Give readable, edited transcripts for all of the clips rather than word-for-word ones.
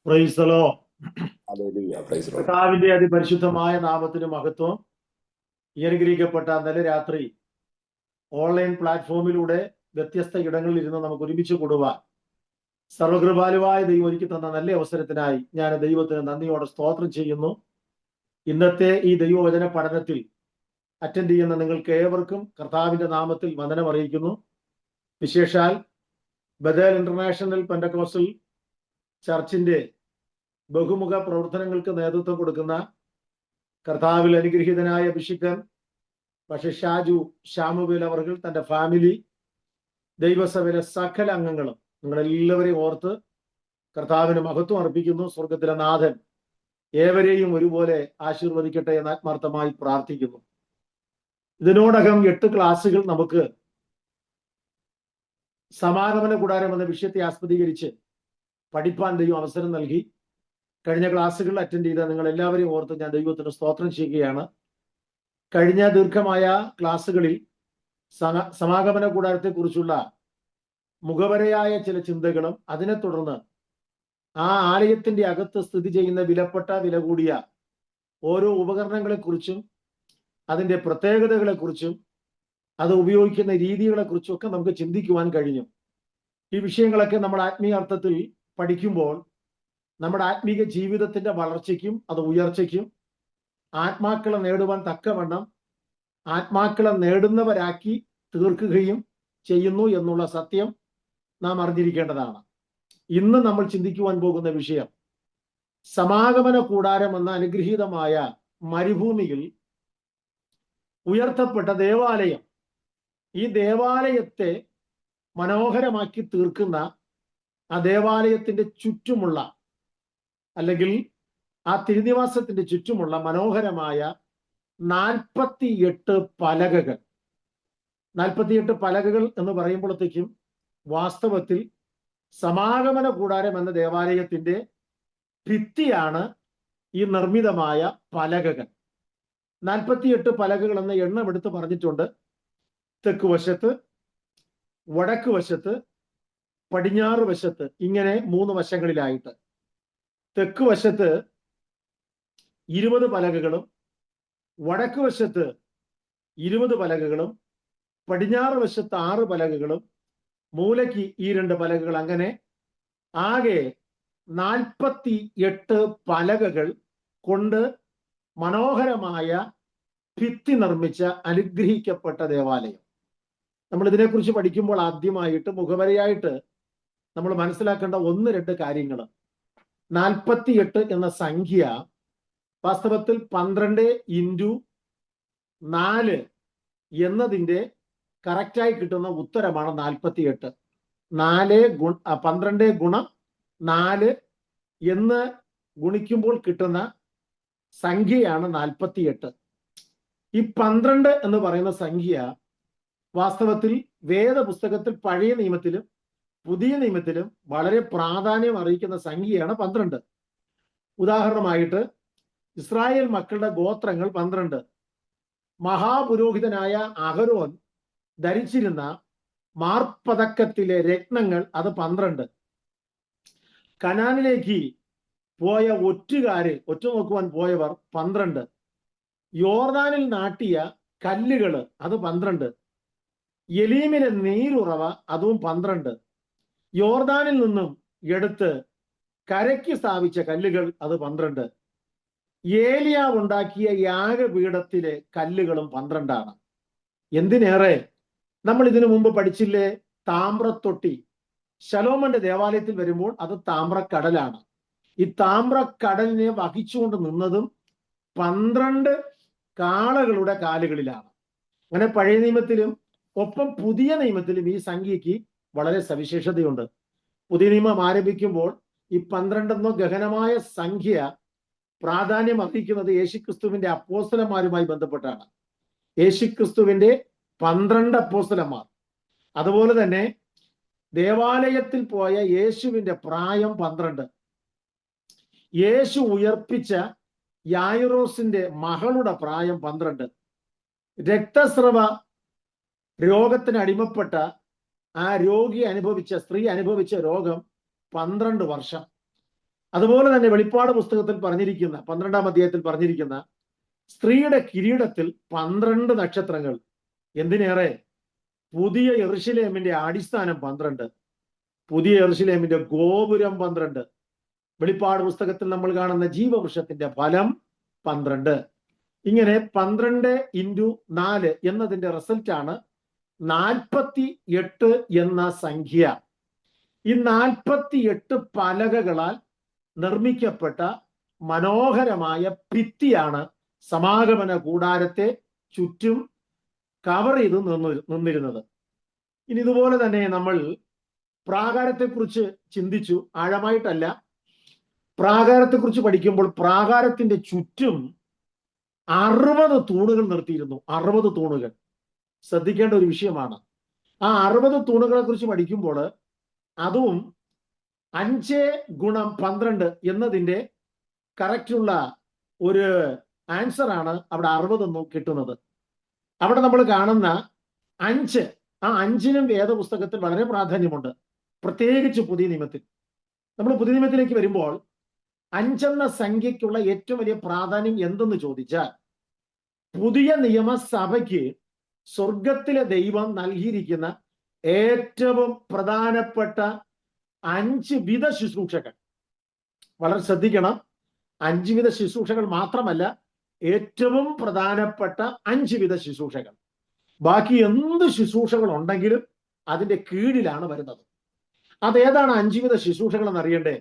Praise the Lord. Hallelujah, praise the Lord. കർത്താവിന്റെ അതിപരിശുദ്ധമായ നാമത്തിന് മഹത്വം. ഈ അനുഗ്രഹിക്കപ്പെട്ട നല്ല രാത്രി ഓൺലൈൻ പ്ലാറ്റ്ഫോമിലൂടെ വ്യത്യസ്ത ഇടങ്ങളിൽ ഇരുന്ന് നമുക്ക് ഒരുമിച്ച് കൂടുവാൻ സർവകൃപാലുവായ ദൈവം ഒരുക്കി തന്ന നല്ല അവസരത്തിനായി ഞാൻ ദൈവത്തിന് നന്ദിയോടെ സ്തോത്രം ചെയ്യുന്നു. ഇന്നത്തെ ഈ ദൈവവചന പഠനത്തിൽ അറ്റൻഡ് ചെയ്യുന്ന നിങ്ങൾക്ക് ഏവർക്കും കർത്താവിന്റെ നാമത്തിൽ വന്ദനം അറിയിക്കുന്നു. വിശേഷാൽ ബഥേൽ ഇന്റർനാഷണൽ പെന്തക്കോസ്റ്റൽ ചർച്ചിന്റെ ബഹുമുഖ പ്രവർത്തനങ്ങൾക്ക് നേതൃത്വം കൊടുക്കുന്ന കർത്താവിൽ അനുഗ്രഹീതനായ അഭിഷിക്തൻ പക്ഷെ ഷാജു ഷാമുവേൽ അവർകൾ തന്റെ ഫാമിലി, ദൈവസഭയിലെ സകല അംഗങ്ങളും നിങ്ങളെല്ലാവരെയും ഓർത്ത് കർത്താവിന് മഹത്വം അർപ്പിക്കുന്നു. സ്വർഗത്തിലെ നാഥൻ ഏവരെയും ഒരുപോലെ ആശീർവദിക്കട്ടെ എന്ന് ആത്മാർത്ഥമായി പ്രാർത്ഥിക്കുന്നു. ഇതിനോടകം 8 ക്ലാസ്സുകൾ നമുക്ക് സമാഗമന കൂടാരം എന്ന വിഷയത്തെ ആസ്പദീകരിച്ച് പഠിപ്പാൻ ദൈവം അവസരം നൽകി. കഴിഞ്ഞ ക്ലാസ്സുകൾ അറ്റൻഡ് ചെയ്ത നിങ്ങൾ എല്ലാവരെയും ഓർത്ത് ഞാൻ ദൈവത്തിന് സ്തോത്രം ചെയ്യുകയാണ്. കഴിഞ്ഞ ദീർഘമായ ക്ലാസ്സുകളിൽ സമാഗമന കൂടാരത്തെ കുറിച്ചുള്ള മുഖവരയായ ചില ചിന്തകളും അതിനെ തുടർന്ന് ആ ആലയത്തിന്റെ അകത്ത് സ്ഥിതി ചെയ്യുന്ന വിലപ്പെട്ട വില കൂടിയ ഓരോ ഉപകരണങ്ങളെ കുറിച്ചും അതിന്റെ പ്രത്യേകതകളെ കുറിച്ചും അത് ഉപയോഗിക്കുന്ന രീതികളെ കുറിച്ചും ഒക്കെ നമുക്ക് ചിന്തിക്കുവാൻ കഴിഞ്ഞു. ഈ വിഷയങ്ങളൊക്കെ നമ്മൾ ആത്മീയ അർത്ഥത്തിൽ പഠിക്കുമ്പോൾ നമ്മുടെ ആത്മീക ജീവിതത്തിന്റെ വളർച്ചയ്ക്കും അത് ഉയർച്ചയ്ക്കും ആത്മാക്കളെ നേടുവാൻ തക്കവണ്ണം ആത്മാക്കളെ നേടുന്നവരാക്കി തീർക്കുകയും ചെയ്യുന്നു എന്നുള്ള സത്യം നാം അറിഞ്ഞിരിക്കേണ്ടതാണ്. ഇന്ന് നമ്മൾ ചിന്തിക്കുവാൻ പോകുന്ന വിഷയം സമാഗമന കൂടാരം എന്ന അനുഗ്രഹീതമായ മരുഭൂമിയിൽ ഉയർത്തപ്പെട്ട ദേവാലയം. ഈ ദേവാലയത്തെ മനോഹരമാക്കി തീർക്കുന്ന ആ ദേവാലയത്തിന്റെ ചുറ്റുമുള്ള അല്ലെങ്കിൽ ആ തിരുനിവാസത്തിന്റെ ചുറ്റുമുള്ള മനോഹരമായ 48 പലകകൾ. 48 പലകകൾ എന്ന് പറയുമ്പോഴത്തേക്കും വാസ്തവത്തിൽ സമാഗമന കൂടാരം എന്ന ദേവാലയത്തിന്റെ ഭിത്തിയാണ് ഈ നിർമ്മിതമായ പലകകൾ. 48 പലകകൾ എന്ന എണ്ണം എടുത്ത് പറഞ്ഞിട്ടുണ്ട്. തെക്ക് വശത്ത്, വടക്ക് വശത്ത്, പടിഞ്ഞാറ് വശത്ത്, ഇങ്ങനെ 3 വശങ്ങളിലായിട്ട്. തെക്ക് വശത്ത് 20 പലകകളും വടക്ക് വശത്ത് 20 പലകകളും പടിഞ്ഞാറ് വശത്ത് 6 പലകകളും മൂലയ്ക്ക് ഈ 2 പലകകൾ, അങ്ങനെ ആകെ 48 പലകകൾ കൊണ്ട് മനോഹരമായ ഭിത്തി നിർമ്മിച്ച അനുഗ്രഹിക്കപ്പെട്ട ദേവാലയം. നമ്മൾ ഇതിനെക്കുറിച്ച് പഠിക്കുമ്പോൾ ആദ്യമായിട്ട് മുഖവരയായിട്ട് നമ്മൾ മനസ്സിലാക്കേണ്ട 1-2 കാര്യങ്ങൾ. 48 എന്ന സംഖ്യ വാസ്തവത്തിൽ 12 × 4 എന്നതിൻ്റെ കറക്റ്റായി കിട്ടുന്ന ഉത്തരമാണ് 48. 12 × 4 എന്ന് ഗുണിക്കുമ്പോൾ കിട്ടുന്ന സംഖ്യയാണ് 48. ഈ 12 എന്ന് പറയുന്ന സംഖ്യ വാസ്തവത്തിൽ വേദപുസ്തകത്തിൽ പഴയ നിയമത്തിലും പുതിയ നിയമത്തിലും വളരെ പ്രാധാന്യം അറിയിക്കുന്ന സംഖ്യയാണ് 12. ഉദാഹരണമായിട്ട് ഇസ്രായേൽ മക്കളുടെ ഗോത്രങ്ങൾ 12. മഹാപുരോഹിതനായ അഹരോൻ ധരിച്ചിരുന്ന മാർപ്പതക്കത്തിലെ രത്നങ്ങൾ അത് 12. കനാനിലേക്ക് പോയ ഒറ്റ നോക്കുവാൻ പോയവർ 12. യോർദാനിൽ നാട്ടിയ കല്ലുകൾ അത് 12. എലീമിലെ നീരുറവ അതും 12. യോർദാനിൽ നിന്നും എടുത്ത് കരയ്ക്ക് സ്ഥാപിച്ച കല്ലുകൾ അത് 12. ഏലിയാവ് ഉണ്ടാക്കിയ യാഗപീഠത്തിലെ കല്ലുകളും 12. എന്തിനേറെ, നമ്മൾ ഇതിനു മുമ്പ് പഠിച്ചില്ലേ, താമ്രത്തൊട്ടി. ശലോമോന്റെ ദേവാലയത്തിൽ വരുമ്പോൾ അത് താമ്രക്കടലാണ്. ഈ താമ്രക്കടലിനെ വഹിച്ചുകൊണ്ട് നിന്നതും 12 കാളകളുടെ കാലുകളിലാണ്. അങ്ങനെ പഴയ നിയമത്തിലും ഒപ്പം പുതിയ നിയമത്തിലും ഈ സംഖ്യയ്ക്ക് വളരെ സവിശേഷതയുണ്ട്. പുതിയ നിയമം ആരംഭിക്കുമ്പോൾ ഈ 12 എന്ന ഗഹനമായ സംഖ്യ പ്രാധാന്യം അർഹിക്കുന്നത് യേശുക്രിസ്തുവിന്റെ അപ്പോസ്തലന്മാരുമായി ബന്ധപ്പെട്ടാണ്. യേശുക്രിസ്തുവിന്റെ 12 അപ്പോസ്തലന്മാർ. അതുപോലെ തന്നെ ദേവാലയത്തിൽ പോയ യേശുവിന്റെ പ്രായം 12. യേശു ഉയർപ്പിച്ച യായിറോസിന്റെ മകളുടെ പ്രായം 12. രക്തസ്രവ രോഗത്തിന് അടിമപ്പെട്ട ആ സ്ത്രീ അനുഭവിച്ച രോഗം 12 വർഷം. അതുപോലെ തന്നെ വെളിപ്പാട് പുസ്തകത്തിൽ പറഞ്ഞിരിക്കുന്ന 12-ാം അധ്യായത്തിൽ പറഞ്ഞിരിക്കുന്ന സ്ത്രീയുടെ കിരീടത്തിൽ 12 നക്ഷത്രങ്ങൾ. എന്തിനേറെ, പുതിയ യെരൂശലേമിന്റെ അടിസ്ഥാനം 12, പുതിയ യെരൂശലേമിന്റെ ഗോപുരം 12, വെളിപ്പാട് പുസ്തകത്തിൽ നമ്മൾ കാണുന്ന ജീവവൃക്ഷത്തിന്റെ ഫലം 12. ഇങ്ങനെ 12x4 എന്നതിന്റെ റിസൾട്ടാണ് 48 എന്ന സംഖ്യ. ഈ 48 പലകകളാൽ നിർമ്മിക്കപ്പെട്ട മനോഹരമായ ഭിത്തിയാണ് സമാഗമന കൂടാരത്തെ ചുറ്റും കവർ ചെയ്ത് നിന്നിരുന്നത്. ഇനി ഇതുപോലെ തന്നെ നമ്മൾ പ്രാകാരത്തെക്കുറിച്ച് ചിന്തിച്ചു, ആഴമായിട്ടല്ല. പ്രാകാരത്തെക്കുറിച്ച് പഠിക്കുമ്പോൾ പ്രാകാരത്തിന്റെ ചുറ്റും 60 തൂണുകൾ നിർത്തിയിരുന്നു. 60 തൂണുകൾ ശ്രദ്ധിക്കേണ്ട ഒരു വിഷയമാണ്. ആ 60 തൂണുകളെ കുറിച്ച് പഠിക്കുമ്പോൾ അതും 5x12 എന്നതിന്റെ കറക്റ്റുള്ള ഒരു ആൻസർ ആണ് അവിടെ 60 കിട്ടുന്നത്. അവിടെ നമ്മൾ കാണുന്ന 5, ആ 5നും വേദപുസ്തകത്തിൽ വളരെ പ്രാധാന്യമുണ്ട്, പ്രത്യേകിച്ച് പുതിയ നിയമത്തിൽ. നമ്മൾ പുതിയ നിയമത്തിലേക്ക് വരുമ്പോൾ 5 എന്ന സംഖ്യയ്ക്കുള്ള ഏറ്റവും വലിയ പ്രാധാന്യം എന്തെന്ന് ചോദിച്ചാൽ, പുതിയ നിയമസഭയ്ക്ക് സ്വർഗത്തിലെ ദൈവം നൽകിയിരിക്കുന്ന ഏറ്റവും പ്രധാനപ്പെട്ട 5 വിധ ശുശ്രൂഷകൾ. വളരെ ശ്രദ്ധിക്കണം, 5 വിധ ശുശ്രൂഷകൾ മാത്രമല്ല, ഏറ്റവും പ്രധാനപ്പെട്ട 5 വിധ ശുശ്രൂഷകൾ. ബാക്കി എന്ത് ശുശ്രൂഷകൾ ഉണ്ടെങ്കിലും അതിന്റെ കീഴിലാണ് വരുന്നത്. അതേതാണ് 5 വിധ ശുശ്രൂഷകൾ എന്നറിയണ്ടേ?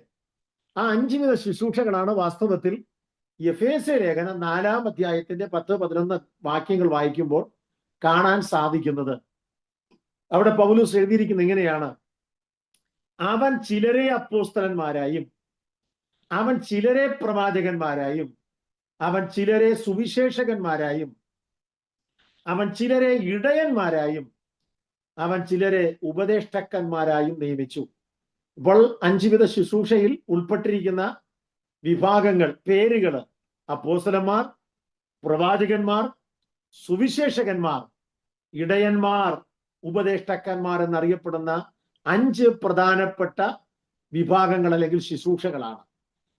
ആ 5 വിധ ശുശ്രൂഷകളാണ് വാസ്തവത്തിൽ എഫേസ്യ ലേഖനം 4-ാം അധ്യായത്തിന്റെ 10-11 വാക്യങ്ങൾ വായിക്കുമ്പോൾ കാണാൻ സാധിക്കുന്നത്. അവിടെ പൗലോസ് എഴുതിയിരിക്കുന്നത് ഇങ്ങനെയാണ്: അവൻ ചിലരെ അപ്പോസ്തലന്മാരായും, അവൻ ചിലരെ പ്രവാചകന്മാരായും, അവൻ ചിലരെ സുവിശേഷകന്മാരായും, അവൻ ചിലരെ ഇടയന്മാരായും, അവൻ ചിലരെ ഉപദേഷ്ടാക്കന്മാരായും നിയമിച്ചു. ഇപ്പോൾ 5 വിധ ശുശ്രൂഷയിൽ ഉൾപ്പെട്ടിരിക്കുന്ന വിഭാഗങ്ങൾ, പേരുകൾ: അപ്പോസ്തലന്മാർ, പ്രവാചകന്മാർ, സുവിശേഷകന്മാർ, ഇടയന്മാർ, ഉപദേഷ്ടാക്കന്മാർ എന്നറിയപ്പെടുന്ന 5 പ്രധാനപ്പെട്ട വിഭാഗങ്ങൾ അല്ലെങ്കിൽ ശുശ്രൂഷകളാണ്.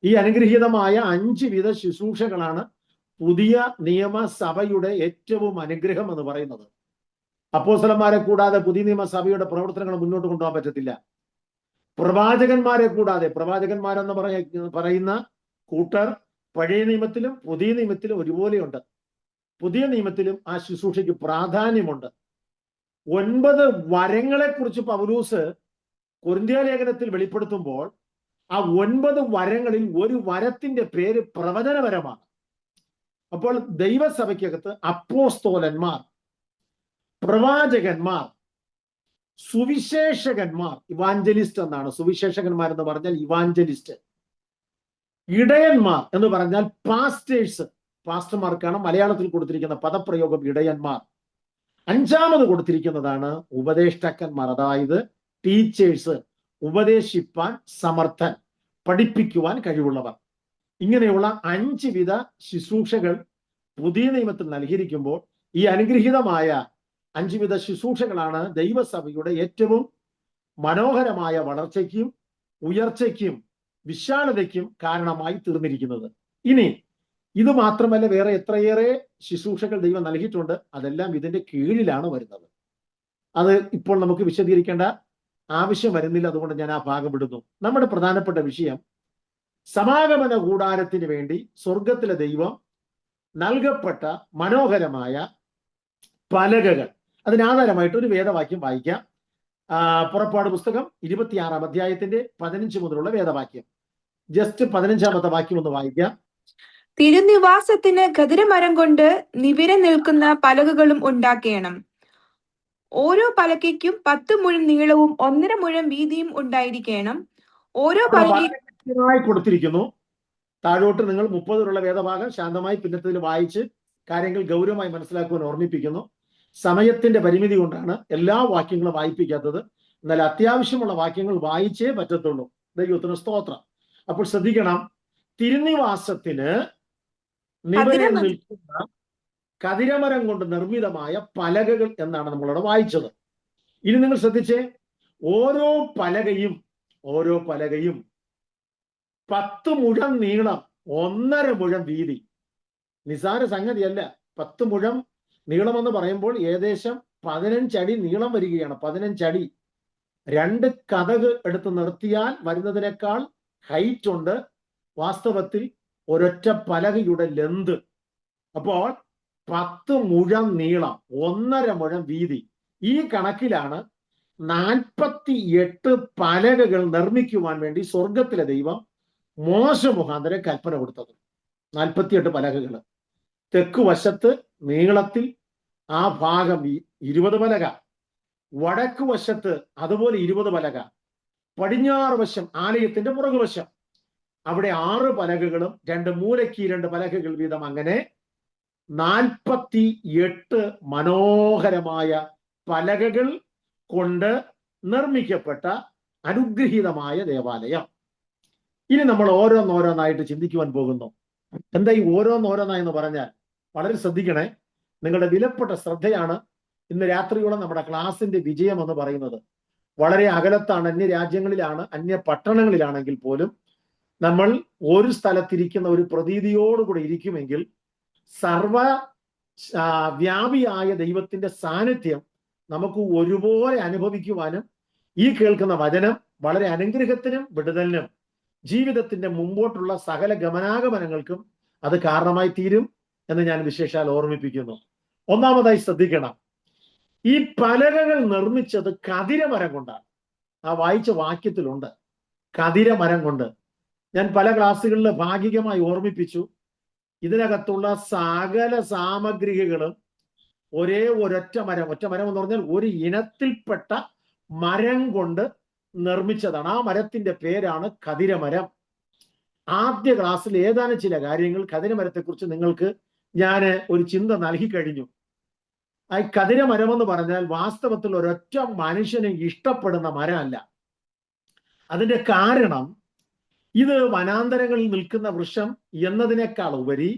ഈ അനുഗ്രഹീതമായ 5 വിധ ശുശ്രൂഷകളാണ് പുതിയ നിയമസഭയുടെ ഏറ്റവും അനുഗ്രഹം എന്ന് പറയുന്നത്. അപ്പോസ്തലന്മാരെ കൂടാതെ പുതിയ നിയമസഭയുടെ പ്രവർത്തനങ്ങൾ മുന്നോട്ട് കൊണ്ടുപോകാൻ പറ്റത്തില്ല. പ്രവാചകന്മാരെ കൂടാതെ, പ്രവാചകന്മാരെന്ന് പറയുന്ന കൂട്ടർ പഴയ നിയമത്തിലും പുതിയ നിയമത്തിലും ഒരുപോലെയുണ്ട്. പുതിയ നിയമത്തിലും ആ ശുശ്രൂഷയ്ക്ക് പ്രാധാന്യമുണ്ട്. 9 വരങ്ങളെ കുറിച്ച് പൗലോസ് കൊരിന്ത്യ ലേഖനത്തിൽ വെളിപ്പെടുത്തുമ്പോൾ ആ 9 വരങ്ങളിൽ ഒരു വരത്തിന്റെ പേര് പ്രവചനപരമാണ്. അപ്പോൾ ദൈവസഭയ്ക്കകത്ത് അപ്പോസ്തോലന്മാർ, പ്രവാചകന്മാർ, സുവിശേഷകന്മാർ, ഇവാഞ്ചലിസ്റ്റ് എന്നാണ്. സുവിശേഷകന്മാർ എന്ന് പറഞ്ഞാൽ ഇവാഞ്ചലിസ്റ്റ്. ഇടയന്മാർ എന്ന് പറഞ്ഞാൽ പാസ്റ്റേഴ്സ്, പാസ്റ്റർമാർക്കാണ് മലയാളത്തിൽ കൊടുത്തിരിക്കുന്ന പദപ്രയോഗം ഇടയന്മാർ. 5ാമത് കൊടുത്തിരിക്കുന്നതാണ് ഉപദേഷ്ടാക്കന്മാർ, അതായത് ടീച്ചേഴ്സ്, ഉപദേശിപ്പാൻ സമർത്ഥൻ, പഠിപ്പിക്കുവാൻ കഴിവുള്ളവർ. ഇങ്ങനെയുള്ള 5 വിധ ശുശ്രൂഷകൾ പുതിയ നിയമത്തിൽ നൽകിയിരിക്കുമ്പോൾ ഈ അനുഗ്രഹീതമായ 5 വിധ ശുശ്രൂഷകളാണ് ദൈവസഭയുടെ ഏറ്റവും മനോഹരമായ വളർച്ചയ്ക്കും ഉയർച്ചയ്ക്കും വിശാലതയ്ക്കും കാരണമായി തീർന്നിരിക്കുന്നത്. ഇനി ഇത് മാത്രമല്ല, വേറെ എത്രയേറെ ശുശ്രൂഷകൾ ദൈവം നൽകിയിട്ടുണ്ട്. അതെല്ലാം ഇതിന്റെ കീഴിലാണ് വരുന്നത്. അത് ഇപ്പോൾ നമുക്ക് വിശദീകരിക്കേണ്ട ആവശ്യം വരുന്നില്ല, അതുകൊണ്ട് ഞാൻ ആ ഭാഗം വിടുന്നു. നമ്മുടെ പ്രധാനപ്പെട്ട വിഷയം സമാഗമന കൂടാരത്തിന് വേണ്ടി സ്വർഗത്തിലെ ദൈവം നൽകപ്പെട്ട മനോഹരമായ പലകകൾ. അതിനാധാരമായിട്ട് ഒരു വേദവാക്യം വായിക്കാം. പുറപ്പാട് പുസ്തകം 26-ാം അധ്യായത്തിന്റെ 15 മുതലുള്ള വേദവാക്യം. ജസ്റ്റ് 15-ാമത്തെ വാക്യം ഒന്ന് വായിക്കാം. തിരുനിവാസത്തിന് ഖദിരമരം കൊണ്ട് നിവിര നിൽക്കുന്ന പലകകളും ഉണ്ടാക്കേണം. ഓരോ പലകയ്ക്കും 10 മുഴം നീളവും 1.5 മുഴം വീതിയും ഉണ്ടായിരിക്കണം. ഓരോ പലകയായി കൊടുത്തിരിക്കുന്നു. താഴോട്ട് നിങ്ങൾ 30 വേദഭാഗം ശാന്തമായി പിന്നത്തിൽ വായിച്ച് കാര്യങ്ങൾ ഗൗരവമായി മനസ്സിലാക്കുവാൻ ഓർമ്മിപ്പിക്കുന്നു. സമയത്തിന്റെ പരിമിതി കൊണ്ടാണ് എല്ലാ വാക്യങ്ങളും വായിപ്പിക്കാത്തത്. എന്നാൽ അത്യാവശ്യമുള്ള വാക്യങ്ങൾ വായിച്ചേ പറ്റത്തുള്ളൂ. ദൈവത്തിന് സ്തോത്രം. അപ്പോൾ ശ്രദ്ധിക്കണം, തിരുനിവാസത്തിന് നിവരെ നിൽക്കുന്ന കതിരമരം കൊണ്ട് നിർമ്മിതമായ പലകകൾ എന്നാണ് നമ്മളവിടെ വായിച്ചത്. ഇനി നിങ്ങൾ ശ്രദ്ധിച്ചേ, ഓരോ പലകയും 10 മുഴം നീളം, 1.5 മുഴം വീതി. നിസാര സംഗതിയല്ല. 10 മുഴം നീളമെന്ന് പറയുമ്പോൾ ഏകദേശം 15 അടി നീളം വരികയാണ്. 15 അടി. 2 കതക് എടുത്ത് നിർത്തിയാൽ വരുന്നതിനേക്കാൾ ഹൈറ്റ് ഉണ്ട് വാസ്തവത്തിൽ ഒരൊറ്റ പലകയുടെ ലെന്ത്. അപ്പോൾ 10 മുഴം നീളം, 1.5 മുഴം വീതി. ഈ കണക്കിലാണ് 48 പലകകൾ നിർമ്മിക്കുവാൻ വേണ്ടി സ്വർഗത്തിലെ ദൈവം മോശ മുഖാന്തരം കൽപ്പന കൊടുത്തത്. 48 പലകകൾ. തെക്ക് വശത്ത് നീളത്തിൽ ആ ഭാഗം 20 പലക, വടക്ക് വശത്ത് അതുപോലെ 20 പലക, പടിഞ്ഞാറ് വശം ആലയത്തിന്റെ പുറകുവശം അവിടെ 6 പലകകളും 2 മൂലയ്ക്ക് 2 പലകകൾ വീതം, അങ്ങനെ 48 മനോഹരമായ പലകകൾ കൊണ്ട് നിർമ്മിക്കപ്പെട്ട അനുഗ്രഹീതമായ ദേവാലയം. ഇനി നമ്മൾ ഓരോന്നോരോന്നായിട്ട് ചിന്തിക്കുവാൻ പോകുന്നു. എന്താ ഈ ഓരോന്നോരോന്നായി എന്ന് പറഞ്ഞാൽ? വളരെ ശ്രദ്ധിക്കണേ. നിങ്ങളുടെ വിലപ്പെട്ട ശ്രദ്ധയാണ് ഇന്ന് രാത്രിയോളം നമ്മുടെ ക്ലാസിന്റെ വിജയം എന്ന് പറയുന്നത്. വളരെ അകലത്താണ്, അന്യ രാജ്യങ്ങളിലാണ്, അന്യ പട്ടണങ്ങളിലാണെങ്കിൽ പോലും നമ്മൾ ഒരു സ്ഥലത്തിരിക്കുന്ന ഒരു പ്രതീതിയോടുകൂടി ഇരിക്കുമെങ്കിൽ സർവ വ്യാപിയായ ദൈവത്തിന്റെ സാന്നിധ്യം നമുക്ക് ഒരുപോലെ അനുഭവിക്കുവാനും ഈ കേൾക്കുന്ന വചനം വളരെ അനുഗ്രഹത്തിനും വിടുതലിനും ജീവിതത്തിന്റെ മുമ്പോട്ടുള്ള സകല ഗമനാഗമനങ്ങൾക്കും അത് കാരണമായി തീരും എന്ന് ഞാൻ വിശേഷാൽ ഓർമ്മിപ്പിക്കുന്നു. ഒന്നാമതായി ശ്രദ്ധിക്കണം, ഈ പലകകൾ നിർമ്മിച്ചത് കതിരമരം കൊണ്ടാണ്. ആ വായിച്ച വാക്യത്തിലുണ്ട് കതിരമരം കൊണ്ട്. ഞാൻ പല ക്ലാസ്സുകളിൽ ഭാഗികമായി ഓർമ്മിപ്പിച്ചു. ഇതിനകത്തുള്ള സകല സാമഗ്രികളും ഒരേ ഒരൊറ്റ മരം, ഒറ്റ മരം എന്ന് പറഞ്ഞാൽ ഒരു ഇനത്തിൽപ്പെട്ട മരം കൊണ്ട് നിർമ്മിച്ചതാണ്. ആ മരത്തിന്റെ പേരാണ് കതിരമരം. ആദ്യ ക്ലാസ്സിൽ ഏതാനും ചില കാര്യങ്ങൾ കതിരമരത്തെ കുറിച്ച് നിങ്ങൾക്ക് ഞാൻ ഒരു ചിന്ത നൽകി കഴിഞ്ഞു. ആ കതിരമരം എന്ന് പറഞ്ഞാൽ വാസ്തവത്തിൽ ഒരൊറ്റ മനുഷ്യന് ഇഷ്ടപ്പെടുന്ന മരമല്ല. അതിന്റെ കാരണം ഇത് വനാന്തരങ്ങളിൽ നിൽക്കുന്ന വൃക്ഷം എന്നതിനേക്കാൾ ഉപരി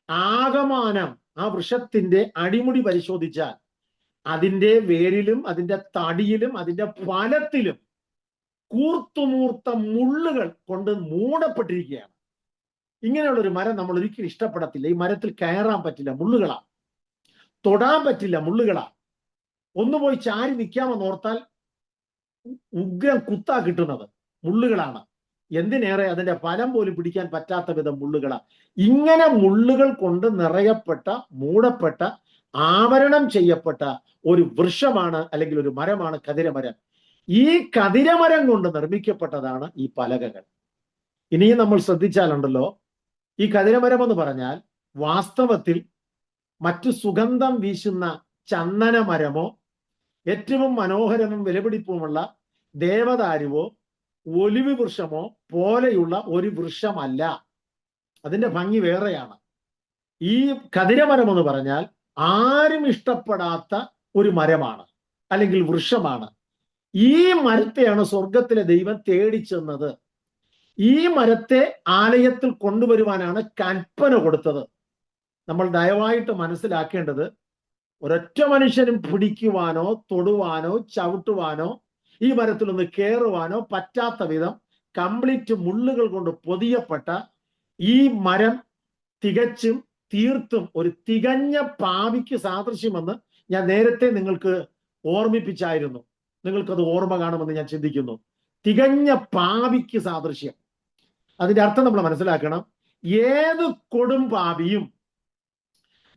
ആകമാനം ആ വൃക്ഷത്തിന്റെ അടിമുടി പരിശോധിച്ചാൽ അതിന്റെ വേരിലും അതിന്റെ തടിയിലും അതിന്റെ ഫലത്തിലും കൂർത്തുമൂർത്ത മുള്ളുകൾ കൊണ്ട് മൂടപ്പെട്ടിരിക്കുകയാണ്. ഇങ്ങനെയുള്ള ഒരു മരം നമ്മൾ ഒരിക്കലും ഇഷ്ടപ്പെടത്തില്ല. ഈ മരത്തിൽ കയറാൻ പറ്റില്ല, മുള്ളുകളാ. തൊടാൻ പറ്റില്ല, മുള്ളുകളാ. ഒന്ന് പോയി ചാരി നിൽക്കാമെന്ന് ഓർത്താൽ ഉഗ്രം കുത്താ കിട്ടുന്നത്, മുള്ളുകളാണ്. എന്തിനേറെ അതിന്റെ ഫലം പോലും പിടിക്കാൻ പറ്റാത്ത വിധം മുള്ളുകളാ. ഇങ്ങനെ മുള്ളുകൾ കൊണ്ട് നിറയപ്പെട്ട, മൂടപ്പെട്ട, ആവരണം ചെയ്യപ്പെട്ട ഒരു വൃക്ഷമാണ് അല്ലെങ്കിൽ ഒരു മരമാണ് കതിരമരം. ഈ കതിരമരം കൊണ്ട് നിർമ്മിക്കപ്പെട്ടതാണ് ഈ പലകകൾ. ഇനിയും നമ്മൾ ശ്രദ്ധിച്ചാലുണ്ടല്ലോ, ഈ കതിരമരം എന്ന് പറഞ്ഞാൽ വാസ്തവത്തിൽ മറ്റു സുഗന്ധം വീശുന്ന ചന്ദനമരമോ ഏറ്റവും മനോഹരവും വിലപിടിപ്പുമുള്ള ദേവദാരുവോ ഒലിവ് വൃക്ഷമോ പോലെയുള്ള ഒരു വൃക്ഷമല്ല. അതിന്റെ ഭംഗി വേറെയാണ്. ഈ കതിരമരം എന്ന് പറഞ്ഞാൽ ആരും ഇഷ്ടപ്പെടാത്ത ഒരു മരമാണ് അല്ലെങ്കിൽ വൃക്ഷമാണ്. ഈ മരത്തെയാണ് സ്വർഗത്തിലെ ദൈവം തേടിച്ചെന്നത്. ഈ മരത്തെ ആലയത്തിൽ കൊണ്ടുവരുവാനാണ് കൽപ്പന കൊടുത്തത്. നമ്മൾ ദയവായിട്ട് മനസ്സിലാക്കേണ്ടത്, ഒരൊറ്റ മനുഷ്യനും പിടിക്കുവാനോ തൊടുവാനോ ചവിട്ടുവാനോ ഈ മരത്തിൽ ഒന്ന് കയറുവാനോ പറ്റാത്ത വിധം കംപ്ലീറ്റ് മുള്ളുകൾ കൊണ്ട് പൊതിയപ്പെട്ട ഈ മരം തികച്ചും തീർത്തും ഒരു തികഞ്ഞ പാപിക്ക് സാദൃശ്യമെന്ന് ഞാൻ നേരത്തെ നിങ്ങൾക്ക് ഓർമ്മിപ്പിച്ചായിരുന്നു. നിങ്ങൾക്കത് ഓർമ്മ കാണുമെന്ന് ഞാൻ ചിന്തിക്കുന്നു. തികഞ്ഞ പാപിക്ക് സാദൃശ്യം. അതിന്റെ അർത്ഥം നമ്മൾ മനസ്സിലാക്കണം. ഏത് കൊടും പാപിയും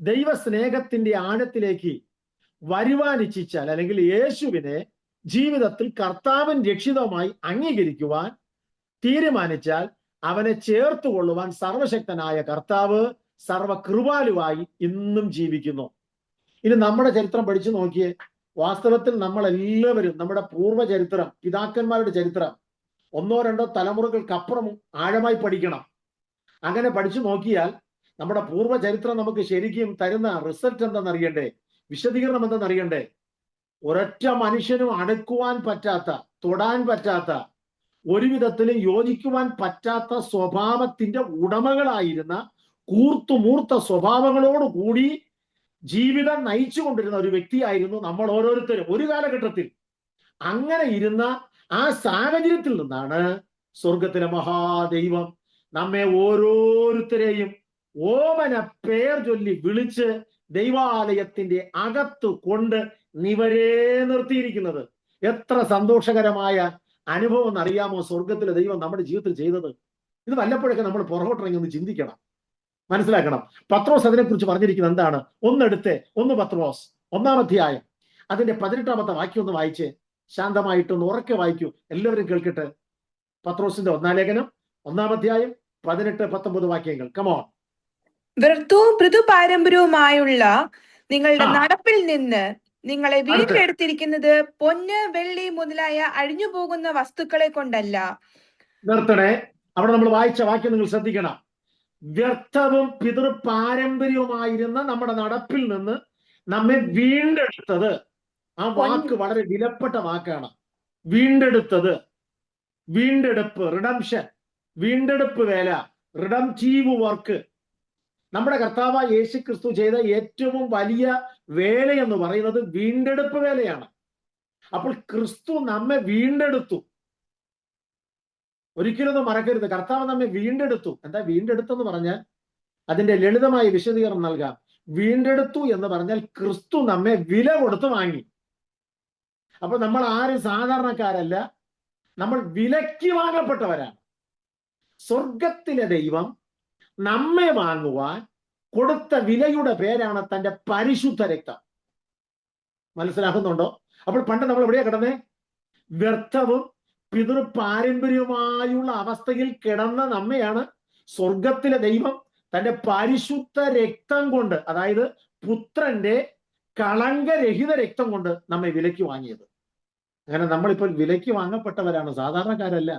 ദൈവസ്നേഹത്തിന്റെ ആഴത്തിലേക്ക് വരുവാൻ ഇച്ഛിച്ചാൽ അല്ലെങ്കിൽ യേശുവിനെ ജീവിതത്തിൽ കർത്താവൻ രക്ഷിതമായി അംഗീകരിക്കുവാൻ തീരുമാനിച്ചാൽ അവനെ ചേർത്തുകൊള്ളുവാൻ സർവശക്തനായ കർത്താവ് സർവകൃപാലുവായി ഇന്നും ജീവിക്കുന്നു. ഇനി നമ്മുടെ ചരിത്രം പഠിച്ചു നോക്കിയേ. വാസ്തവത്തിൽ നമ്മൾ എല്ലാവരും നമ്മുടെ പൂർവ്വ ചരിത്രം, പിതാക്കന്മാരുടെ ചരിത്രം 1-2 തലമുറകൾക്കപ്പുറം ആഴമായി പഠിക്കണം. അങ്ങനെ പഠിച്ചു നോക്കിയാൽ നമ്മുടെ പൂർവ്വ ചരിത്രം നമുക്ക് ശരിക്കും തരുന്ന റിസൾട്ട് എന്തെന്നറിയണ്ടേ, വിശദീകരണം എന്തെന്നറിയണ്ടേ? ഒരൊറ്റ മനുഷ്യനും അടുക്കുവാൻ പറ്റാത്ത, തൊടാൻ പറ്റാത്ത, ഒരു വിധത്തിലും യോജിക്കുവാൻ പറ്റാത്ത സ്വഭാവത്തിന്റെ ഉടമകളായിരുന്ന, കൂർത്തുമൂർത്ത സ്വഭാവങ്ങളോട് കൂടി ജീവിതം നയിച്ചു കൊണ്ടിരുന്ന ഒരു വ്യക്തിയായിരുന്നു നമ്മൾ ഓരോരുത്തരും ഒരു കാലഘട്ടത്തിൽ. അങ്ങനെ ഇരുന്ന ആ സാഹചര്യത്തിൽ നിന്നാണ് സ്വർഗത്തിലെ മഹാദൈവം നമ്മെ ഓരോരുത്തരെയും ഓമന പേർ ചൊല്ലി വിളിച്ച് ദൈവാലയത്തിന്റെ അകത്ത് കൊണ്ട് നിവരെ നിർത്തിയിരിക്കുന്നത്. എത്ര സന്തോഷകരമായ അനുഭവം എന്നറിയാമോ സ്വർഗത്തിലെ ദൈവം നമ്മുടെ ജീവിതത്തിൽ ചെയ്തത്? ഇത് വല്ലപ്പോഴൊക്കെ നമ്മൾ പുറകോട്ടിറങ്ങി ഒന്ന് ചിന്തിക്കണം, മനസ്സിലാക്കണം. പത്രോസ് അതിനെക്കുറിച്ച് പറഞ്ഞിരിക്കുന്നത് എന്താണ്? ഒന്ന് പത്രോസ് 1-ാം അധ്യായം അതിന്റെ 18-ാമത്തെ വാക്യം ഒന്ന് വായിച്ച് ശാന്തമായിട്ടൊന്ന് ഉറക്കെ വായിക്കൂ, എല്ലാവരും കേൾക്കട്ടെ. പത്രോസിന്റെ 1-ാം ലേഖനം 1-ാം അധ്യായം 18-19 വാക്യങ്ങൾ. കമോൺ. വ്യർത്ഥവും പൃഥുപാരമ്പര്യവുമായുള്ള നിങ്ങളുടെ നടപ്പിൽ നിന്ന് നിങ്ങളെ വീണ്ടെടുത്തിരിക്കുന്നത് പൊന്ന്, വെള്ളി മുതലായ അഴിഞ്ഞു പോകുന്ന വസ്തുക്കളെ കൊണ്ടല്ല. നിർത്തണേ. അവിടെ നമ്മൾ വായിച്ച വാക്യം നിങ്ങൾ ശ്രദ്ധിക്കണം. വ്യർത്ഥവും പിതൃപാരമ്പര്യവുമായിരുന്ന നമ്മുടെ നടപ്പിൽ നിന്ന് നമ്മെ വീണ്ടെടുത്തത്. ആ വാക്ക് വളരെ വിലപ്പെട്ട വാക്കാണ്. വീണ്ടെടുത്തത്, വീണ്ടെടുപ്പ്, റിഡംഷൻ, വീണ്ടെടുപ്പ് വേല, റിഡംറ്റീവ് വർക്ക്. നമ്മുടെ കർത്താവായ യേശു ക്രിസ്തു ചെയ്ത ഏറ്റവും വലിയ വേല എന്ന് പറയുന്നത് വീണ്ടെടുപ്പ് വേലയാണ്. അപ്പോൾ ക്രിസ്തു നമ്മെ വീണ്ടെടുത്തു. ഒരിക്കലൊന്നും മറക്കരുത്, കർത്താവ് നമ്മെ വീണ്ടെടുത്തു. എന്താ വീണ്ടെടുത്തെന്ന് പറഞ്ഞാൽ? അതിന്റെ ലളിതമായ വിശദീകരണം നൽകാം. വീണ്ടെടുത്തു എന്ന് പറഞ്ഞാൽ ക്രിസ്തു നമ്മെ വില കൊടുത്ത് വാങ്ങി. അപ്പൊ നമ്മൾ ആരും സാധാരണക്കാരല്ല, നമ്മൾ വിലയ്ക്ക് വാങ്ങപ്പെട്ടവരാണ്. സ്വർഗത്തിലെ ദൈവം നമ്മെ വാങ്ങുവാൻ കൊടുത്ത വിലയുടെ പേരാണ് തന്റെ പരിശുദ്ധ രക്തം. മനസ്സിലാക്കുന്നുണ്ടോ? അപ്പോൾ പണ്ട് നമ്മൾ എവിടെയാ കിടന്നേ? വ്യർത്ഥവും പിതൃപാരമ്പര്യവുമായുള്ള അവസ്ഥയിൽ കിടന്ന നമ്മയാണ് സ്വർഗത്തിലെ ദൈവം തന്റെ പരിശുദ്ധ രക്തം കൊണ്ട്, അതായത് പുത്രന്റെ കളങ്കരഹിത രക്തം കൊണ്ട് നമ്മെ വിലയ്ക്ക് വാങ്ങിയത്. അങ്ങനെ നമ്മളിപ്പോൾ വിലയ്ക്ക് വാങ്ങപ്പെട്ടവരാണ്, സാധാരണക്കാരല്ല.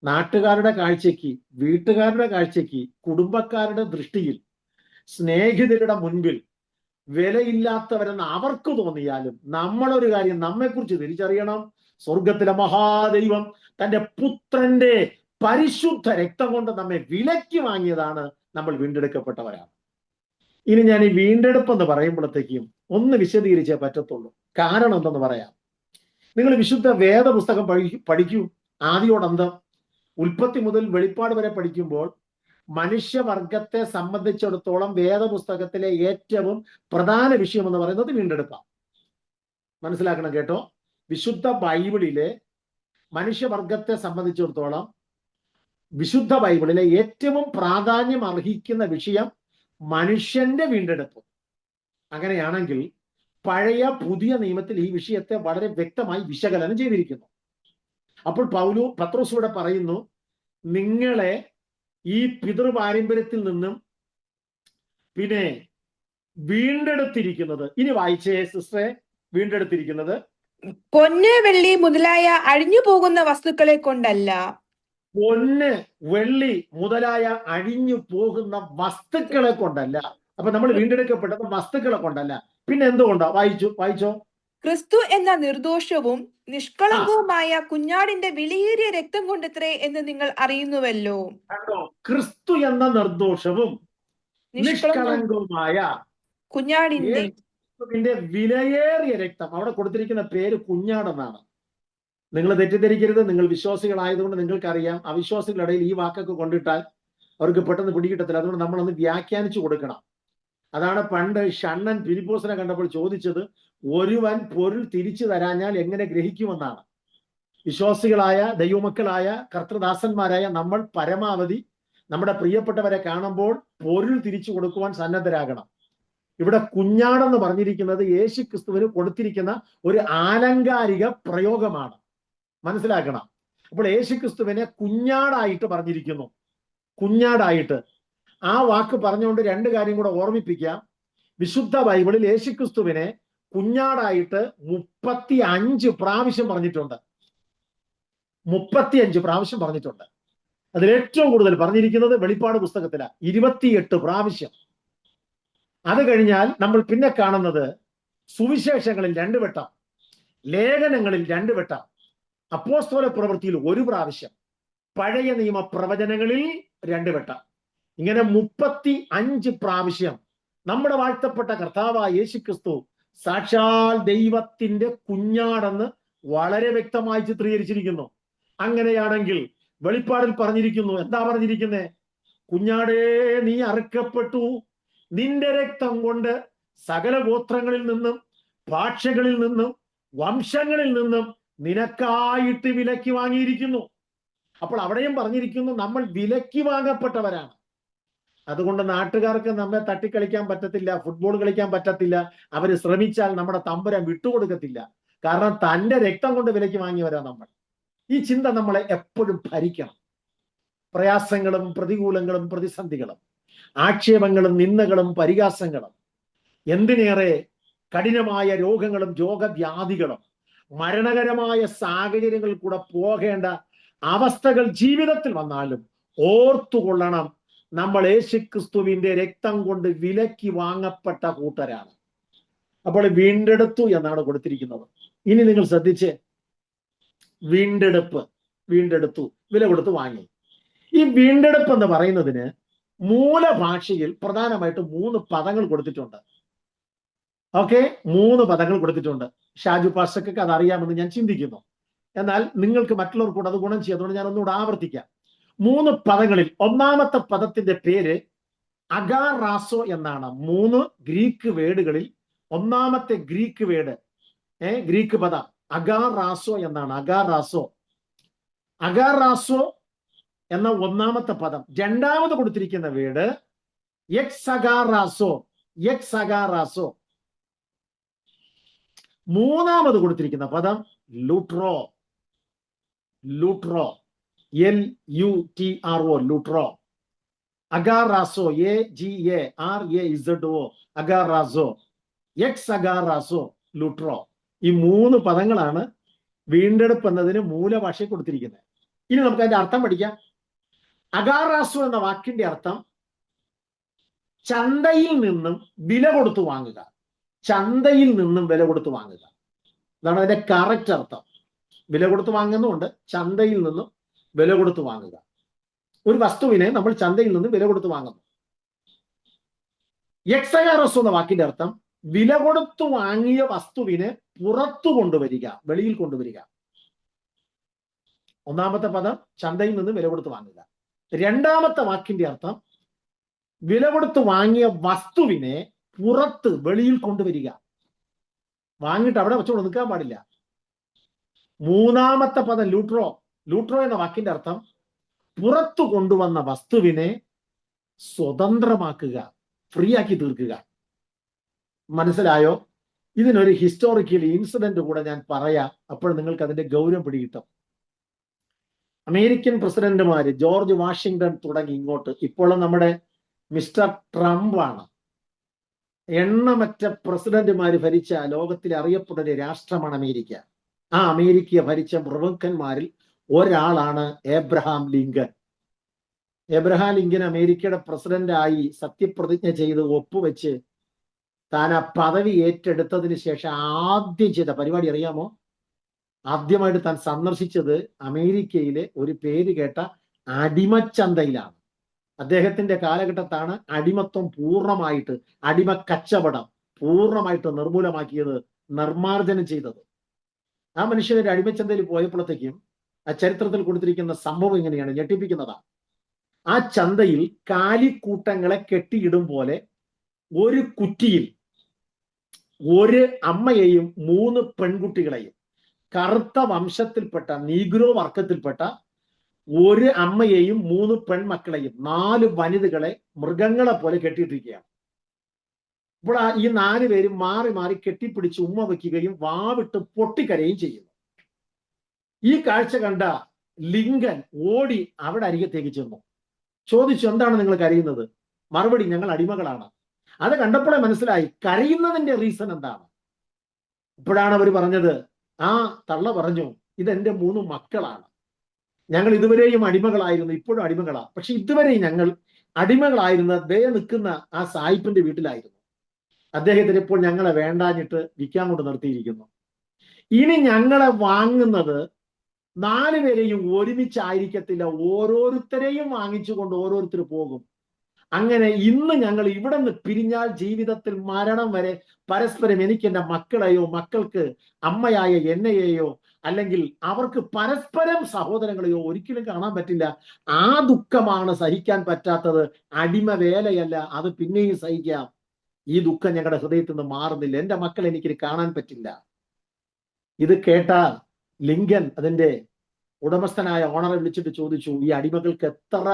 നാട്ടുകാരുടെ കാഴ്ചയ്ക്ക്, വീട്ടുകാരുടെ കാഴ്ചയ്ക്ക്, കുടുംബക്കാരുടെ ദൃഷ്ടിയിൽ, സ്നേഹിതരുടെ മുൻപിൽ വിലയില്ലാത്തവരെന്ന് അവർക്ക് തോന്നിയാലും നമ്മളൊരു കാര്യം നമ്മെക്കുറിച്ച് തിരിച്ചറിയണം. സ്വർഗത്തിലെ മഹാദൈവം തന്റെ പുത്രന്റെ പരിശുദ്ധ രക്തം കൊണ്ട് നമ്മെ വിലയ്ക്ക് വാങ്ങിയതാണ്. നമ്മൾ വീണ്ടെടുക്കപ്പെട്ടവരാണ്. ഇനി ഞാൻ ഈ വീണ്ടെടുപ്പ് എന്ന് പറയുമ്പോഴത്തേക്കും ഒന്ന് വിശദീകരിച്ചേ പറ്റത്തുള്ളൂ. കാരണം എന്തെന്ന് പറയാം. നിങ്ങൾ വിശുദ്ധ വേദപുസ്തകം പഠിക്കൂ, ആദിയോടന്തം, ഉൽപ്പത്തി മുതൽ വെളിപ്പാട് വരെ പഠിക്കുമ്പോൾ മനുഷ്യവർഗത്തെ സംബന്ധിച്ചിടത്തോളം വേദപുസ്തകത്തിലെ ഏറ്റവും പ്രധാന വിഷയം എന്ന് പറയുന്നത് വീണ്ടെടുപ്പാണ്. മനസ്സിലാക്കണം കേട്ടോ. വിശുദ്ധ ബൈബിളിലെ മനുഷ്യവർഗത്തെ സംബന്ധിച്ചിടത്തോളം വിശുദ്ധ ബൈബിളിലെ ഏറ്റവും പ്രാധാന്യം അർഹിക്കുന്ന വിഷയം മനുഷ്യന്റെ വീണ്ടെടുപ്പ്. അങ്ങനെയാണെങ്കിൽ പഴയ പുതിയ നിയമത്തിൽ ഈ വിഷയത്തെ വളരെ വ്യക്തമായി വിശകലനം ചെയ്തിരിക്കുന്നു. അപ്പോൾ പത്രോസ് ഇവിടെ പറയുന്നു, നിങ്ങളെ ഈ പിതൃപാരമ്പര്യത്തിൽ നിന്നും പിന്നെ വീണ്ടെടുത്തിരിക്കുന്നത്. ഇനി വായിച്ചേ സിസ്റ്ററെ. വീണ്ടെടുത്തിരിക്കുന്നത് പൊന്ന്, വെള്ളി മുതലായ അഴിഞ്ഞു പോകുന്ന വസ്തുക്കളെ കൊണ്ടല്ല. പൊന്ന്, വെള്ളി മുതലായ അഴിഞ്ഞു പോകുന്ന വസ്തുക്കളെ കൊണ്ടല്ല. അപ്പൊ നമ്മൾ വീണ്ടെടുക്കപ്പെട്ടത് വസ്തുക്കളെ കൊണ്ടല്ല. പിന്നെ എന്തുകൊണ്ടാ? വായിച്ചോ. ക്രിസ്തു എന്ന നിർദോഷവും നിഷ്കളങ്കവുമായ കുഞ്ഞാടിന്റെ വിലയേറിയ രക്തം കൊണ്ടത്രേ എന്ന് നിങ്ങൾ അറിയുന്നുവല്ലോ. ക്രിസ്തു എന്ന നിർദോഷവും നിഷ്കളങ്കവുമായ കുഞ്ഞാടിന്റെ വിലയേറിയ രക്തം. അവിടെ കൊടുത്തിരിക്കുന്ന പേര് കുഞ്ഞാടെന്നാണ്. നിങ്ങൾ തെറ്റിദ്ധരിക്കരുത്. നിങ്ങൾ വിശ്വാസികളായതുകൊണ്ട് നിങ്ങൾക്കറിയാം. അവിശ്വാസികളുടെ ഇടയിൽ ഈ വാക്കൊക്കെ കൊണ്ടിട്ടാൽ അവർക്ക് പെട്ടെന്ന് പിടികിട്ടത്തില്ല. അതുകൊണ്ട് നമ്മളൊന്ന് വ്യാഖ്യാനിച്ചു കൊടുക്കണം. അതാണ് പണ്ട് ഷണ്ണൻ ഫിലിപ്പോസിനെ കണ്ടപ്പോൾ ചോദിച്ചത്, ഒരുവൻ പൊരുൾ തിരിച്ചു തരാഞ്ഞാൽ എങ്ങനെ ഗ്രഹിക്കുമെന്നാണ്. വിശ്വാസികളായ ദൈവമക്കളായ കർത്തൃദാസന്മാരായ നമ്മൾ പരമാവധി നമ്മുടെ പ്രിയപ്പെട്ടവരെ കാണുമ്പോൾ പൊരുൾ തിരിച്ചു കൊടുക്കുവാൻ സന്നദ്ധരാകണം. ഇവിടെ കുഞ്ഞാടെന്ന് പറഞ്ഞിരിക്കുന്നത് യേശു ക്രിസ്തുവിന് കൊടുത്തിരിക്കുന്ന ഒരു ആലങ്കാരിക പ്രയോഗമാണ്. മനസ്സിലാക്കണം. അപ്പോൾ യേശു ക്രിസ്തുവിനെ കുഞ്ഞാടായിട്ട് പറഞ്ഞിരിക്കുന്നു. കുഞ്ഞാടായിട്ട് ആ വാക്ക് പറഞ്ഞുകൊണ്ട് രണ്ട് കാര്യം കൂടെ ഓർമ്മിപ്പിക്കാം. വിശുദ്ധ ബൈബിളിൽ യേശു ക്രിസ്തുവിനെ കുഞ്ഞാടായിട്ട് 35 പ്രാവശ്യം പറഞ്ഞിട്ടുണ്ട്. 35 പ്രാവശ്യം പറഞ്ഞിട്ടുണ്ട്. അതിൽ ഏറ്റവും കൂടുതൽ പറഞ്ഞിരിക്കുന്നത് വെളിപ്പാട് പുസ്തകത്തിലാണ്, 28 പ്രാവശ്യം. അത് കഴിഞ്ഞാൽ നമ്മൾ പിന്നെ കാണുന്നത് സുവിശേഷങ്ങളിൽ 2 വട്ടം, ലേഖനങ്ങളിൽ 2 വട്ടം, അപ്പോസ്തല പ്രവൃത്തിയിൽ 1 പ്രാവശ്യം, പഴയ നിയമ പ്രവചനങ്ങളിൽ 2 വട്ടം. ഇങ്ങനെ 35 പ്രാവശ്യം നമ്മുടെ വാഴ്ത്തപ്പെട്ട കർത്താവായ യേശു ക്രിസ്തു സാക്ഷാൽ ദൈവത്തിന്റെ കുഞ്ഞാടെന്ന് വളരെ വ്യക്തമായി ചിത്രീകരിച്ചിരിക്കുന്നു. അങ്ങനെയാണെങ്കിൽ വെളിപ്പാടിൽ പറഞ്ഞിരിക്കുന്നു. എന്താ പറഞ്ഞിരിക്കുന്നേ? കുഞ്ഞാടേ, നീ അറുക്കപ്പെട്ടു, നിന്റെ രക്തം കൊണ്ട് സകല ഗോത്രങ്ങളിൽ നിന്നും ഭാഷകളിൽ നിന്നും വംശങ്ങളിൽ നിന്നും നിനക്കായിട്ട് വിലയ്ക്ക് വാങ്ങിയിരിക്കുന്നു. അപ്പോൾ അവിടെയും പറഞ്ഞിരിക്കുന്നു നമ്മൾ വിലയ്ക്ക് വാങ്ങപ്പെട്ടവരാണ്. അതുകൊണ്ട് നാട്ടുകാർക്ക് നമ്മെ തട്ടിക്കളിക്കാൻ പറ്റത്തില്ല, ഫുട്ബോൾ കളിക്കാൻ പറ്റത്തില്ല. അവര് ശ്രമിച്ചാൽ നമ്മുടെ തമ്പുരാൻ വിട്ടുകൊടുക്കത്തില്ല. കാരണം തന്റെ രക്തം കൊണ്ട് വിലയ്ക്ക് വാങ്ങിയവരാ നമ്മൾ. ഈ ചിന്ത നമ്മളെ എപ്പോഴും ഭരിക്കണം. പ്രയാസങ്ങളും പ്രതികൂലങ്ങളും പ്രതിസന്ധികളും ആക്ഷേപങ്ങളും നിന്ദകളും പരിഹാസങ്ങളും, എന്തിനേറെ കഠിനമായ രോഗങ്ങളും രോഗവ്യാധികളും മരണകരമായ സാഹചര്യങ്ങളിൽ കൂടെ പോകേണ്ട അവസ്ഥകൾ ജീവിതത്തിൽ വന്നാലും ഓർത്തുകൊള്ളണം, നമ്മൾ യേശുക്രിസ്തുവിന്റെ രക്തം കൊണ്ട് വിലയ്ക്ക് വാങ്ങപ്പെട്ട കൂട്ടരാണ്. അപ്പോൾ വീണ്ടെടുത്തു എന്നാണ് കൊടുത്തിരിക്കുന്നത്. ഇനി നിങ്ങൾ ശ്രദ്ധിച്ച്, വീണ്ടെടുപ്പ്, വീണ്ടെടുത്തു, വില കൊടുത്ത് വാങ്ങി. ഈ വീണ്ടെടുപ്പ് എന്ന് പറയുന്നതിന് മൂലഭാഷയിൽ പ്രധാനമായിട്ട് 3 പദങ്ങൾ കൊടുത്തിട്ടുണ്ട്. ഓക്കെ, 3 പദങ്ങൾ കൊടുത്തിട്ടുണ്ട്. ഷാജു പാസ്റ്റർക്ക് അത് അറിയാമെന്ന് ഞാൻ ചിന്തിക്കുന്നു. എന്നാൽ നിങ്ങൾക്ക് മറ്റുള്ളവർക്ക് കൂടെ അത് ഗുണം ചെയ്തതുകൊണ്ട് ഞാൻ ഒന്നുകൂടെ ആവർത്തിക്കാം. 3 പദങ്ങളിൽ ഒന്നാമത്തെ പദത്തിന്റെ പേര് അഗാറാസോ എന്നാണ്. 3 ഗ്രീക്ക് വേർഡുകളിൽ ഒന്നാമത്തെ ഗ്രീക്ക് വേർഡ്, ഗ്രീക്ക് പദം അഗാറാസോ എന്നാണ്. അഗാറാസോ, അഗാറാസോ എന്ന ഒന്നാമത്തെ പദം. രണ്ടാമത് കൊടുത്തിരിക്കുന്ന വേർഡ് എക്സഗാറാസോ, എക്സഗാറാസോ. മൂന്നാമത് കൊടുത്തിരിക്കുന്ന പദം ലൂട്രോ, ലൂട്രോ, LUTRO, ലൂട്രോ. അഗാറാസോ, AGARAZO, അഗാറാസോ, എക്സ് അഗാറാസോ, ലൂട്രോ. ഈ 3 പദങ്ങളാണ് വീണ്ടെടുപ്പ് എന്നതിന് മൂലഭാഷ കൊടുത്തിരിക്കുന്നത്. ഇനി നമുക്ക് അതിന്റെ അർത്ഥം പഠിക്കാം. അഗാറാസോ എന്ന വാക്കിന്റെ അർത്ഥം ചന്തയിൽ നിന്നും വില കൊടുത്തു വാങ്ങുക, ചന്തയിൽ നിന്നും വില കൊടുത്തു വാങ്ങുക. അതാണ് അതിന്റെ കറക്റ്റ് അർത്ഥം. വില കൊടുത്ത് വാങ്ങുന്നുണ്ട്, ചന്തയിൽ നിന്നും വില കൊടുത്ത് വാങ്ങുക. ഒരു വസ്തുവിനെ നമ്മൾ ചന്തയിൽ നിന്നും വില കൊടുത്ത് വാങ്ങുന്നു. എക്സഗാറോസ് എന്ന വാക്കിന്റെ അർത്ഥം വില കൊടുത്തു വാങ്ങിയ വസ്തുവിനെ പുറത്തു കൊണ്ടുവരിക, വെളിയിൽ കൊണ്ടുവരിക. ഒന്നാമത്തെ പദം ചന്തയിൽ നിന്ന് വില കൊടുത്ത് വാങ്ങുക. രണ്ടാമത്തെ വാക്കിന്റെ അർത്ഥം വില കൊടുത്ത് വാങ്ങിയ വസ്തുവിനെ പുറത്ത് വെളിയിൽ കൊണ്ടുവരിക, വാങ്ങിയിട്ട് അവിടെ വെച്ചോണ്ട് നിൽക്കാൻ പാടില്ല. മൂന്നാമത്തെ പദം ലൂട്രോ, ലൂട്രോ എന്ന വാക്കിന്റെ അർത്ഥം പുറത്തു കൊണ്ടുവന്ന വസ്തുവിനെ സ്വതന്ത്രമാക്കുക, ഫ്രീ ആക്കി തീർക്കുക. മനസ്സിലായോ? ഇതിനൊരു ഹിസ്റ്റോറിക്കൽ ഇൻസിഡന്റ് കൂടെ ഞാൻ പറയാം, അപ്പോൾ നിങ്ങൾക്ക് അതിന്റെ ഗൗരവം പിടികിട്ടും. അമേരിക്കൻ പ്രസിഡന്റുമാര് ജോർജ് വാഷിംഗ്ടൺ തുടങ്ങി ഇങ്ങോട്ട് ഇപ്പോൾ നമ്മുടെ മിസ്റ്റർ ട്രംപ് ആണ്. എണ്ണമറ്റ പ്രസിഡന്റുമാര് ഭരിച്ച ലോകത്തിലെ അറിയപ്പെടുന്ന രാഷ്ട്രമാണ് അമേരിക്ക. ആ അമേരിക്ക ഭരിച്ച പ്രമുഖന്മാരിൽ ഒരാളാണ് ഏബ്രഹാം ലിങ്കൻ. ഏബ്രഹാം ലിങ്കൻ അമേരിക്കയുടെ പ്രസിഡന്റായി സത്യപ്രതിജ്ഞ ചെയ്ത് ഒപ്പുവെച്ച് താൻ ആ പദവി ഏറ്റെടുത്തതിന് ശേഷം ആദ്യം ചെയ്ത പരിപാടി അറിയാമോ? ആദ്യമായിട്ട് താൻ സന്ദർശിച്ചത് അമേരിക്കയിലെ ഒരു പേര് കേട്ട അടിമച്ചന്തയിലാണ്. അദ്ദേഹത്തിന്റെ കാലഘട്ടത്താണ് അടിമത്വം പൂർണ്ണമായിട്ട്, അടിമ കച്ചവടം പൂർണ്ണമായിട്ട് നിർമൂലമാക്കിയത്, നിർമാർജനം ചെയ്തത്. ആ മനുഷ്യന്റെ അടിമച്ചന്തയിൽ പോയപ്പോഴത്തേക്കും ആ ചരിത്രത്തിൽ കൊടുത്തിരിക്കുന്ന സംഭവം ഇങ്ങനെയാണ്, ഞെട്ടിപ്പിക്കുന്നതാണ്. ആ ചന്തയിൽ കാലിക്കൂട്ടങ്ങളെ കെട്ടിയിടും പോലെ ഒരു കുറ്റിയിൽ ഒരു അമ്മയെയും 3 പെൺകുട്ടികളെയും, കറുത്ത വംശത്തിൽപ്പെട്ട നീഗ്രോ വർഗത്തിൽപ്പെട്ട ഒരു അമ്മയെയും 3 പെൺമക്കളെയും 4 വനിതകളെ മൃഗങ്ങളെ പോലെ കെട്ടിയിട്ടിരിക്കുകയാണ്. ഇപ്പോൾ ഈ 4 പേരും മാറി മാറി കെട്ടിപ്പിടിച്ച് ഉമ്മ വയ്ക്കുകയും വാവിട്ട് പൊട്ടിക്കരയും ചെയ്യുന്നു. ഈ കാഴ്ച കണ്ട ലിങ്കൻ ഓടി അവിടെ അരികത്തേക്ക് ചെന്നു. ചോദിച്ചു, എന്താണ് നിങ്ങൾ കരയുന്നത്? മറുപടി, ഞങ്ങൾ അടിമകളാണ്. അത് കണ്ടപ്പോഴേ മനസ്സിലായി കരയുന്നതിന്റെ റീസൺ എന്താണ്. ഇപ്പോഴാണ് അവർ പറഞ്ഞത്, ആ തള്ള പറഞ്ഞു, ഇതെന്റെ 3 മക്കളാണ്. ഞങ്ങൾ ഇതുവരെയും അടിമകളായിരുന്നു, ഇപ്പോഴും അടിമകളാണ്. പക്ഷെ ഇതുവരെ ഞങ്ങൾ അടിമകളായിരുന്ന ദേ നിൽക്കുന്ന ആ സായിപ്പിന്റെ വീട്ടിലായിരുന്നു. അദ്ദേഹത്തിന് ഇപ്പോൾ ഞങ്ങളെ വേണ്ടാഞ്ഞിട്ട് വിൽക്കാൻ കൊണ്ട് നിർത്തിയിരിക്കുന്നു. ഇനി ഞങ്ങളെ വാങ്ങുന്നത് 4 പേരെയും ഒരുമിച്ചായിരിക്കത്തില്ല, ഓരോരുത്തരെയും വാങ്ങിച്ചുകൊണ്ട് ഓരോരുത്തർ പോകും. അങ്ങനെ ഇന്ന് ഞങ്ങൾ ഇവിടെ നിന്ന് പിരിഞ്ഞാൽ ജീവിതത്തിൽ മരണം വരെ പരസ്പരം എനിക്ക് എൻ്റെ മക്കളെയോ മക്കൾക്ക് അമ്മയായ എന്നെയോ അല്ലെങ്കിൽ അവർക്ക് പരസ്പരം സഹോദരങ്ങളെയോ ഒരിക്കലും കാണാൻ പറ്റില്ല. ആ ദുഃഖമാണ് സഹിക്കാൻ പറ്റാത്തത്. അടിമ വേലയല്ല, അത് പിന്നെയും സഹിക്കാം. ഈ ദുഃഖം ഞങ്ങളുടെ ഹൃദയത്തിൽ നിന്ന് മാറുന്നില്ല. എൻ്റെ മക്കൾ എനിക്കിത് കാണാൻ പറ്റില്ല. ഇത് കേട്ട ലിങ്കൻ അതിന്റെ ഉടമസ്ഥനായ ഓണറെ വിളിച്ചിട്ട് ചോദിച്ചു, ഈ അടിമകൾക്ക് എത്ര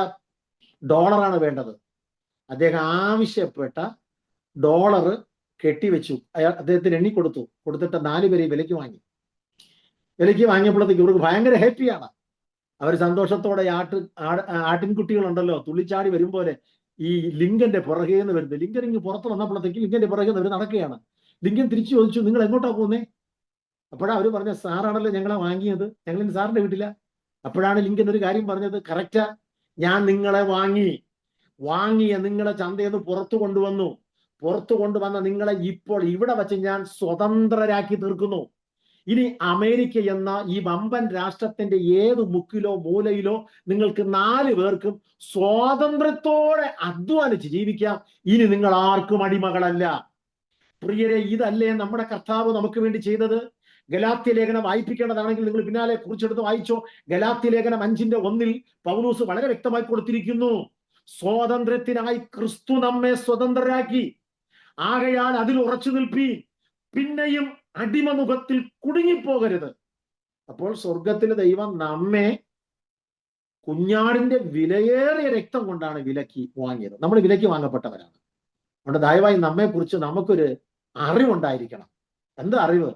ഡോളറാണ് വേണ്ടത്? അദ്ദേഹം ആവശ്യപ്പെട്ട ഡോളർ കെട്ടിവെച്ചു. അദ്ദേഹത്തിന് എണ്ണി കൊടുത്തിട്ട് 4 പേരെ വിലയ്ക്ക് വാങ്ങിയപ്പോഴത്തേക്ക് ഇവർക്ക് ഭയങ്കര ഹാപ്പിയാണ്. അവർ സന്തോഷത്തോടെ ആട്ടിൻകുട്ടികളുണ്ടല്ലോ തുള്ളിച്ചാടി വരും പോലെ ഈ ലിങ്കന്റെ പുറകെ നിന്ന് വരുന്നത്. ലിങ്കൻ ഇങ്ങ് പുറത്ത് വന്നപ്പോഴത്തേക്ക് ലിങ്കന്റെ പുറകെ നിന്ന് നടക്കുകയാണ്. ലിങ്കൻ തിരിച്ചു ചോദിച്ചു, നിങ്ങൾ എങ്ങോട്ടാ പോകുന്നേ? അപ്പോഴാണ് അവർ പറഞ്ഞ, സാറാണല്ലോ ഞങ്ങളെ വാങ്ങിയത്, ഞങ്ങൾ ഇന്ന് സാറിന്റെ വീട്ടില. അപ്പോഴാണ് ലിങ്കൻ ഒരു കാര്യം പറഞ്ഞത്, കറക്റ്റാ, ഞാൻ നിങ്ങളെ വാങ്ങിയ നിങ്ങളെ ചന്തയിൽ നിന്ന് പുറത്തു കൊണ്ടുവന്ന നിങ്ങളെ ഇപ്പോൾ ഇവിടെ വെച്ച് ഞാൻ സ്വതന്ത്രരാക്കി തീർക്കുന്നു. ഇനി അമേരിക്ക എന്ന ഈ വമ്പൻ രാഷ്ട്രത്തിന്റെ ഏത് മുക്കിലോ മൂലയിലോ നിങ്ങൾക്ക് 4 പേർക്കും സ്വാതന്ത്ര്യത്തോടെ അധ്വാനിച്ച് ജീവിക്കാം. ഇനി നിങ്ങൾ ആർക്കും അടിമകളല്ല. പ്രിയരെ, ഇതല്ലേ നമ്മുടെ കർത്താവ് നമുക്ക് വേണ്ടി ചെയ്തത്? ഗലാത്യ ലേഖനം വായിപ്പിക്കേണ്ടതാണെങ്കിൽ നിങ്ങൾ പിന്നാലെ കുറിച്ചെടുത്ത് വായിച്ചോ. ഗലാത്യ ലേഖനം 5:1 പൗലോസ് വളരെ വ്യക്തമായി കൊടുത്തിരിക്കുന്നു, സ്വാതന്ത്ര്യത്തിനായി ക്രിസ്തു നമ്മെ സ്വതന്ത്രരാക്കി, ആകയാൽ അതിൽ ഉറച്ചു നിൽപ്പീൻ, പിന്നെയും അടിമമുഖത്തിൽ കുടുങ്ങിപ്പോകരുത്. അപ്പോൾ സ്വർഗത്തിലെ ദൈവം നമ്മെ കുഞ്ഞാടിന്റെ വിലയേറിയ രക്തം കൊണ്ടാണ് വിലക്ക് വാങ്ങിയത്. നമ്മൾ വിലക്ക് വാങ്ങപ്പെട്ടവരാണ്. അതുകൊണ്ട് ദയവായി നമ്മെ കുറിച്ച് നമുക്കൊരു അറിവുണ്ടായിരിക്കണം. എന്താ അറിവ്?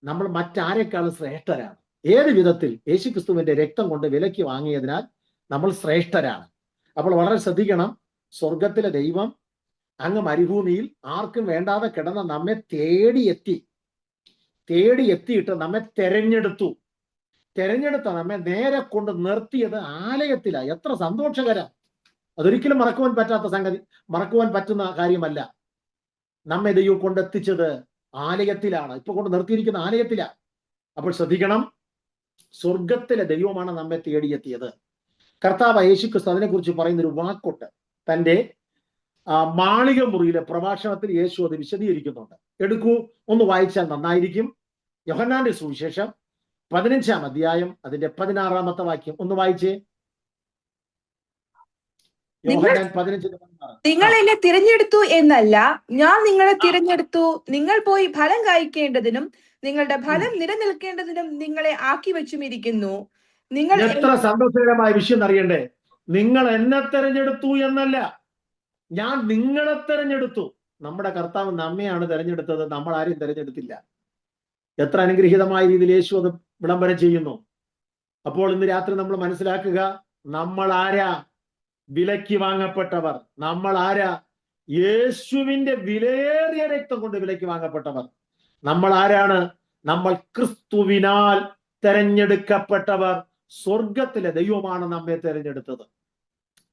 നമ്മൾ മറ്റാരെക്കാളും ശ്രേഷ്ഠരാണ്. ഏത് വിധത്തിൽ? യേശുക്രിസ്തുവിന്റെ രക്തം കൊണ്ട് വിലക്ക് വാങ്ങിയതിനാൽ നമ്മൾ ശ്രേഷ്ഠരാണ്. അപ്പോൾ വളരെ ശ്രദ്ധിക്കണം. സ്വർഗത്തിലെ ദൈവം അങ്ങ് മരുഭൂമിയിൽ ആർക്കും വേണ്ടാതെ കിടന്ന നമ്മെ തേടിയെത്തിയിട്ട് നമ്മെ തെരഞ്ഞെടുത്ത നമ്മെ നേരെ കൊണ്ട് നിർത്തിയത് ആലയത്തിലാണ്. എത്ര സന്തോഷകരം! അതൊരിക്കലും മറക്കുവാൻ പറ്റുന്ന കാര്യമല്ല. നമ്മെ ദൈവം കൊണ്ടെത്തിച്ചത് ആലയത്തിലാണ്. ഇപ്പൊ കൊണ്ട് നിർത്തിയിരിക്കുന്ന ആലയത്തിലാണ്. അപ്പോൾ ശ്രദ്ധിക്കണം, സ്വർഗത്തിലെ ദൈവമാണ് നമ്മെ തേടിയെത്തിയത്. കർത്താവ് യേശുക്രിസ്തു അതിനെക്കുറിച്ച് പറയുന്നൊരു വാക്കുണ്ട്. തന്റെ മാളിക മുറിയിലെ പ്രഭാഷണത്തിൽ യേശു അത് വിശദീകരിക്കുന്നുണ്ട്. എടുക്കൂ, ഒന്ന് വായിച്ചാൽ നന്നായിരിക്കും. യോഹന്നാന്റെ സുവിശേഷം 15-ാം അധ്യായം അതിന്റെ 16-ാമത്തെ വാക്യം ഒന്ന് വായിച്ചേ. യോഹന്നാൻ 15:16. നിങ്ങൾ എന്നെ തിരഞ്ഞെടുത്തു എന്നല്ല, ഞാൻ നിങ്ങളെ തിരഞ്ഞെടുത്തു, നിങ്ങൾ പോയി ഫലം കായ്ക്കേണ്ടതിനും നിങ്ങളുടെ ഫലം നിലനിൽക്കേണ്ടതിനും നിങ്ങളെ ആക്കി വെച്ചുമിരിക്കുന്നു. നിങ്ങൾ എത്ര സന്തോഷകരമായ വിഷയം അറിയണ്ടേ? നിങ്ങൾ എന്നെ തെരഞ്ഞെടുത്തു എന്നല്ല, ഞാൻ നിങ്ങളെ തെരഞ്ഞെടുത്തു. നമ്മുടെ കർത്താവ് നമ്മെയാണ് തെരഞ്ഞെടുത്തത്, നമ്മൾ ആരും തെരഞ്ഞെടുത്തില്ല. എത്ര അനുഗ്രഹീതമായ രീതിയിൽ യേശു അത് വിളംബരം ചെയ്യുന്നു. അപ്പോൾ ഇന്ന് രാത്രി നമ്മൾ മനസ്സിലാക്കുക, നമ്മൾ ആരാ? വിലയ്ക്ക് വാങ്ങപ്പെട്ടവർ. നമ്മൾ ആരാ? യേശുവിന്റെ വിലയേറിയ രക്തം കൊണ്ട് വിലയ്ക്ക് വാങ്ങപ്പെട്ടവർ. നമ്മൾ ആരാണ്? നമ്മൾ ക്രിസ്തുവിനാൽ തെരഞ്ഞെടുക്കപ്പെട്ടവർ. സ്വർഗത്തിലെ ദൈവമാണ് നമ്മെ തെരഞ്ഞെടുത്തത്.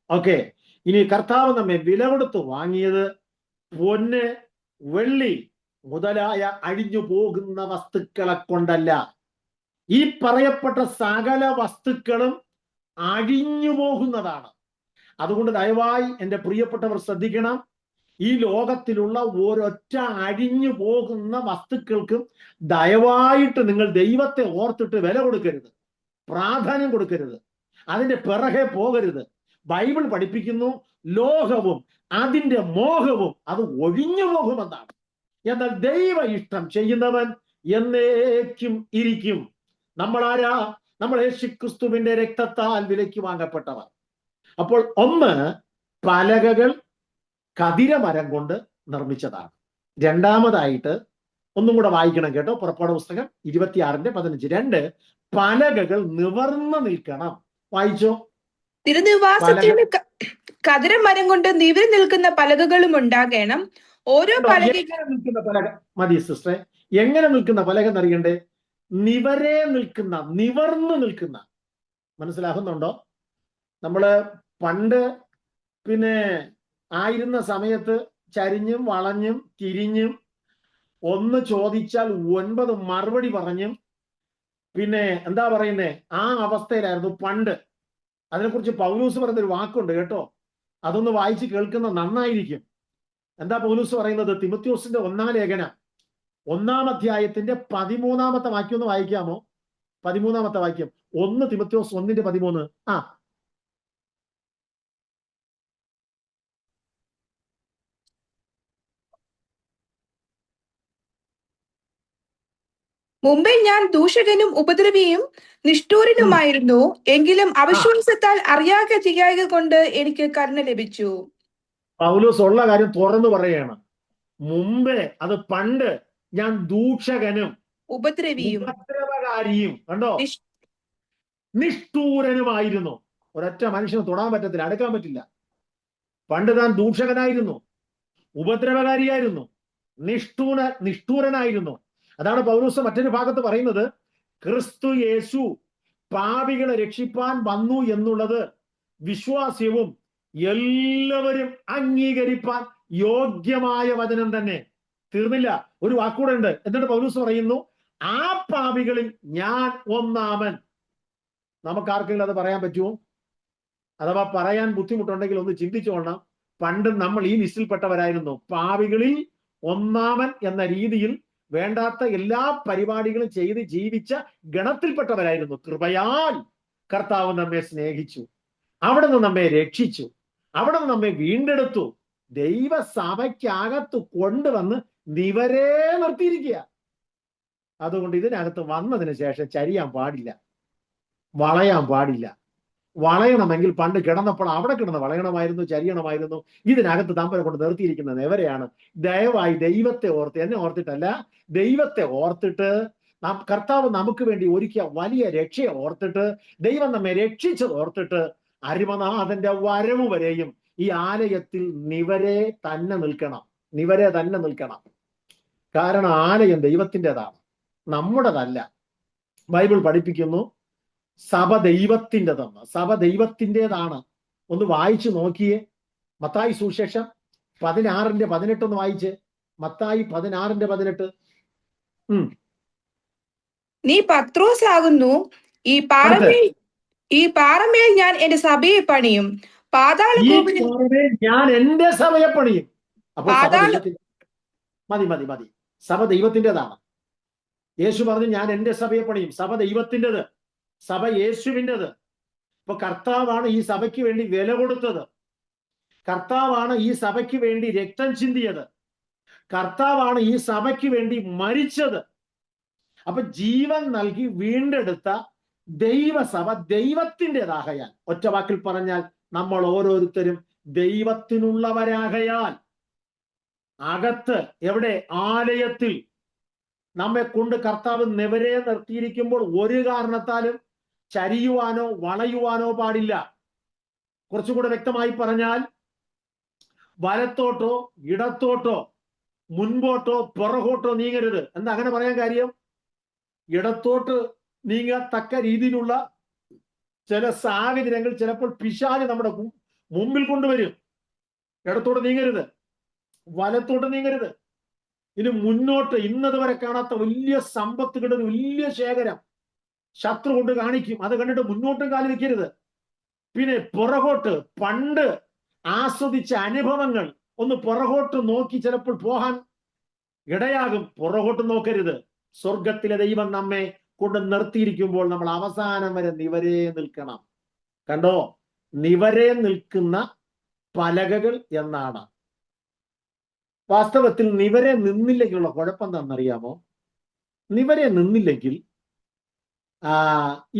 ഓക്കെ, ഇനി കർത്താവ് നമ്മെ വില കൊടുത്ത് വാങ്ങിയത് പൊന്ന്, വെള്ളി മുതലായ അഴിഞ്ഞു പോകുന്ന വസ്തുക്കളെ കൊണ്ടല്ല. ഈ പറയപ്പെട്ട സകല വസ്തുക്കളും അഴിഞ്ഞു പോകുന്നതാണ്. അതുകൊണ്ട് ദയവായി എൻ്റെ പ്രിയപ്പെട്ടവർ ശ്രദ്ധിക്കണം. ഈ ലോകത്തിലുള്ള ഒരൊറ്റ അഴിഞ്ഞു പോകുന്ന വസ്തുക്കൾക്കും ദയവായിട്ട് നിങ്ങൾ ദൈവത്തെ ഓർത്തിട്ട് വില കൊടുക്കരുത്, പ്രാധാന്യം കൊടുക്കരുത്, അതിന്റെ പിറകെ പോകരുത്. ബൈബിൾ പഠിപ്പിക്കുന്നു, ലോകവും അതിന്റെ മോഹവും അത് ഒഴിഞ്ഞു പോകുമെന്നാണ്. എന്നാൽ ദൈവ ഇഷ്ടം ചെയ്യുന്നവൻ എന്നേക്കും ഇരിക്കും. നമ്മൾ ആരാ? നമ്മൾ യേശുക്രിസ്തുവിന്റെ രക്തത്താൽ വിലയ്ക്ക് വാങ്ങപ്പെട്ടവർ. അപ്പോൾ ഒന്ന്, പലകകൾ കതിരമരം കൊണ്ട് നിർമ്മിച്ചതാണ്. രണ്ടാമതായിട്ട് ഒന്നും കൂടെ വായിക്കണം കേട്ടോ, പുറപ്പാട് പുസ്തകം 26:15. 2, പലകകൾ നിവർന്നു നിൽക്കണം. വായിച്ചോ. തിരുനിവാസത്തിന് കതിരമരം കൊണ്ട് നിവരി നിൽക്കുന്ന പലകകളും ഉണ്ടാകണം. ഓരോ എങ്ങനെ നിൽക്കുന്ന പലക മതി സിസ്റ്ററെ? എങ്ങനെ നിൽക്കുന്ന പലക എന്നറിയണ്ടേ? നിവർന്നു നിൽക്കുന്ന. മനസ്സിലാകുന്നുണ്ടോ? നമ്മള് പണ്ട് ആയിരുന്ന സമയത്ത് ചരിഞ്ഞും വളഞ്ഞും തിരിഞ്ഞും ഒന്ന് ചോദിച്ചാൽ 9 മറുപടി പറഞ്ഞും എന്താ പറയുന്നേ, ആ അവസ്ഥയിലായിരുന്നു പണ്ട്. അതിനെക്കുറിച്ച് പൗലൂസ് പറയുന്നൊരു വാക്കുണ്ട് കേട്ടോ, അതൊന്ന് വായിച്ച് കേൾക്കുന്ന നന്നായിരിക്കും. എന്താ പൗലൂസ് പറയുന്നത്? തിമോഥെയോസിന്റെ 1-ാം ലേഖനം 1-ാം അധ്യായത്തിന്റെ 13-ാമത്തെ വാക്യം ഒന്ന് വായിക്കാമോ? 13-ാമത്തെ വാക്യം, 1 തിമോഥെയോസ് 1:13. ആ, മുമ്പേ ഞാൻ ദൂഷകനും ഉപദ്രവിയും നിഷ്ഠൂരനുമായിരുന്നു. എങ്കിലും അവിശ്വാസത്താൽ അറിയാതെ ചെയ്യായ കൊണ്ട് എനിക്ക് കരുണ ലഭിച്ചു. പൗലോസ് ഉള്ള കാര്യം തുറന്നു പറയുകയാണ്. മുമ്പേ, അത് പണ്ട്, ഞാൻ ദൂഷകനും ഉപദ്രവിയും ഉപദ്രവകാരിയും, കണ്ടോ, നിഷ്ഠൂരനുമായിരുന്നു. ഒരൊറ്റ മനുഷ്യന് തൊടാൻ പറ്റത്തില്ല, അടുക്കാൻ പറ്റില്ല. പണ്ട് താൻ ദൂഷകനായിരുന്നു, ഉപദ്രവകാരിയായിരുന്നു, നിഷ്ഠൂരനായിരുന്നു. അതാണ് പൗലോസ് മറ്റൊരു ഭാഗത്ത് പറയുന്നത്, ക്രിസ്തു യേശു പാപികളെ രക്ഷിപ്പാൻ വന്നു എന്നുള്ളത് വിശ്വാസ്യവും എല്ലാവരും അംഗീകരിപ്പാൻ യോഗ്യമായ വചനം തന്നെ. തീർന്നില്ല, ഒരു വാക്കൂടെ ഉണ്ട്. എന്നിട്ട് പൗലോസ് പറയുന്നു, ആ പാപികളിൽ ഞാൻ ഒന്നാമൻ. നമുക്ക് ആർക്കെങ്കിലും അത് പറയാൻ പറ്റുമോ? അഥവാ പറയാൻ ബുദ്ധിമുട്ടുണ്ടെങ്കിൽ ഒന്ന് ചിന്തിച്ചോളണം. പണ്ട് നമ്മൾ ഈ ലിസ്റ്റിൽപ്പെട്ടവരായിരുന്നു. പാപികളിൽ ഒന്നാമൻ എന്ന രീതിയിൽ വേണ്ടാത്ത എല്ലാ പരിപാടികളും ചെയ്ത് ജീവിച്ച ഗണത്തിൽപ്പെട്ടവരായിരുന്നു. കൃപയാൽ കർത്താവ് നമ്മെ സ്നേഹിച്ചു, അവിടെ നിന്ന് നമ്മെ രക്ഷിച്ചു, അവിടെ നിന്ന് നമ്മെ വീണ്ടെടുത്തു, ദൈവസഭയ്ക്കകത്ത് കൊണ്ടുവന്ന് നിവരെ നിർത്തിയിരിക്കുക. അതുകൊണ്ട് ഇതിനകത്ത് വന്നതിന് ശേഷം ചരിയാൻ പാടില്ല, വളയാൻ പാടില്ല. വളയണമെങ്കിൽ പണ്ട് കിടന്നപ്പോൾ അവിടെ കിടന്ന് വളയണമായിരുന്നു, ചരിയണമായിരുന്നു. ഇതിനകത്ത് തമ്പനെ കൊണ്ട് നിർത്തിയിരിക്കുന്നത് എവരെയാണ്? ദയവായി ദൈവത്തെ ഓർത്ത്, എന്നെ ഓർത്തിട്ടല്ല, ദൈവത്തെ ഓർത്തിട്ട്, കർത്താവ് നമുക്ക് വേണ്ടി ഒരുക്കിയ വലിയ രക്ഷയെ ഓർത്തിട്ട്, ദൈവം നമ്മെ രക്ഷിച്ചത് ഓർത്തിട്ട്, അരിമനാഥന്റെ വരവ് വരെയും ഈ ആലയത്തിൽ നിവരെ തന്നെ നിൽക്കണം, നിവരെ തന്നെ നിൽക്കണം. കാരണം ആലയം ദൈവത്തിൻ്റെതാണ്, നമ്മുടേതല്ല. ബൈബിൾ പഠിപ്പിക്കുന്നു സഭ ദൈവത്തിൻ്റെതെന്ന്. സഭ ദൈവത്തിൻ്റെതാണ്. ഒന്ന് വായിച്ചു നോക്കിയേ, മത്തായി സുവിശേഷം 16:18 ഒന്ന് വായിച്ചേ. മത്തായി 16:18. നീ പത്രോസ് ആകുന്നു, ഈ പാറമേൽ ഞാൻ എന്റെ സഭയെ പണിയും, ഞാൻ എന്റെ സഭയെ പണിയും. അപ്പോൾ മതി. സഭ ദൈവത്തിൻ്റെതാണ്. യേശു പറഞ്ഞു, ഞാൻ എന്റെ സഭയെ പണിയും. സഭ ദൈവത്തിൻ്റെത്, സഭ യേശുവിൻ്റെത്. ഇപ്പൊ കർത്താവാണ് ഈ സഭയ്ക്ക് വേണ്ടി വില കൊടുത്തത്, കർത്താവാണ് ഈ സഭയ്ക്ക് വേണ്ടി രക്തം ചിന്തിയത്, കർത്താവാണ് ഈ സഭയ്ക്ക് വേണ്ടി മരിച്ചത്. അപ്പൊ ജീവൻ നൽകി വീണ്ടെടുത്ത ദൈവസഭ ദൈവത്തിൻ്റെതാകയാൽ, ഒറ്റ വാക്കിൽ പറഞ്ഞാൽ നമ്മൾ ഓരോരുത്തരും ദൈവത്തിനുള്ളവരാകയാൽ, അകത്ത് എവിടെ? ആലയത്തിൽ നമ്മെ കൊണ്ട് കർത്താവ് നിവരെ നിർത്തിയിരിക്കുമ്പോൾ ഒരു കാരണത്താലും ചരിയുവാനോ വളയുവാനോ പാടില്ല. കുറച്ചുകൂടെ വ്യക്തമായി പറഞ്ഞാൽ, വലത്തോട്ടോ ഇടത്തോട്ടോ മുൻപോട്ടോ പുറകോട്ടോ നീങ്ങരുത്. എന്താ അങ്ങനെ പറയാൻ കാര്യം? ഇടത്തോട്ട് നീങ്ങത്തക്ക രീതിയിലുള്ള ചില സാഹചര്യങ്ങൾ ചിലപ്പോൾ പിശാച് നമ്മുടെ മുമ്പിൽ കൊണ്ടുവരും. ഇടത്തോട്ട് നീങ്ങരുത്, വലത്തോട്ട് നീങ്ങരുത്. ഇനി മുന്നോട്ട് ഇന്നത് വരെ കാണാത്ത വലിയ സമ്പത്തുകളുടെ ഒരു വലിയ ശേഖരം ശത്രു കൊണ്ട് കാണിക്കും. അത് കണ്ടിട്ട് മുന്നോട്ടും കാലി വെക്കരുത്. പിന്നെ പുറകോട്ട് പണ്ട് ആസ്വദിച്ച അനുഭവങ്ങൾ ഒന്ന് പുറകോട്ട് നോക്കി ചിലപ്പോൾ പോകാൻ ഇടയാകും. പുറകോട്ട് നോക്കരുത്. സ്വർഗത്തിലെ ദൈവം നമ്മെ കൊണ്ട് നിർത്തിയിരിക്കുമ്പോൾ നമ്മൾ അവസാനം വരെ നിവരെ നിൽക്കണം. കണ്ടോ, നിവരെ നിൽക്കുന്ന പലകകൾ എന്നാണ്. വാസ്തവത്തിൽ നിവരെ നിന്നില്ലെങ്കിലുള്ള കുഴപ്പം എന്താണെന്നറിയാമോ? നിവരെ നിന്നില്ലെങ്കിൽ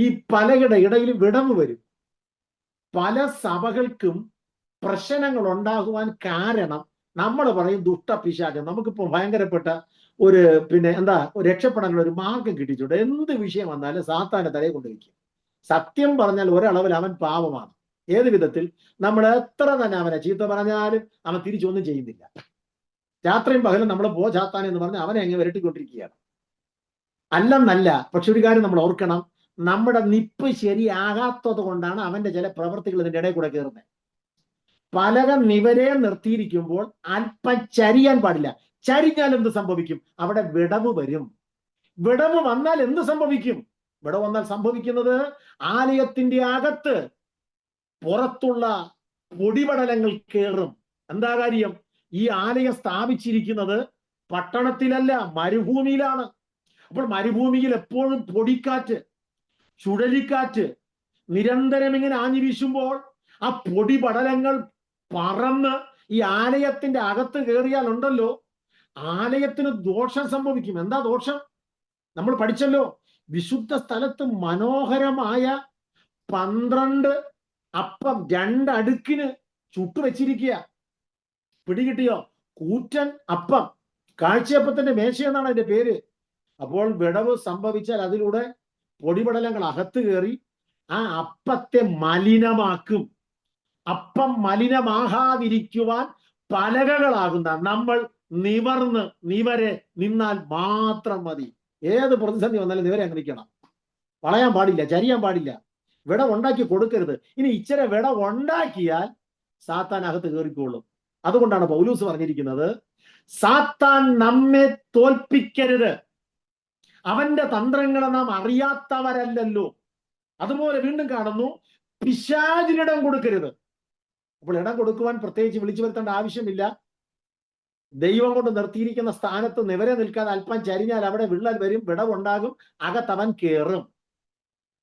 ഈ പലകയുടെ ഇടയിൽ വിടവ് വരും. പല സഭകൾക്കും പ്രശ്നങ്ങൾ ഉണ്ടാകുവാൻ കാരണം നമ്മൾ പറയും ദുഷ്ടപിശാചം. നമുക്കിപ്പോൾ ഭയങ്കരപ്പെട്ട ഒരു രക്ഷപ്പെടാനുള്ള ഒരു മാർഗം കിട്ടിയിട്ടുണ്ട്. എന്ത് വിഷയം വന്നാലും സാത്താനെ തലയെ കൊണ്ടുവയ്ക്കും. സത്യം പറഞ്ഞാൽ ഒരളവിൽ അവൻ പാപമാണ്. ഏത് വിധത്തിൽ? നമ്മൾ എത്ര തന്നെ അവനെ ചീത്ത പറഞ്ഞാലും അവൻ തിരിച്ചൊന്നും ചെയ്യുന്നില്ല. രാത്രിയും പകലും നമ്മൾ സാത്താൻ എന്ന് പറഞ്ഞ് അവനെ അങ്ങ് വരട്ടിക്കൊണ്ടിരിക്കുകയാണ്. അല്ലെന്നല്ല, പക്ഷെ ഒരു കാര്യം നമ്മൾ ഓർക്കണം, നമ്മുടെ നിപ്പ് ശരിയാകാത്തത് കൊണ്ടാണ് അവന്റെ ചില പ്രവൃത്തികൾ ഇതിന്റെ ഇടയിൽ കൂടെ കയറുന്നത്. പലക നിവരെ നിർത്തിയിരിക്കുമ്പോൾ അല്പം ചരിയാൻ പാടില്ല. ചരിഞ്ഞാൽ എന്ത് സംഭവിക്കും? അവിടെ വിടവ് വരും. വിടവ് വന്നാൽ എന്ത് സംഭവിക്കും? വിടവ് വന്നാൽ സംഭവിക്കുന്നത് ആലയത്തിന്റെ അകത്ത് പുറത്തുള്ള പൊടിപടലങ്ങൾ കയറും. എന്താ കാര്യം? ഈ ആലയം സ്ഥാപിച്ചിരിക്കുന്നത് പട്ടണത്തിലല്ല, മരുഭൂമിയിലാണ്. അപ്പോൾ മരുഭൂമിയിൽ എപ്പോഴും പൊടിക്കാറ്റ്, ചുഴലിക്കാറ്റ് നിരന്തരം ഇങ്ങനെ ആഞ്ഞു വീശുമ്പോൾ ആ പൊടി പടലങ്ങൾ പറന്ന് ഈ ആലയത്തിന്റെ അകത്ത് കയറിയാൽ ഉണ്ടല്ലോ, ആലയത്തിന് ദോഷം സംഭവിക്കും. എന്താ ദോഷം? നമ്മൾ പഠിച്ചല്ലോ, വിശുദ്ധ സ്ഥലത്ത് മനോഹരമായ 12 അപ്പം 2 അടുക്കിന് ചുട്ടുവെച്ചിരിക്കുക. പിടികിട്ടിയോ? കൂറ്റൻ അപ്പം, കാഴ്ചയപ്പത്തിന്റെ മേശ എന്നാണ് അതിന്റെ പേര്. അപ്പോൾ വിടവ് സംഭവിച്ചാൽ അതിലൂടെ പൊടിപടലങ്ങൾ അകത്ത് കയറി ആ അപ്പത്തെ മലിനമാക്കും. അപ്പം മലിനമാകാതിരിക്കുവാൻ പലകകളാകുന്ന നമ്മൾ നിവരെ നിന്നാൽ മാത്രം മതി. ഏത് പ്രതിസന്ധി വന്നാലും നിവരെ അങ്ങ് നിൽക്കണം. വളയാൻ പാടില്ല, ചരിയാൻ പാടില്ല, വിട ഉണ്ടാക്കി കൊടുക്കരുത്. ഇനി ഇച്ചിരി വിട ഉണ്ടാക്കിയാൽ സാത്താൻ അകത്ത് കയറിക്കോളും. അതുകൊണ്ടാണ് പൗലൂസ് പറഞ്ഞിരിക്കുന്നത്, സാത്താൻ നമ്മെ തോൽപ്പിക്കരുത്, അവന്റെ തന്ത്രങ്ങളെ നാം അറിയാത്തവരല്ലല്ലോ. അതുപോലെ വീണ്ടും കാണുന്നു, പിശാചിനിടം കൊടുക്കരുത്. അപ്പോൾ ഇടം കൊടുക്കുവാൻ പ്രത്യേകിച്ച് വിളിച്ചു വരുത്തേണ്ട ആവശ്യമില്ല. ദൈവം കൊണ്ട് നിർത്തിയിരിക്കുന്ന സ്ഥാനത്ത് നിവരെ നിൽക്കാതെ അല്പം ചരിഞ്ഞാൽ അവിടെ വിള്ളൽ വരും, വിടവുണ്ടാകും, അകത്തവൻ കയറും.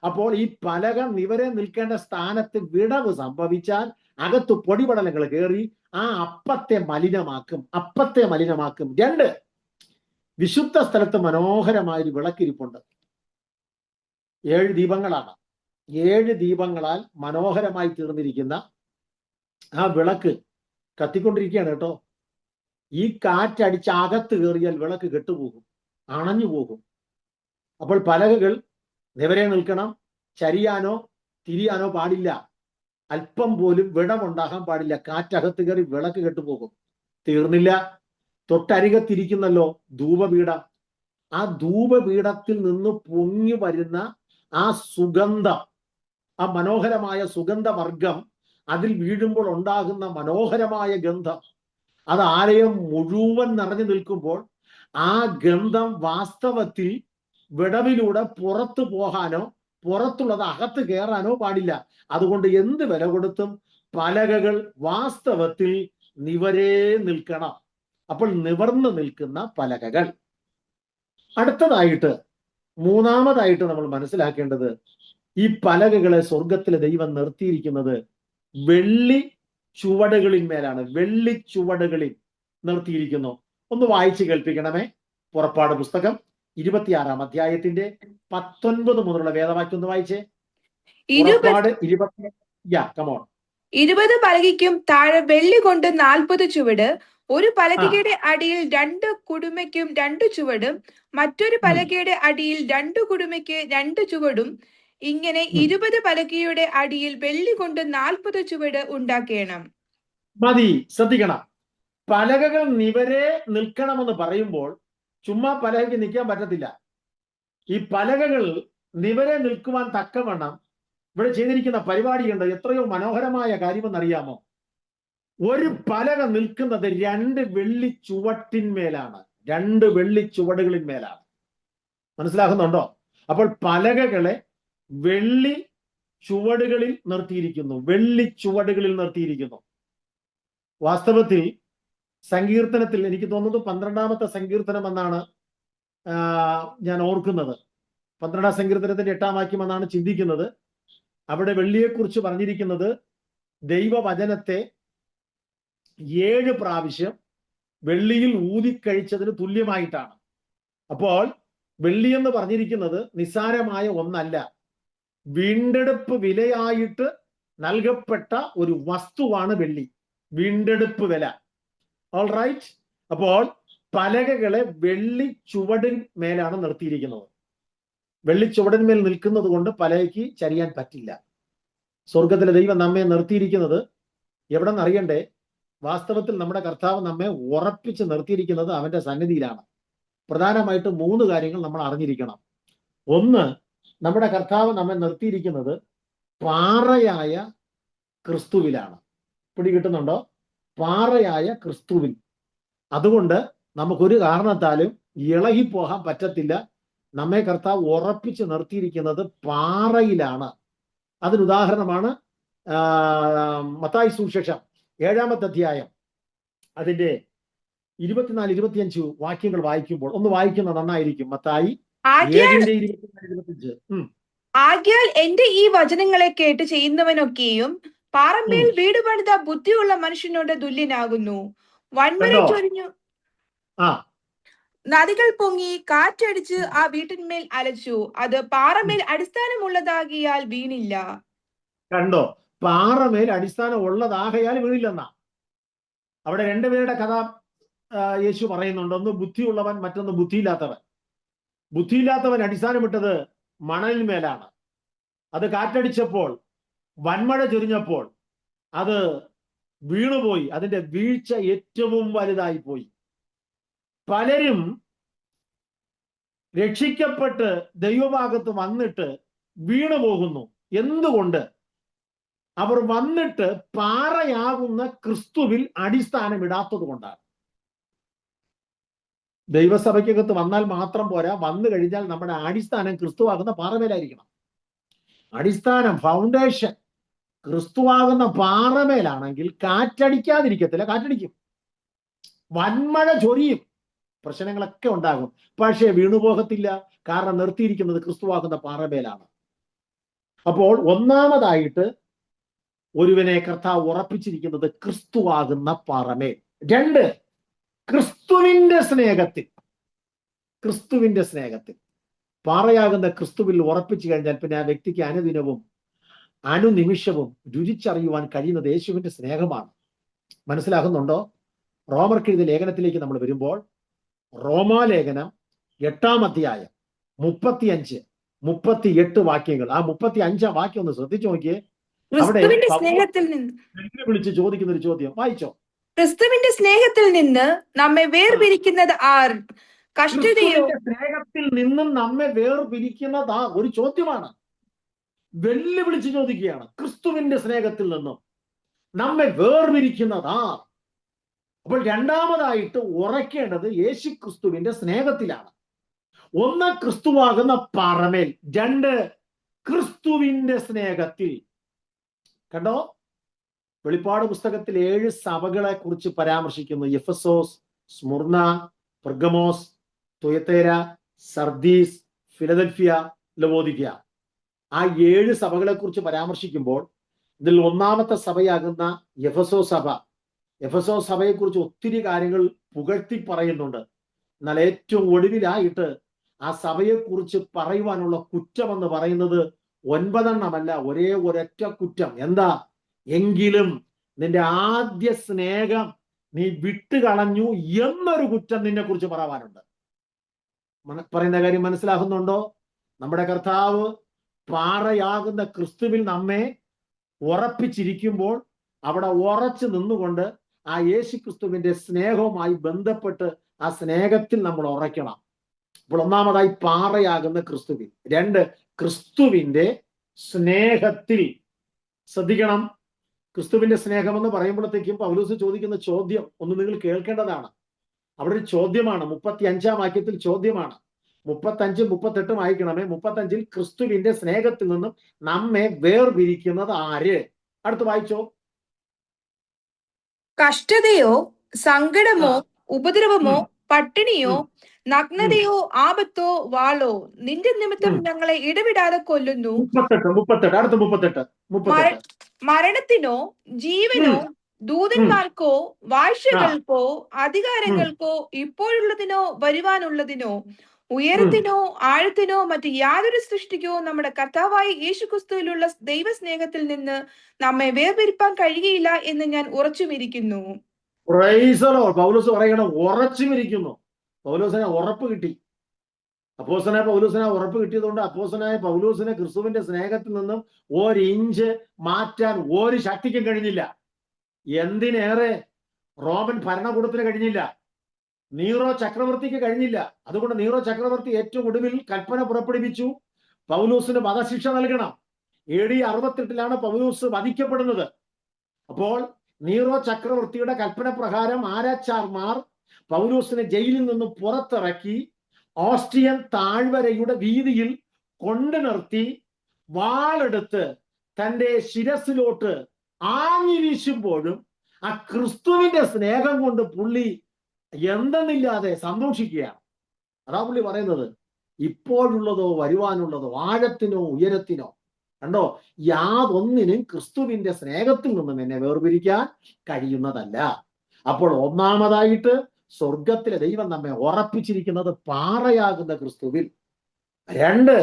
അപ്പോൾ ഈ പലക നിവരെ നിൽക്കേണ്ട സ്ഥാനത്ത് വിടവ് സംഭവിച്ചാൽ അകത്ത് പൊടിപടലങ്ങൾ കയറി ആ അപ്പത്തെ മലിനമാക്കും. 2, വിശുദ്ധ സ്ഥലത്ത് മനോഹരമായൊരു വിളക്കിരിപ്പുണ്ട്. 7 ദീപങ്ങളാണ്. 7 ദീപങ്ങളാൽ മനോഹരമായി തീർന്നിരിക്കുന്ന ആ വിളക്ക് കത്തിക്കൊണ്ടിരിക്കുകയാണ് കേട്ടോ. ഈ കാറ്റടിച്ച് അകത്ത് കയറിയാൽ വിളക്ക് കെട്ടുപോകും, അണഞ്ഞു പോകും. അപ്പോൾ പലകകൾ നിവരെ നിൽക്കണം, ചരിയാനോ തിരിയാനോ പാടില്ല, അല്പം പോലും വിടമുണ്ടാകാൻ പാടില്ല. കാറ്റകത്ത് കയറി വിളക്ക് കെട്ടുപോകും. തീർന്നില്ല, തൊട്ടരികത്തിരിക്കുന്നല്ലോ ധൂപപീഠം. ആ ധൂപപീഠത്തിൽ നിന്ന് പൊങ്ങി വരുന്ന ആ സുഗന്ധം, ആ മനോഹരമായ സുഗന്ധവർഗം അതിൽ വീഴുമ്പോൾ ഉണ്ടാകുന്ന മനോഹരമായ ഗന്ധം, അത് ആലയം മുഴുവൻ നിറഞ്ഞു നിൽക്കുമ്പോൾ ആ ഗന്ധം വാസ്തവത്തിൽ വിടവിലൂടെ പുറത്തു പോകാനോ പുറത്തുള്ളത് അകത്ത് കയറാനോ പാടില്ല. അതുകൊണ്ട് എന്ത് വില കൊടുത്തും പലകകൾ വാസ്തവത്തിൽ നിവരെ നിൽക്കണം. അപ്പോൾ നിവർന്നു നിൽക്കുന്ന പലകകൾ. അടുത്തതായിട്ട്, മൂന്നാമതായിട്ട് നമ്മൾ മനസ്സിലാക്കേണ്ടത്, ഈ പലകകളെ സ്വർഗത്തിലെ ദൈവം നിർത്തിയിരിക്കുന്നത് വെള്ളി ചുവടുകളിന്മേലാണ്. വെള്ളി ചുവടുകളിൽ നിർത്തിയിരിക്കുന്നു. ഒന്ന് വായിച്ചു കേൾപ്പിക്കണമേ. പുറപ്പാട് പുസ്തകം 26-ാം അധ്യായത്തിന്റെ 19 മുതലുള്ള വേദവാക്യം ഒന്ന് വായിച്ചേ. പുറപ്പാട് 20 പലകയ്ക്കും താഴെ വെള്ളി കൊണ്ട് 40 ചുവട്, ഒരു പലകയുടെ അടിയിൽ 2 കുടുമയ്ക്കും 2 ചുവടും, മറ്റൊരു പലകയുടെ അടിയിൽ 2 കുടുമയ്ക്ക് 2 ചുവടും, ഇങ്ങനെ 20 പലകയുടെ അടിയിൽ വെള്ളി കൊണ്ട് 40 ചുവട് ഉണ്ടാക്കണം. മതി. ശ്രദ്ധിക്കണം, പലകകൾ നിവരെ നിൽക്കണമെന്ന് പറയുമ്പോൾ ചുമ്മാ പലകയ്ക്ക് നിൽക്കാൻ പറ്റത്തില്ല. ഈ പലകകൾ നിവരെ നിൽക്കുവാൻ തക്കവണ്ണം ഇവിടെ ചെയ്തിരിക്കുന്ന പരിപാടിയുണ്ട്. എത്രയോ മനോഹരമായ കാര്യമെന്നറിയാമോ? ഒരു പലക നിൽക്കുന്നത് 2 വെള്ളി ചുവട്ടിന്മേലാണ്, 2 വെള്ളി ചുവടുകളിന്മേലാണ്. മനസ്സിലാകുന്നുണ്ടോ? അപ്പോൾ പലകകളെ വെള്ളി ചുവടുകളിൽ നിർത്തിയിരിക്കുന്നു, വെള്ളി ചുവടുകളിൽ നിർത്തിയിരിക്കുന്നു. വാസ്തവത്തിൽ സങ്കീർത്തനത്തിൽ എനിക്ക് തോന്നുന്നത് 12-ാമത്തെ സങ്കീർത്തനം എന്നാണ് ഞാൻ ഓർക്കുന്നത്. 12-ാം സങ്കീർത്തനത്തിന്റെ 8-ാം വാക്യം എന്നാണ് ചിന്തിക്കുന്നത്. അവിടെ വെള്ളിയെക്കുറിച്ച് പറഞ്ഞിരിക്കുന്നത് ദൈവവചനത്തെ 7 പ്രാവശ്യം വെള്ളിയിൽ ഊതിക്കഴിച്ചതിന് തുല്യമായിട്ടാണ്. അപ്പോൾ വെള്ളി എന്ന് പറഞ്ഞിരിക്കുന്നത് നിസ്സാരമായ ഒന്നല്ല, വീണ്ടെടുപ്പ് വിലയായിട്ട് നൽകപ്പെട്ട ഒരു വസ്തുവാണ് വെള്ളി, വീണ്ടെടുപ്പ് വില. All right. അപ്പോൾ പലകകളെ വെള്ളി ചുവടിന്മേലാണ് നിർത്തിയിരിക്കുന്നത്. വെള്ളി ചുവടിന്മേൽ നിൽക്കുന്നത് കൊണ്ട് പലകയ്ക്ക് ചരിയാൻ പറ്റില്ല. സ്വർഗത്തിലെ ദൈവം നമ്മെ നിർത്തിയിരിക്കുന്നത് എവിടെ നിന്ന് അറിയണ്ടേ? വാസ്തവത്തിൽ നമ്മുടെ കർത്താവ് നമ്മെ ഉറപ്പിച്ച് നിർത്തിയിരിക്കുന്നത് അവന്റെ സന്നിധിയിലാണ്. പ്രധാനമായിട്ട് 3 കാര്യങ്ങൾ നമ്മൾ അറിഞ്ഞിരിക്കണം. ഒന്ന്, നമ്മുടെ കർത്താവ് നമ്മെ നിർത്തിയിരിക്കുന്നത് പാറയായ ക്രിസ്തുവിലാണ്. പിടികിട്ടുന്നുണ്ടോ? പാറയായ ക്രിസ്തുവിൽ. അതുകൊണ്ട് നമുക്കൊരു കാരണത്താലും ഇളകിപ്പോകാൻ പറ്റത്തില്ല. നമ്മെ കർത്താവ് ഉറപ്പിച്ച് നിർത്തിയിരിക്കുന്നത് പാറയിലാണ്. അതിനുദാഹരണമാണ് മത്തായി സുവിശേഷം 7-ാമത്തെ അധ്യായം അതിന്റെ 24, 25 വാക്യങ്ങൾ വായിക്കുമ്പോൾ ഒന്ന് വായിക്കുന്നത് നന്നായിരിക്കും. മത്തായി ആകയാൽ 7:24, 25. ആകയാൽ എന്റെ ഈ വചനങ്ങളെ കേട്ട് ചെയ്യുന്നവനൊക്കെയും പാറമേൽ വീട് പണിത ബുദ്ധിയുള്ള മനുഷ്യനോട് തുല്യനാകുന്നു. വൻമഴ കണ്ടോ? ചൊരിഞ്ഞു, ആ നദികൾ പൊങ്ങി, കാറ്റടിച്ച് ആ വീട്ടിന്മേൽ അലച്ചു. അത് പാറമേൽ അടിസ്ഥാനമുള്ളതാകിയാൽ വീണില്ല. കണ്ടോ? പാറമേൽ അടിസ്ഥാനം ഉള്ളതാകയാൽ വീഴില്ലെന്നാ. അവിടെ രണ്ടുപേരുടെ കഥ യേശു പറയുന്നുണ്ട്. ഒന്ന് ബുദ്ധിയുള്ളവൻ, മറ്റൊന്ന് ബുദ്ധിയില്ലാത്തവൻ. ബുദ്ധിയില്ലാത്തവൻ അടിസ്ഥാനമിട്ടത് മണലിന്മേലാണ്. അത് കാറ്റടിച്ചപ്പോൾ, വൻമഴ ചൊരിഞ്ഞപ്പോൾ അത് വീണുപോയി. അതിന്റെ വീഴ്ച ഏറ്റവും വലുതായി പോയി. പലരും രക്ഷിക്കപ്പെട്ട് ദൈവഭാഗത്ത് വന്നിട്ട് വീണു പോകുന്നു. എന്തുകൊണ്ട്? അവർ വന്നിട്ട് പാറയാകുന്ന ക്രിസ്തുവിൽ അടിസ്ഥാനമിടാത്തത് കൊണ്ടാണ്. ദൈവസഭയ്ക്കകത്ത് വന്നാൽ മാത്രം പോരാ, വന്നു കഴിഞ്ഞാൽ നമ്മുടെ അടിസ്ഥാനം ക്രിസ്തുവാകുന്ന പാറമേലായിരിക്കണം. അടിസ്ഥാനം, ഫൗണ്ടേഷൻ ക്രിസ്തുവാകുന്ന പാറമേലാണെങ്കിൽ കാറ്റടിക്കാതിരിക്കത്തില്ല, കാറ്റടിക്കും. വൻമഴ ചൊരിയും, പ്രശ്നങ്ങളൊക്കെ ഉണ്ടാകും, പക്ഷേ വീണുപോകത്തില്ല. കാരണം നിർത്തിയിരിക്കുന്നത് ക്രിസ്തുവാകുന്ന പാറമേലാണ്. അപ്പോൾ ഒന്നാമതായിട്ട് ഒരുവനെ കർത്താവ് ഉറപ്പിച്ചിരിക്കുന്നത് ക്രിസ്തുവാകുന്ന പാറമേൽ. 2, ക്രിസ്തുവിന്റെ സ്നേഹത്തിൽ. ക്രിസ്തുവിന്റെ സ്നേഹത്തിൽ പാറയാകുന്ന ക്രിസ്തുവിൽ ഉറപ്പിച്ചു കഴിഞ്ഞാൽ പിന്നെ ആ വ്യക്തിക്ക് അനുദിനവും അനുനിമിഷവും രുചിച്ചറിയുവാൻ കഴിയുന്നത് യേശുവിന്റെ സ്നേഹമാണ്. മനസ്സിലാകുന്നുണ്ടോ? റോമർക്കെഴുതിയ ലേഖനത്തിലേക്ക് നമ്മൾ വരുമ്പോൾ, റോമാലേഖനം 8-ാം അധ്യായം 35, 38 വാക്യങ്ങൾ. ആ 35-ാം വാക്യം ഒന്ന് ശ്രദ്ധിച്ചു നോക്കിയേ. അവിടെ ക്രിസ്തുവിന്റെ സ്നേഹത്തിൽ നിന്ന് വിളിച്ച് ചോദിക്കുന്ന ഒരു ചോദ്യം വായിച്ചോ. ക്രിസ്തുവിന്റെ സ്നേഹത്തിൽ നിന്ന് നമ്മെ വേർപിരിക്കുന്നത് ആർ? കഷ്ടതയോ? സ്നേഹത്തിൽ നിന്നും നമ്മെ വേർപിരിക്കുന്നതാ ഒരു ചോദ്യമാണ്. വെല്ലുവിളിച്ച് ചോദിക്കുകയാണ്. ക്രിസ്തുവിന്റെ സ്നേഹത്തിൽ നിന്നും നമ്മെ വേർപിരിക്കുന്നതാ. അപ്പോൾ രണ്ടാമതായിട്ട് ഉറക്കേണ്ടത് യേശു ക്രിസ്തുവിന്റെ സ്നേഹത്തിലാണ്. 1, ക്രിസ്തുവാകുന്ന പാറമേൽ. 2, ക്രിസ്തുവിന്റെ സ്നേഹത്തിൽ. കണ്ടോ? വെളിപ്പാട് പുസ്തകത്തിൽ 7 സഭകളെ കുറിച്ച് പരാമർശിക്കുന്നു. Ephesus, Smyrna, Pergamum, Thyatira, Sardis, Philadelphia, Laodicea. ആ 7 സഭകളെ കുറിച്ച് പരാമർശിക്കുമ്പോൾ ഇതിൽ ഒന്നാമത്തെ സഭയാകുന്ന എഫെസോ സഭ, എഫെസോ സഭയെ കുറിച്ച് ഒത്തിരി കാര്യങ്ങൾ പുകഴ്ത്തി പറയുന്നുണ്ട്. എന്നാൽ ഏറ്റവും ഒടുവിലായിട്ട് ആ സഭയെ കുറിച്ച് പറയുവാനുള്ള കുറ്റം എന്ന് പറയുന്നത് 9 എണ്ണമല്ല, ഒരേ ഒരൊറ്റ കുറ്റം. എന്താ? എങ്കിലും നിന്റെ ആദ്യ സ്നേഹം നീ വിട്ടുകളഞ്ഞു എന്നൊരു കുറ്റം നിന്നെ കുറിച്ച് പറയാനുണ്ട്. പറയുന്ന കാര്യം മനസ്സിലാകുന്നുണ്ടോ? നമ്മുടെ കർത്താവ് പാറയാകുന്ന ക്രിസ്തുവിൽ നമ്മെ ഉറപ്പിച്ചിരിക്കുമ്പോൾ അവിടെ ഉറച്ചു നിന്നുകൊണ്ട് ആ യേശു ക്രിസ്തുവിന്റെ സ്നേഹവുമായി ബന്ധപ്പെട്ട് ആ സ്നേഹത്തിൽ നമ്മൾ ഉറയ്ക്കണം. അപ്പോൾ ഒന്നാമതായി പാറയാകുന്ന ക്രിസ്തുവിൽ. 2, ക്രിസ്തുവിന്റെ സ്നേഹത്തിൽ. ശ്രദ്ധിക്കണം, ക്രിസ്തുവിന്റെ സ്നേഹം എന്ന് പറയുമ്പോഴത്തേക്കും പൗലോസ് ചോദിക്കുന്ന ചോദ്യം ഒന്ന് നിങ്ങൾ കേൾക്കേണ്ടതാണ്. അവിടെ ഒരു ചോദ്യമാണ്. 35-ാം വാക്യത്തിൽ ചോദ്യമാണ്. 35, 38 വായിക്കണമേ. 35-ൽ ക്രിസ്തുവിന്റെ സ്നേഹത്തിൽ നിന്നും നമ്മെ വേർപിരിക്കുന്നത് ആര്? അടുത്ത് വായിച്ചോ. കഷ്ടതയോ, സങ്കടമോ, ഉപദ്രവമോ, പട്ടിണിയോ, നഗ്നതയോ, ആപത്തോ, വാളോ നിന്റെ നിമിത്തം ഞങ്ങളെ ഇടവിടാതെ കൊല്ലുന്നു. 38. അടുത്ത 38. മരണത്തിനോ, ജീവനോ, ദൂതന്മാർക്കോ, വാഴ്ചകൾക്കോ, അധികാരങ്ങൾക്കോ, ഇപ്പോഴുള്ളതിനോ വരുവാനുള്ളതിനോ, ഉയരത്തിനോ ആഴത്തിനോ മറ്റ് യാതൊരു സൃഷ്ടിക്കോ നമ്മുടെ കർത്താവായ യേശുക്രിസ്തുവിലുള്ള ദൈവസ്നേഹത്തിൽ നിന്ന് നമ്മെ വേർപിരിപ്പാൻ കഴിയുകയില്ല എന്ന് ഞാൻ ഉറച്ചുമിരിക്കുന്നു. പൗലോസ് പറയണം, ഉറച്ചുമിരിക്കുന്നു. പൗലോസിനെ ഉറപ്പ് കിട്ടി. അപ്പോസ്തലനായ പൗലോസിനെ ഉറപ്പ് കിട്ടിയതുകൊണ്ട് അപ്പോസ്തലനായ പൗലോസിനെ ക്രിസ്തുവിന്റെ സ്നേഹത്തിൽ നിന്നും 1 ഇഞ്ച് മാറ്റാൻ ഒരു ശക്തിക്കും കഴിഞ്ഞില്ല. എന്തിനേറെ റോമൻ ഭരണകൂടത്തിന് കഴിഞ്ഞില്ല, നീറോ ചക്രവർത്തിക്ക് കഴിഞ്ഞില്ല. അതുകൊണ്ട് നീറോ ചക്രവർത്തി ഏറ്റവും ഒടുവിൽ കൽപ്പന പുറപ്പെടുവിച്ചു, പൗലോസിന് വധശിക്ഷ നൽകണം. AD 68-ലാണ് പൗലോസ് വധിക്കപ്പെടുന്നത്. അപ്പോൾ നീറോ ചക്രവർത്തിയുടെ കൽപ്പന പ്രകാരം ആരാച്ചാർമാർ പൗലോസിനെ ജയിലിൽ നിന്ന് പുറത്തിറക്കി ഓസ്ട്രിയൻ താഴ്വരയുടെ വീതിയിൽ കൊണ്ടു നിർത്തി വാളെടുത്ത് തന്റെ ശിരസിലോട്ട് ആഞ്ഞു വീശുമ്പോഴും ആ ക്രിസ്തുവിന്റെ സ്നേഹം കൊണ്ട് പുള്ളി എന്തെന്നില്ലാതെ സന്തോഷിക്കുകയാണ്. അതാ പുള്ളി പറയുന്നത്, ഇപ്പോഴുള്ളതോ വരുവാനുള്ളതോ ആഴത്തിനോ ഉയരത്തിനോ കണ്ടോ, യാതൊന്നിനും ക്രിസ്തുവിന്റെ സ്നേഹത്തിൽ നിന്നും എന്നെ വേർപിരിക്കാൻ കഴിയുന്നതല്ല. അപ്പോൾ ഒന്നാമതായിട്ട് സ്വർഗത്തിലെ ദൈവം നമ്മെ ഉറപ്പിച്ചിരിക്കുന്നത് പാറയാകുന്ന ക്രിസ്തുവിൽ. 2,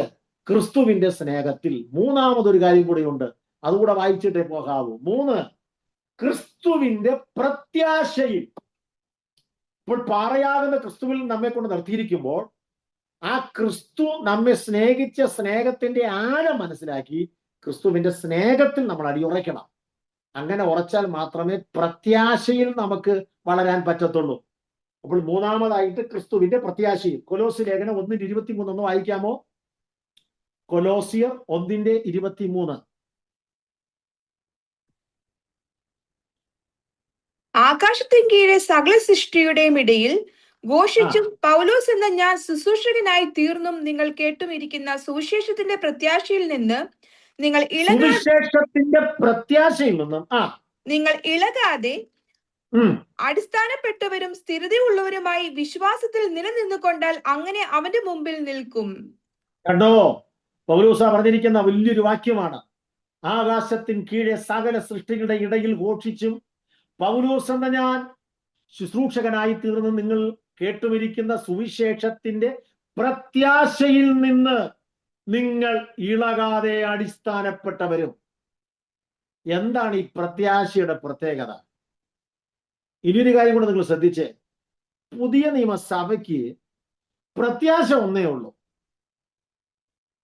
ക്രിസ്തുവിന്റെ സ്നേഹത്തിൽ. മൂന്നാമതൊരു കാര്യം കൂടിയുണ്ട്, അതുകൂടെ വായിച്ചിട്ടേ പോകാവൂ. 3, ക്രിസ്തുവിന്റെ പ്രത്യാശയിൽ. ഇപ്പോൾ പാറയാകുന്ന ക്രിസ്തുവിൽ നമ്മെ കൊണ്ട് നിർത്തിയിരിക്കുമ്പോൾ ആ ക്രിസ്തു നമ്മെ സ്നേഹിച്ച സ്നേഹത്തിന്റെ ആഴം മനസ്സിലാക്കി ക്രിസ്തുവിന്റെ സ്നേഹത്തിൽ നമ്മൾ അടിയുറയ്ക്കണം. അങ്ങനെ ഉറച്ചാൽ മാത്രമേ പ്രത്യാശയിൽ നമുക്ക് വളരാൻ പറ്റത്തുള്ളൂ. അപ്പോൾ മൂന്നാമതായിട്ട് ക്രിസ്തുവിന്റെ പ്രത്യാശയിൽ. കൊലോസ്യ ലേഖനം 1:23 ഒന്ന് വായിക്കാമോ? കൊലോസ്യർ 1:23. ആകാശത്തിൻ കീഴെ സകല സൃഷ്ടിയുടെയും ഇടയിൽ ഘോഷിച്ചും പൗലോസ് എന്ന ഞാൻ ശുശ്രൂഷകനായി തീർന്നും നിങ്ങൾ കേട്ടുമിരിക്കുന്ന സുവിശേഷത്തിന്റെ പ്രത്യാശയിൽ നിന്ന് നിങ്ങൾ സുവിശേഷത്തിന്റെ പ്രത്യാശയിൽ നിന്നും നിങ്ങൾ ഇളകാതെ അടിസ്ഥാനപ്പെട്ടവരും സ്ഥിരതയുള്ളവരുമായി വിശ്വാസത്തിൽ നിലനിന്നുകൊണ്ടാൽ അങ്ങനെ അവന്റെ മുമ്പിൽ നിൽക്കും. കണ്ടോ, പൗലോസ് പറഞ്ഞിരിക്കുന്ന വലിയൊരു വാക്യമാണ്. ആകാശത്തിൻ കീഴെ സകല സൃഷ്ടികളുടെ ഇടയിൽ ഘോഷിച്ചും പൗലോസ് എന്ന ഞാൻ ശുശ്രൂഷകനായി തീർന്ന് നിങ്ങൾ കേട്ടുമിരിക്കുന്ന സുവിശേഷത്തിന്റെ പ്രത്യാശയിൽ നിന്ന് നിങ്ങൾ ഇളകാതെ അടിസ്ഥാനപ്പെട്ടവരും. എന്താണ് ഈ പ്രത്യാശയുടെ പ്രത്യേകത? ഇനിയൊരു കാര്യം കൂടെ നിങ്ങൾ ശ്രദ്ധിച്ചേ. പുതിയ നിയമസഭയ്ക്ക് പ്രത്യാശ ഒന്നേ ഉള്ളൂ.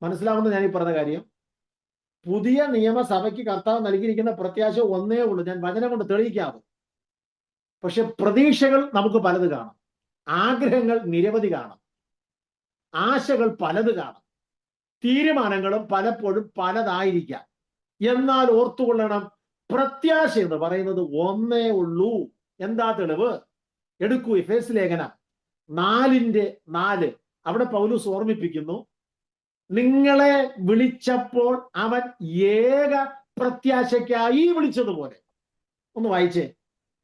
മനസ്സിലാവുന്ന ഞാൻ ഈ പറഞ്ഞ കാര്യം. പുതിയ നിയമസഭയ്ക്ക് കർത്താവ് നൽകിയിരിക്കുന്ന പ്രത്യാശ ഒന്നേ ഉള്ളൂ. ഞാൻ വചനം കൊണ്ട് തെളിയിക്കാതെ. പക്ഷെ പ്രതീക്ഷകൾ നമുക്ക് പലത് കാണാം, ആഗ്രഹങ്ങൾ നിരവധി കാണാം, ആശകൾ പലത് കാണാം, തീരുമാനങ്ങളും പലപ്പോഴും പലതായിരിക്കാം. എന്നാൽ ഓർത്തുകൊള്ളണം, പ്രത്യാശ എന്ന് പറയുന്നത് ഒന്നേ ഉള്ളൂ. എന്താ തെളിവ്? എടുക്കൂ, എഫേസ്യ ലേഖനം 4:4. അവിടെ പൗലോസ് ഓർമ്മിപ്പിക്കുന്നു, നിങ്ങളെ വിളിച്ചപ്പോൾ അവൻ ഏക പ്രത്യാശയ്ക്കായി വിളിച്ചതുപോലെ. ഒന്ന് വായിച്ചേ.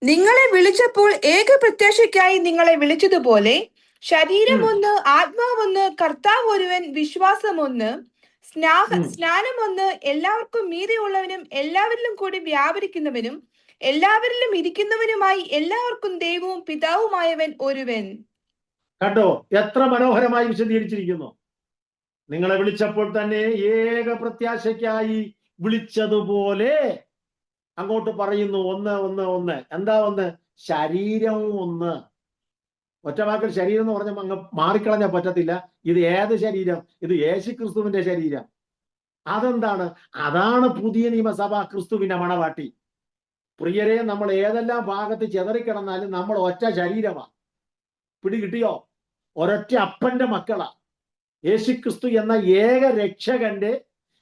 നിങ്ങളെ വിളിച്ചപ്പോൾ ഏക പ്രത്യാശയ്ക്കായി നിങ്ങളെ വിളിച്ചതുപോലെ ശരീരം ഒന്ന്, ആത്മാവൊന്ന്, കർത്താവ് ഒരുവൻ, വിശ്വാസം ഒന്ന്, സ്നാനം ഒന്ന്, എല്ലാവർക്കും മീതെയുള്ളവനും എല്ലാവരിലും കൂടി വ്യാപരിക്കുന്നവനും എല്ലാവരിലും ഇരിക്കുന്നവനുമായി എല്ലാവർക്കും ദൈവവും പിതാവുമായവൻ ഒരുവൻ. കണ്ടോ, എത്ര മനോഹരമായി വിശദീകരിച്ചിരിക്കുന്നു. നിങ്ങളെ വിളിച്ചപ്പോൾ തന്നെ ഏക പ്രത്യാശയ്ക്കായി വിളിച്ചതുപോലെ അങ്ങോട്ട് പറയുന്നു, ഒന്ന് ഒന്ന് ഒന്ന്. എന്താ ഒന്ന്? ശരീരം ഒന്ന്. ഒറ്റവാക്കിൽ ശരീരം എന്ന് പറഞ്ഞാൽ അങ്ങ് മാറിക്കളഞ്ഞാൽ പറ്റത്തില്ല. ഇത് ഏത് ശരീരം? ഇത് യേശുക്രിസ്തുവിന്റെ ശരീരം. അതെന്താണ്? അതാണ് പുതിയ നിയമസഭ, ക്രിസ്തുവിന്റെ മണവാട്ടി. പ്രിയരെ, നമ്മൾ ഏതെല്ലാം ഭാഗത്ത് ചെതറിക്കിടന്നാലും നമ്മൾ ഒറ്റ ശരീരമാ. പിടികിട്ടിയോ? ഒരൊറ്റ അപ്പന്റെ മക്കളാ. യേശുക്രിസ്തു എന്ന ഏക രക്ഷകന്റെ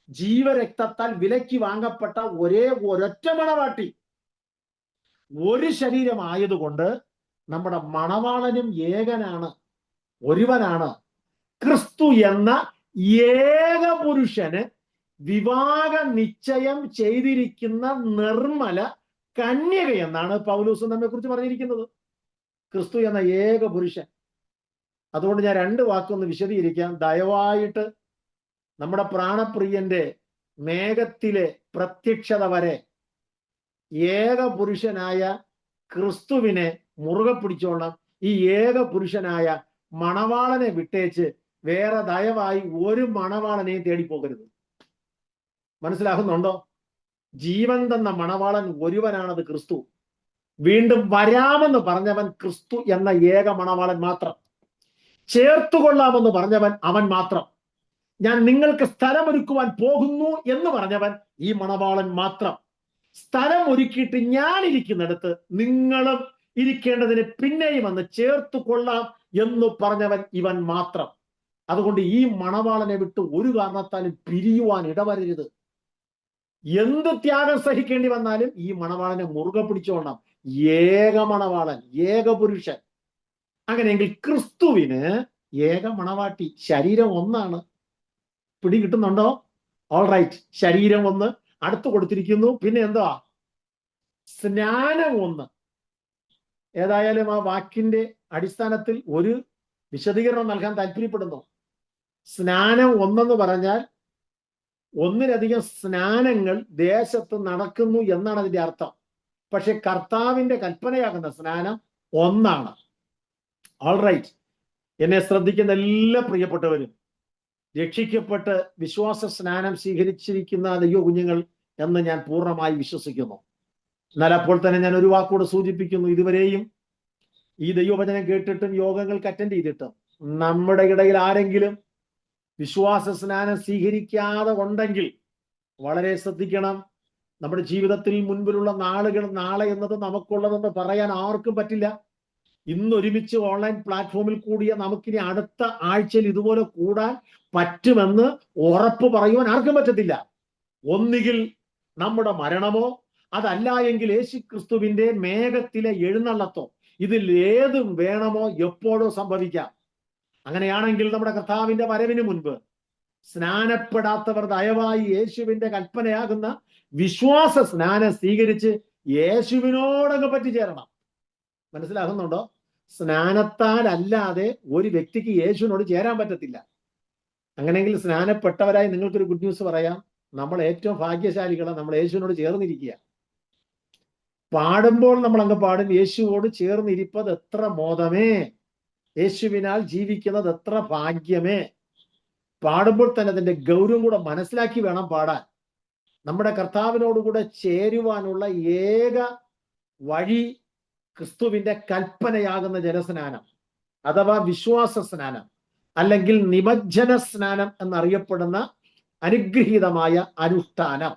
ജീവരക്തത്താൽ വിലക്കി വാങ്ങപ്പെട്ട ഒരൊറ്റ മണവാട്ടി. ഒരു ശരീരമായതുകൊണ്ട് നമ്മുടെ മണവാളനും ഏകനാണ്, ഒരുവനാണ്. ക്രിസ്തു എന്ന ഏക പുരുഷന് വിവാഹ നിശ്ചയം ചെയ്തിരിക്കുന്ന നിർമ്മല കന്യക എന്നാണ് പൗലോസ് നമ്മെ കുറിച്ച് പറഞ്ഞിരിക്കുന്നത്. ക്രിസ്തു എന്ന ഏക പുരുഷൻ. അതുകൊണ്ട് ഞാൻ 2 വാക്കൊന്ന് വിശദീകരിക്കാം. ദയവായിട്ട് നമ്മുടെ പ്രാണപ്രിയന്റെ മേഘത്തിലെ പ്രത്യക്ഷത വരെ ഏക പുരുഷനായ ക്രിസ്തുവിനെ മുറുകെ പിടിച്ചോളണം. ഈ ഏക പുരുഷനായ മണവാളനെ വിട്ടേച്ച് വേറെ ദയവായി ഒരു മണവാളനെയും തേടിപ്പോകരുത്. മനസ്സിലാകുന്നുണ്ടോ? ജീവൻ തന്ന മണവാളൻ ഒരുവനാണത്, ക്രിസ്തു. വീണ്ടും വരാമെന്ന് പറഞ്ഞവൻ ക്രിസ്തു എന്ന ഏക മണവാളൻ മാത്രം. ചേർത്തുകൊള്ളാമെന്ന് പറഞ്ഞവൻ അവൻ മാത്രം. ഞാൻ നിങ്ങൾക്ക് സ്ഥലമൊരുക്കുവാൻ പോകുന്നു എന്ന് പറഞ്ഞവൻ ഈ മണവാളൻ മാത്രം. സ്ഥലം ഒരുക്കിയിട്ട് ഞാൻ ഇരിക്കുന്നിടത്ത് നിങ്ങളും ഇരിക്കേണ്ടതിന് പിന്നെയും വന്ന് ചേർത്തുകൊള്ളാം എന്ന് പറഞ്ഞവൻ ഇവൻ മാത്രം. അതുകൊണ്ട് ഈ മണവാളനെ വിട്ട് ഒരു കാരണത്താലും പിരിയുവാൻ ഇടവരരുത്. എന്ത് ത്യാഗം സഹിക്കേണ്ടി വന്നാലും ഈ മണവാളനെ മുറുകെ പിടിച്ചോളണം. ഏക മണവാളൻ, ഏക പുരുഷൻ. അങ്ങനെയെങ്കിൽ ക്രിസ്തുവിന് ഏക മണവാട്ടി, ശരീരം ഒന്നാണ്. പിടികിട്ടുന്നുണ്ടോ? All right. ശരീരം ഒന്ന്, അടുത്ത് കൊടുത്തിരിക്കുന്നു. പിന്നെ സ്നാനം ഒന്ന്. ഏതായാലും ആ വാക്കിന്റെ അടിസ്ഥാനത്തിൽ ഒരു വിശദീകരണം നൽകാൻ താല്പര്യപ്പെടുന്നു. സ്നാനം ഒന്നെന്ന് പറഞ്ഞാൽ ഒന്നിലധികം സ്നാനങ്ങൾ ദേശത്ത് നടക്കുന്നു എന്നാണ് അതിന്റെ അർത്ഥം. പക്ഷെ കർത്താവിന്റെ കൽപ്പനയാകുന്ന സ്നാനം ഒന്നാണ്. ഓൾറൈറ്റ്, എന്നെ ശ്രദ്ധിക്കുന്ന എല്ലാ പ്രിയപ്പെട്ടവരും രക്ഷിക്കപ്പെട്ട് വിശ്വാസ സ്നാനം സ്വീകരിച്ചിരിക്കുന്ന ദൈവ കുഞ്ഞുങ്ങൾ എന്ന് ഞാൻ പൂർണ്ണമായി വിശ്വസിക്കുന്നു. എന്നാൽ അപ്പോൾ തന്നെ ഞാൻ ഒരു വാക്കോട് സൂചിപ്പിക്കുന്നു, ഇതുവരെയും ഈ ദൈവവചനം കേട്ടിട്ടും യോഗങ്ങൾക്ക് അറ്റൻഡ് ചെയ്തിട്ടും നമ്മുടെ ഇടയിൽ ആരെങ്കിലും വിശ്വാസ സ്നാനം സ്വീകരിക്കാതെ ഉണ്ടെങ്കിൽ വളരെ ശ്രദ്ധിക്കണം. നമ്മുടെ ജീവിതത്തിൽ മുൻപിലുള്ള നാളുകൾ നാളെ എന്നത് നമുക്കുള്ളതെന്ന് പറയാൻ ആർക്കും പറ്റില്ല. ഇന്ന് ഒരുമിച്ച് ഓൺലൈൻ പ്ലാറ്റ്ഫോമിൽ കൂടിയ നമുക്കിനി അടുത്ത ആഴ്ചയിൽ ഇതുപോലെ കൂടാൻ പറ്റുമെന്ന് ഉറപ്പ് പറയുവാൻ ആർക്കും പറ്റത്തില്ല. ഒന്നുകിൽ നമ്മുടെ മരണമോ അതല്ല എങ്കിൽ യേശു ക്രിസ്തുവിന്റെ മേഘത്തിലെ എഴുന്നള്ളത്തോ, ഇതിൽ ഏതും വേണമോ എപ്പോഴോ സംഭവിക്കാം. അങ്ങനെയാണെങ്കിൽ നമ്മുടെ കർത്താവിന്റെ വരവിന് മുൻപ് സ്നാനപ്പെടാത്തവർ ദയവായി യേശുവിന്റെ കൽപ്പനയാകുന്ന വിശ്വാസ സ്നാനം സ്വീകരിച്ച് യേശുവിനോടങ്ങ് പറ്റിച്ചേരണം. മനസ്സിലാകുന്നുണ്ടോ? സ്നാനത്താൽ അല്ലാതെ ഒരു വ്യക്തിക്ക് യേശുവിനോട് ചേരാൻ പറ്റത്തില്ല. അങ്ങനെയെങ്കിൽ സ്നാനപ്പെട്ടവരായി നിങ്ങൾക്കൊരു ഗുഡ് ന്യൂസ് പറയാം, നമ്മൾ ഏറ്റവും ഭാഗ്യശാലികളെ, നമ്മൾ യേശുവിനോട് ചേർന്നിരിക്കുക. പാടുമ്പോൾ നമ്മൾ അങ്ങ് പാടും, യേശുവോട് ചേർന്നിരിപ്പത് എത്ര മോദമേ, യേശുവിനാൽ ജീവിക്കുന്നത് എത്ര ഭാഗ്യമേ. പാടുമ്പോൾ തന്നെ അതിന്റെ ഗൗരവം കൂടെ മനസ്സിലാക്കി വേണം പാടാൻ. നമ്മുടെ കർത്താവിനോടുകൂടെ ചേരുവാനുള്ള ഏക വഴി ക്രിസ്തുവിന്റെ കൽപ്പനയാകുന്ന ജലസ്നാനം അഥവാ വിശ്വാസ സ്നാനം അല്ലെങ്കിൽ നിമജ്ജന സ്നാനം എന്നറിയപ്പെടുന്ന അനുഗ്രഹീതമായ അനുഷ്ഠാനം.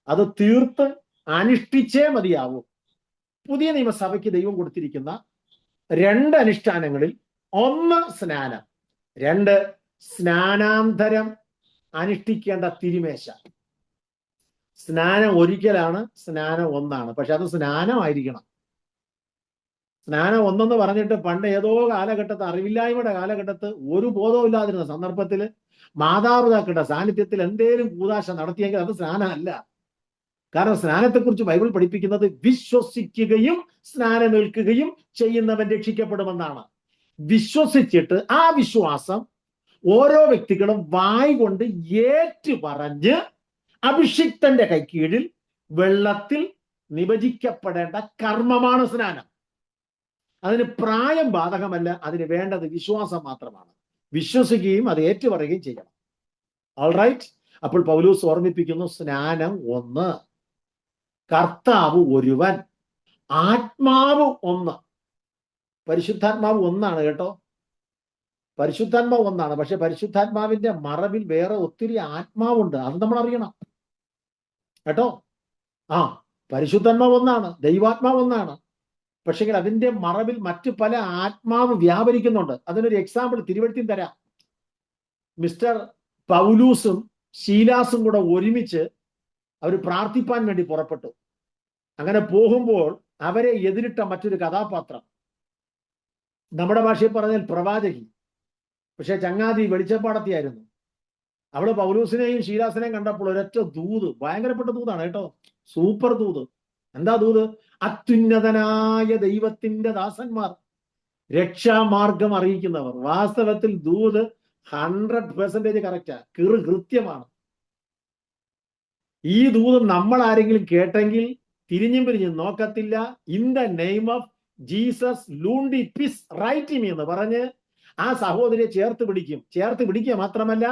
അത് തീർത്തും അനുഷ്ഠിച്ചേ മതിയാവൂ. പുതിയ നിയമസഭയ്ക്ക് ദൈവം കൊടുത്തിരിക്കുന്ന 2 അനുഷ്ഠാനങ്ങളിൽ ഒന്ന് സ്നാനം, 2 സ്നാനാന്തരം അനുഷ്ഠിക്കേണ്ട തിരുമേശ. സ്നാനം ഒരിക്കലാണ്, സ്നാനം ഒന്നാണ്. പക്ഷെ അത് സ്നാനമായിരിക്കണം. സ്നാനം ഒന്നെന്ന് പറഞ്ഞിട്ട് പണ്ട് ഏതോ കാലഘട്ടത്ത്, അറിവില്ലായ്മയുടെ കാലഘട്ടത്ത്, ഒരു ബോധവും ഇല്ലാതിരുന്ന സന്ദർഭത്തിൽ മാതാപിതാക്കളുടെ സാന്നിധ്യത്തിൽ എന്തേലും കൂതാശ നടത്തിയെങ്കിൽ അത് സ്നാനമല്ല. കാരണം സ്നാനത്തെക്കുറിച്ച് ബൈബിൾ പഠിപ്പിക്കുന്നത് വിശ്വസിക്കുകയും സ്നാനമേൽക്കുകയും ചെയ്യുന്നവൻ രക്ഷിക്കപ്പെടുമെന്നാണ്. വിശ്വസിച്ചിട്ട് ആ വിശ്വാസം ഓരോ വ്യക്തികളും വായ് കൊണ്ട് ഏറ്റു പറഞ്ഞ് അഭിഷിക്തന്റെ കൈക്കീഴിൽ വെള്ളത്തിൽ നിമജ്ജിക്കപ്പെടേണ്ട കർമ്മമാണ് സ്നാനം. അതിന് പ്രായം ബാധകമല്ല, അതിന് വേണ്ടത് വിശ്വാസം മാത്രമാണ്. വിശ്വസിക്കുകയും അത് ഏറ്റുപറയുകയും ചെയ്യണം. ഓൾറൈറ്റ്, അപ്പോൾ പൗലോസ് ഓർമ്മിപ്പിക്കുന്നു, സ്നാനം ഒന്ന്, കർത്താവ് ഒരുവൻ, ആത്മാവ് ഒന്ന്. പരിശുദ്ധാത്മാവ് ഒന്നാണ് കേട്ടോ, പരിശുദ്ധാത്മാവ് ഒന്നാണ്. പക്ഷെ പരിശുദ്ധാത്മാവിന്റെ മറവിൽ വേറെ ഒത്തിരി ആത്മാവുണ്ട്, അത് നമ്മൾ അറിയണം കേട്ടോ. പരിശുദ്ധാത്മാവ് ഒന്നാണ്, ദൈവാത്മാവ് ഒന്നാണ്. പക്ഷെ അതിന്റെ മറവിൽ മറ്റു പല ആത്മാവ് വ്യാപരിക്കുന്നുണ്ട്. അതിനൊരു എക്സാമ്പിൾ തിരുവഴുത്തിൽ തരാം. മിസ്റ്റർ പൗലൂസും ശീലാസും കൂടെ ഒരുമിച്ച് അവർ പ്രാർത്ഥിപ്പാൻ വേണ്ടി പുറപ്പെട്ടു. അങ്ങനെ പോകുമ്പോൾ അവരെ എതിരിട്ട മറ്റൊരു കഥാപാത്രം, നമ്മുടെ ഭാഷയിൽ പറഞ്ഞാൽ പ്രവാചകി, പക്ഷെ ചങ്ങാതി വെളിച്ചപ്പാടത്തിയായിരുന്നു. അവള് പൗലൂസിനെയും ശീലാസിനെയും കണ്ടപ്പോൾ ഒരൊറ്റ ദൂത്, ഭയങ്കരപ്പെട്ട ദൂതാണ് കേട്ടോ, സൂപ്പർ ദൂത്. എന്താ ദൂത്? അത്യുന്നതനായ ദൈവത്തിന്റെ ദാസന്മാർ, രക്ഷാമാർഗം അറിയിക്കുന്നവർ. വാസ്തവത്തിൽ ദൂത് 100% കറക്റ്റാ, കൃത്യമാണ്. ഈ ദൂത് നമ്മൾ ആരെങ്കിലും കേട്ടെങ്കിൽ തിരിഞ്ഞും പിരിഞ്ഞും നോക്കത്തില്ല. In the name of Jesus ലൂണ്ടി പിസ് റൈറ്റ് മീ എന്ന് പറഞ്ഞ് ആ സഹോദരിയെ ചേർത്ത് പിടിക്കുക മാത്രമല്ല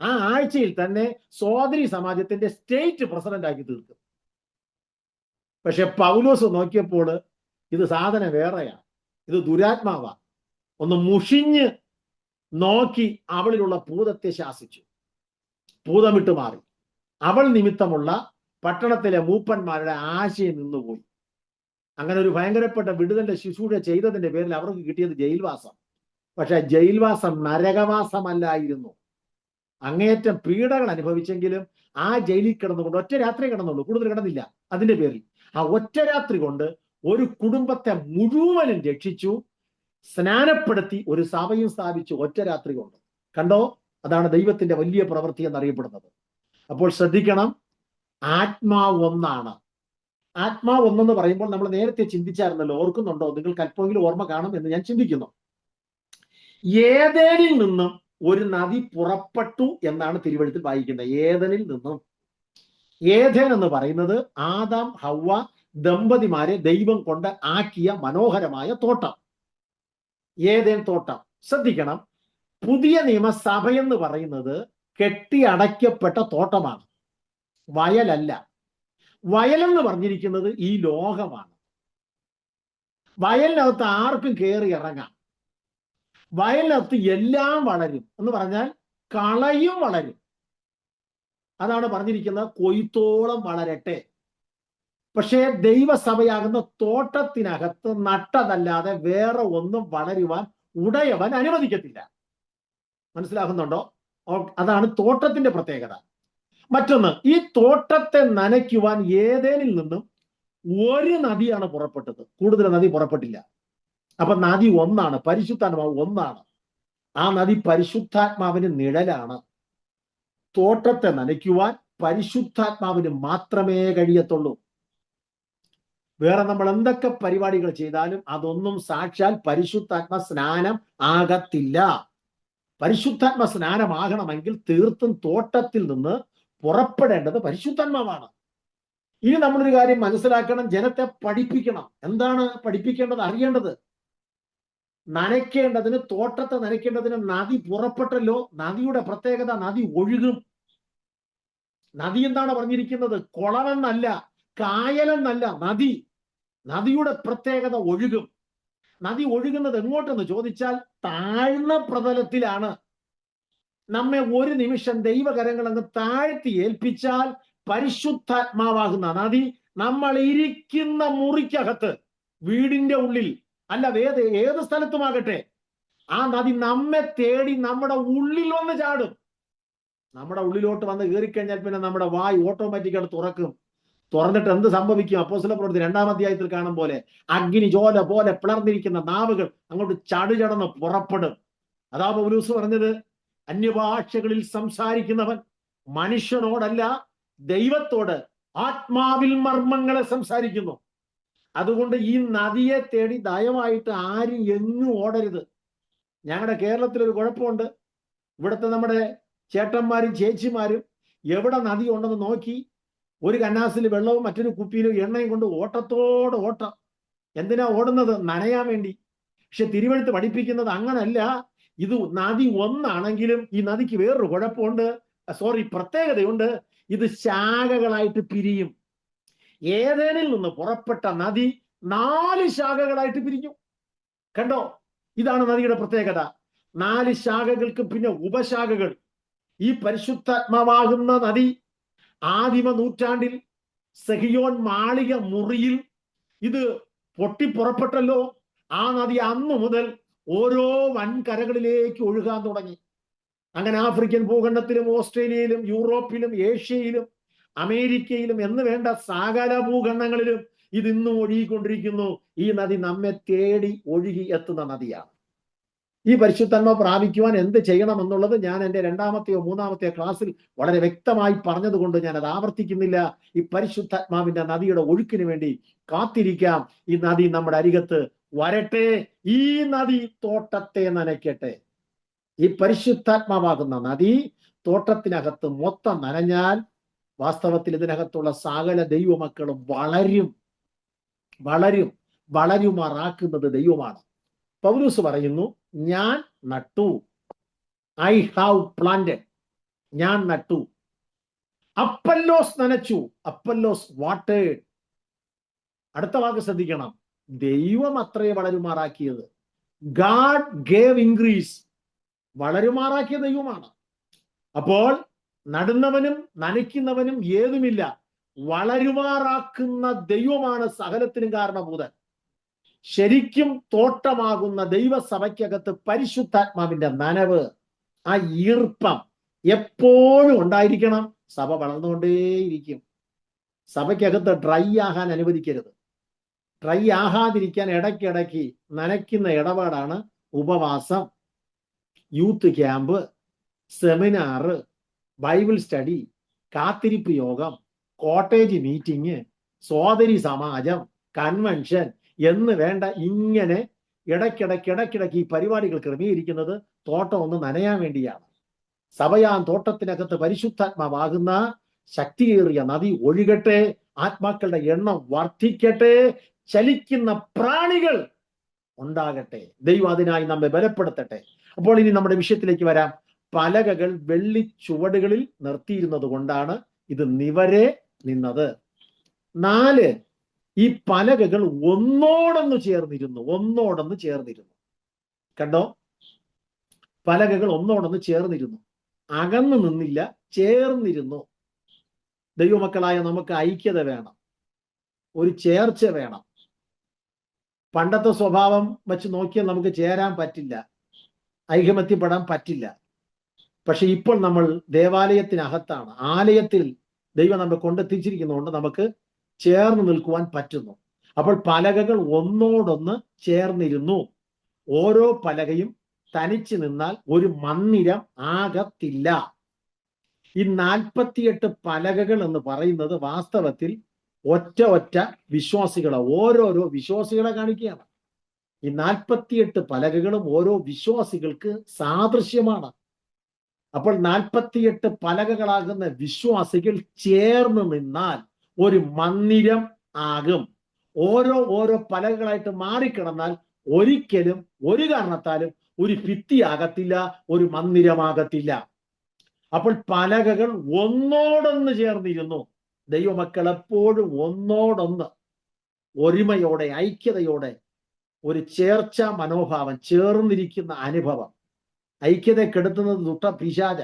ആ ആഴ്ചയിൽ തന്നെ സോദരി സമാജത്തിന്റെ സ്റ്റേറ്റ് പ്രസിഡന്റ് ആക്കി തീർക്കും. പക്ഷെ പൗലോസ് നോക്കിയപ്പോൾ ഇത് സാധനം വേറെയാണ്, ഇത് ദുരാത്മാവാ. ഒന്ന് മുഷിഞ്ഞ് നോക്കി അവളിലുള്ള ഭൂതത്തെ ശാസിച്ചു, ഭൂതമിട്ട് മാറി. അവൾ നിമിത്തമുള്ള പട്ടണത്തിലെ മൂപ്പന്മാരുടെ ആശയം നിന്നുപോയി. അങ്ങനെ ഒരു ഭയങ്കരപ്പെട്ട വിടുതന്റെ ശുശ്രൂഷ ചെയ്തതിന്റെ പേരിൽ അവർക്ക് കിട്ടിയത് ജയിൽവാസം. പക്ഷെ ജയിൽവാസം നരകവാസമല്ലായിരുന്നു. അങ്ങേയറ്റം പീഡകൾ അനുഭവിച്ചെങ്കിലും ആ ജയിലിൽ കിടന്നുകൊണ്ട് ഒറ്റ രാത്രി കിടന്നുള്ളൂ, കൂടുതൽ കിടന്നില്ല. അതിന്റെ പേരിൽ ആ ഒറ്റ രാത്രി കൊണ്ട് ഒരു കുടുംബത്തെ മുഴുവനും രക്ഷിച്ചു, സ്നാനപ്പെടുത്തി, ഒരു സഭയും സ്ഥാപിച്ചു ഒറ്റ രാത്രി കൊണ്ട്. കണ്ടോ, അതാണ് ദൈവത്തിന്റെ വലിയ പ്രവൃത്തി എന്നറിയപ്പെടുന്നത്. അപ്പോൾ ശ്രദ്ധിക്കണം, ആത്മാവ് ഒന്നാണ്. ആത്മാവ് ഒന്നെന്ന് പറയുമ്പോൾ നമ്മൾ നേരത്തെ ചിന്തിച്ചായിരുന്നല്ലോ, ഓർക്കുന്നുണ്ടോ? നിങ്ങൾക്ക് അല്പമെങ്കിലും ഓർമ്മ കാണും എന്ന് ഞാൻ ചിന്തിക്കുന്നു. ഏദേനിൽ നിന്നും ഒരു നദി പുറപ്പെട്ടു എന്നാണ് തിരുവെഴുത്തിൽ വായിക്കുന്നത്. ഏദനിൽ നിന്നും. ഏദൻ എന്ന് പറയുന്നത് ആദാം ഹവ്വ ദമ്പതിമാരെ ദൈവം കൊണ്ട് ആക്കിയ മനോഹരമായ തോട്ടം, ഏദൻ തോട്ടം. ശ്രദ്ധിക്കണം, പുതിയ നിയമസഭയെന്ന് പറയുന്നത് കെട്ടി അടയ്ക്കപ്പെട്ട തോട്ടമാണ്, വയലല്ല. വയലെന്ന് പറഞ്ഞിരിക്കുന്നത് ഈ ലോകമാണ്. വയലിനകത്ത് ആർക്കും കയറി ഇറങ്ങാം. വയലിനകത്ത് എല്ലാം വളരും എന്ന് പറഞ്ഞാൽ കളയും വളരും. അതാണ് പറഞ്ഞിരിക്കുന്നത്, കൊയ്ത്തോളം വളരട്ടെ. പക്ഷേ ദൈവസഭയാകുന്ന തോട്ടത്തിനകത്ത് നട്ടതല്ലാതെ വേറെ ഒന്നും വളരുവാൻ ഉടയവൻ അനുവദിക്കത്തില്ല. മനസ്സിലാകുന്നുണ്ടോ? അതാണ് തോട്ടത്തിന്റെ പ്രത്യേകത. മറ്റൊന്ന്, ഈ തോട്ടത്തെ നനയ്ക്കുവാൻ ഏദേനിൽ നിന്നും ഒരു നദിയാണ് പുറപ്പെട്ടത്, കൂടുതൽ നദി പുറപ്പെട്ടില്ല. അപ്പൊ നദി ഒന്നാണ്, പരിശുദ്ധാത്മാവ് ഒന്നാണ്. ആ നദി പരിശുദ്ധാത്മാവിന് നിഴലാണ്. തോട്ടത്തെ നനയ്ക്കുവാൻ പരിശുദ്ധാത്മാവിന് മാത്രമേ കഴിയത്തുള്ളൂ. വേറെ നമ്മൾ എന്തൊക്കെ പരിപാടികൾ ചെയ്താലും അതൊന്നും സാക്ഷാൽ പരിശുദ്ധാത്മ സ്നാനം ആകത്തില്ല. പരിശുദ്ധാത്മ സ്നാനമാകണമെങ്കിൽ തീർത്തും തോട്ടത്തിൽ നിന്ന് പുറപ്പെടേണ്ടത് പരിശുദ്ധാത്മാവാണ്. ഇനി നമ്മളൊരു കാര്യം മനസ്സിലാക്കണം, ജനത്തെ പഠിപ്പിക്കണം. എന്താണ് പഠിപ്പിക്കേണ്ടത്, അറിയേണ്ടത്? നനയ്ക്കേണ്ടതിന്, തോട്ടത്തെ നനയ്ക്കേണ്ടതിന് നദി പുറപ്പെട്ടല്ലോ. നദിയുടെ പ്രത്യേകത, നദി ഒഴുകും. നദി എന്താണ് പറഞ്ഞിരിക്കുന്നത്? കുളമെന്നല്ല, കായലെന്നല്ല, നദി. നദിയുടെ പ്രത്യേകത ഒഴുകും. നദി ഒഴുകുന്നത് എങ്ങോട്ടെന്ന് ചോദിച്ചാൽ താഴ്ന്ന പ്രതലത്തിലാണ്. നമ്മെ ഒരു നിമിഷം ദൈവകരങ്ങൾ അങ്ങ് താഴ്ത്തി ഏൽപ്പിച്ചാൽ പരിശുദ്ധാത്മാവാകുന്ന നദി നമ്മൾ ഇരിക്കുന്ന മുറിക്കകത്ത്, വീടിന്റെ ഉള്ളിൽ അല്ല, ഏത് സ്ഥലത്തുമാകട്ടെ, ആ നദി നമ്മെ തേടി നമ്മുടെ ഉള്ളിൽ വന്ന് ചാടും. നമ്മുടെ ഉള്ളിലോട്ട് വന്ന് കയറിക്കഴിഞ്ഞാൽ പിന്നെ നമ്മുടെ വായ് ഓട്ടോമാറ്റിക്കായിട്ട് തുറക്കും. തുറന്നിട്ട് എന്ത് സംഭവിക്കും? അപ്പോസ്തലപ്രവൃത്തി 2-ാം അധ്യായത്തിൽ കാണും പോലെ അഗ്നി ജ്വാല പോലെ പിളർന്നിരിക്കുന്ന നാവുകൾ അങ്ങോട്ട് ചടുചടന്ന് പുറപ്പെടും. അതാ പൗലോസ് പറഞ്ഞത്, അന്യഭാഷകളിൽ സംസാരിക്കുന്നവൻ മനുഷ്യനോടല്ല ദൈവത്തോട് ആത്മാവിൽ മർമ്മങ്ങളെ സംസാരിക്കുന്നു. അതുകൊണ്ട് ഈ നദിയെ തേടി ദയവായിട്ട് ആരും എങ്ങും ഓടരുത്. ഞങ്ങളുടെ കേരളത്തിലൊരു കുഴപ്പമുണ്ട്. ഇവിടുത്തെ നമ്മുടെ ചേട്ടന്മാരും ചേച്ചിമാരും എവിടെ നദി ഉണ്ടെന്ന് നോക്കി ഒരു കന്നാസിൽ വെള്ളവും മറ്റൊരു കുപ്പിയിലും എണ്ണയും കൊണ്ട് ഓട്ടത്തോട് ഓട്ടം. എന്തിനാ ഓടുന്നത്? നനയാൻ വേണ്ടി. പക്ഷെ തിരുവെഴുത്ത് പഠിപ്പിക്കുന്നത് അങ്ങനല്ല. ഇത് നദി ഒന്നാണെങ്കിലും ഈ നദിക്ക് വേറൊരു കുഴപ്പമുണ്ട്, പ്രത്യേകതയുണ്ട്. ഇത് ശാഖകളായിട്ട് പിരിയും. ഏദേനിൽ നിന്ന് പുറപ്പെട്ട നദി 4 ശാഖകളായിട്ട് പിരിഞ്ഞു. കണ്ടോ? ഇതാണ് നദിയുടെ പ്രത്യേകത. 4 ശാഖകൾക്ക് പിന്നെ ഉപശാഖകൾ. ഈ പരിശുദ്ധാത്മാവാകുന്ന നദി ആദിമ നൂറ്റാണ്ടിൽ സഹിയോൻ മാളിക മുറിയിൽ ഇത് പൊട്ടിപ്പുറപ്പെട്ടല്ലോ. ആ നദി അന്നു മുതൽ ഓരോ വൻകരകളിലേക്ക് ഒഴുകാൻ തുടങ്ങി. അങ്ങനെ ആഫ്രിക്കൻ ഭൂഖണ്ഡത്തിലും ഓസ്ട്രേലിയയിലും യൂറോപ്പിലും ഏഷ്യയിലും അമേരിക്കയിലും എന്ന് വേണ്ട സകല ഭൂഖണ്ഡങ്ങളിലും ഇത് ഇന്നും ഒഴുകിക്കൊണ്ടിരിക്കുന്നു. ഈ നദി നമ്മെ തേടി ഒഴുകി എത്തുന്ന നദിയാണ്. ഈ പരിശുദ്ധാത്മ പ്രാപിക്കുവാൻ എന്ത് ചെയ്യണം എന്നുള്ളത് ഞാൻ എൻ്റെ 2-ാമത്തെയോ 3-ാമത്തെയോ ക്ലാസ്സിൽ വളരെ വ്യക്തമായി പറഞ്ഞതുകൊണ്ട് ഞാൻ അത് ആവർത്തിക്കുന്നില്ല. ഈ പരിശുദ്ധാത്മാവിന്റെ നദിയുടെ ഒഴുക്കിന് വേണ്ടി കാത്തിരിക്കാം. ഈ നദി നമ്മുടെ അരികത്ത് വരട്ടെ. ഈ നദി തോട്ടത്തെ നനയ്ക്കട്ടെ. ഈ പരിശുദ്ധാത്മാവാകുന്ന നദി തോട്ടത്തിനകത്ത് മൊത്തം നനഞ്ഞാൽ വാസ്തവത്തിൽ ഇതിനകത്തുള്ള സകല ദൈവമക്കളും വളരുമാറാക്കുന്നത് ദൈവമാണ്. പൗലോസ് പറയുന്നു, ഞാൻ നട്ടു, ഐ ഹാവ് പ്ലാന്റഡ്, ഞാൻ നട്ടു. അപ്പല്ലോസ് നനച്ചു, അപ്പല്ലോസ് വാട്ടേഡ്. അടുത്ത വാക്ക് ശ്രദ്ധിക്കണം, ദൈവം അത്രേ വളരുമാറാക്കിയത്. ഗാഡ് ഗേവ് ഇൻക്രീസ്, വളരുമാറാക്കിയ ദൈവമാണ്. അപ്പോൾ നടുന്നവനും നനയ്ക്കുന്നവനും ഏതുമില്ല, വളരുമാറാക്കുന്ന ദൈവമാണ് സകലത്തിനും കാരണഭൂതൻ. ശരിക്കും തോട്ടമാകുന്ന ദൈവസഭയ്ക്കകത്ത് പരിശുദ്ധാത്മാവിന്റെ നനവ്, ആ ഈർപ്പം എപ്പോഴും ഉണ്ടായിരിക്കണം. സഭ വളർന്നുകൊണ്ടേയിരിക്കും. സഭയ്ക്കകത്ത് ഡ്രൈ ആകാൻ അനുവദിക്കരുത്. ഡ്രൈ ആകാതിരിക്കാൻ ഇടയ്ക്കിടയ്ക്ക് നനയ്ക്കുന്ന ഇടപാടാണ് ഉപവാസം, youth camp, seminar, Bible study, കാത്തിരിപ്പ് യോഗം, കോട്ടേജ് മീറ്റിംഗ്, സോദരി സമാജം, കൺവെൻഷൻ എന്ന് വേണ്ട ഇങ്ങനെ ഇടയ്ക്കിടയ്ക്ക് ഈ പരിപാടികൾ ക്രമീകരിക്കുന്നത് തോട്ടം ഒന്ന് നനയാൻ വേണ്ടിയാണ്. സഭയാൻ തോട്ടത്തിനകത്ത് പരിശുദ്ധാത്മാവാകുന്ന ശക്തിയേറിയ നദി ഒഴുകട്ടെ, ആത്മാക്കളുടെ എണ്ണം വർദ്ധിക്കട്ടെ, ചലിക്കുന്ന പ്രാണികൾ ഉണ്ടാകട്ടെ. ദൈവം അതിനായി നമ്മെ ബലപ്പെടുത്തട്ടെ. അപ്പോൾ ഇനി നമ്മുടെ വിഷയത്തിലേക്ക് വരാം. പലകകൾ വെള്ളി ചുവടുകളിൽ നിർത്തിയിരുന്നത് കൊണ്ടാണ് ഇത് നിവരെ നിന്നത്. 4, ഈ പലകകൾ ഒന്നോടൊന്ന് ചേർന്നിരുന്നു. കണ്ടോ, പലകകൾ ഒന്നോടൊന്ന് ചേർന്നിരുന്നു, അകന്നു നിന്നില്ല, ചേർന്നിരുന്നു. ദൈവമക്കളായ നമുക്ക് ഐക്യത വേണം, ഒരു ചേർച്ച വേണം. പണ്ടത്തെ സ്വഭാവം വെച്ച് നോക്കിയാൽ നമുക്ക് ചേരാൻ പറ്റില്ല, ഐകമത്യപ്പെടാൻ പറ്റില്ല. പക്ഷെ ഇപ്പോൾ നമ്മൾ ദേവാലയത്തിനകത്താണ്, ആലയത്തിൽ ദൈവം നമ്മെ കൊണ്ടെത്തിച്ചിരിക്കുന്നതുകൊണ്ട് നമുക്ക് ചേർന്ന് നിൽക്കുവാൻ പറ്റുന്നു. അപ്പോൾ പലകകൾ ഒന്നോടൊന്ന് ചേർന്നിരുന്നു. ഓരോ പലകയും തനിച്ച് നിന്നാൽ ഒരു മന്ദിരം ആകത്തില്ല. ഈ 48 പലകകൾ എന്ന് പറയുന്നത് വാസ്തവത്തിൽ ഒറ്റ വിശ്വാസികളെ, ഓരോരോ വിശ്വാസികളെ കാണിക്കുകയാണ്. ഈ 48 പലകകളും ഓരോ വിശ്വാസികൾക്ക് സാദൃശ്യമാണ്. അപ്പോൾ 48 പലകകളാകുന്ന വിശ്വാസികൾ ചേർന്ന് നിന്നാൽ ഒരു മന്ദിരം ആകും. ഓരോ പലകകളായിട്ട് മാറിക്കിടന്നാൽ ഒരിക്കലും ഒരു കാരണത്താലും ഒരു ഭിത്തിയാകത്തില്ല, ഒരു മന്ദിരമാകത്തില്ല. അപ്പോൾ പലകകൾ ഒന്നോടൊന്ന് ചേർന്നിരുന്നു. ദൈവമക്കൾ എപ്പോഴും ഒന്നോടൊന്ന് ഒരുമയോടെ, ഐക്യതയോടെ, ഒരു ചേർച്ച മനോഭാവം, ചേർന്നിരിക്കുന്ന അനുഭവം. ഐക്യത കെടുത്തുന്നത് ദുഷ്ട പിശാച.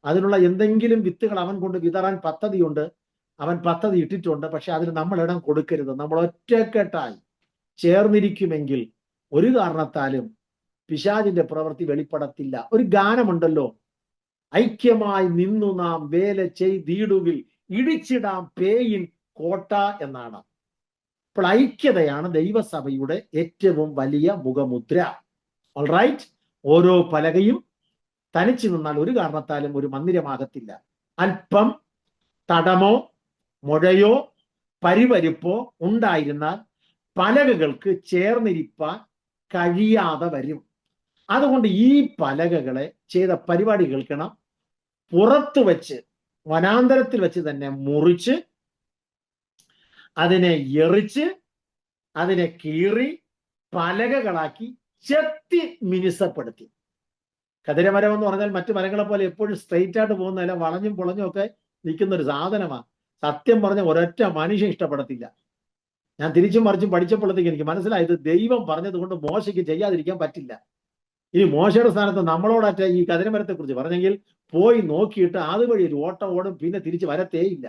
അതിനുള്ള എന്തെങ്കിലും വിത്തുകൾ അവൻ കൊണ്ട് വിതറാൻ പദ്ധതിയുണ്ട്, അവൻ പദ്ധതി ഇട്ടിട്ടുണ്ട്. പക്ഷെ അതിന് നമ്മൾ ഇടം കൊടുക്കരുത്. നമ്മൾ ഒറ്റക്കെട്ടായി ചേർന്നിരിക്കുമെങ്കിൽ ഒരു കാരണത്താലും പിശാചിന്റെ പ്രവൃത്തി വെളിപ്പെടത്തില്ല. ഒരു ഗാനമുണ്ടല്ലോ, ഐക്യമായി നിന്നു നാം വേല ചെയ്തിടുകിൽ ഇടിച്ചിടാം പേയിൻ കോട്ട എന്നാണ്. അപ്പോൾ ഐക്യതയാണ് ദൈവസഭയുടെ ഏറ്റവും വലിയ മുഖമുദ്ര. ഓൾറൈറ്റ്, ഓരോ പലകയും തനിച്ചു നിന്നാൽ ഒരു കാരണത്താലും ഒരു മന്ദിരമാകത്തില്ല. അല്പം തടമോ മുഴയോ പരിവരിപ്പോ ഉണ്ടായിരുന്നാൽ പലകകൾക്ക് ചേർന്നിരിപ്പാൻ കഴിയാതെ വരും. അതുകൊണ്ട് ഈ പലകകളെ ചെയ്ത പരിപാടി കേൾക്കണം. പുറത്തു വെച്ച്, വനാന്തരത്തിൽ വെച്ച് തന്നെ മുറിച്ച്, അതിനെ എറിച്ച്, അതിനെ കീറി പലകകളാക്കി ചെത്തി മിനുസപ്പെടുത്തി. കതിരമരം എന്ന് പറഞ്ഞാൽ മറ്റു മരങ്ങളെ പോലെ എപ്പോഴും സ്ട്രെയിറ്റ് ആയിട്ട് പോകുന്നതല്ല, വളഞ്ഞും പൊളഞ്ഞും ഒക്കെ നിൽക്കുന്ന ഒരു സാധനമാണ്. സത്യം പറഞ്ഞ ഒരൊറ്റ മനുഷ്യൻ ഇഷ്ടപ്പെടത്തില്ല. ഞാൻ തിരിച്ചും മറിച്ചും പഠിച്ചപ്പോഴത്തേക്ക് എനിക്ക് മനസ്സിലായത് ദൈവം പറഞ്ഞത് കൊണ്ട് മോശയ്ക്ക് ചെയ്യാതിരിക്കാൻ പറ്റില്ല. ഇനി മോശയുടെ സ്ഥാനത്ത് നമ്മളോടറ്റ ഈ കതിരമരത്തെ കുറിച്ച് പറഞ്ഞെങ്കിൽ പോയി നോക്കിയിട്ട് അതുവഴി ഒരു ഓട്ടം ഓടും, പിന്നെ തിരിച്ച് വരത്തേയില്ല.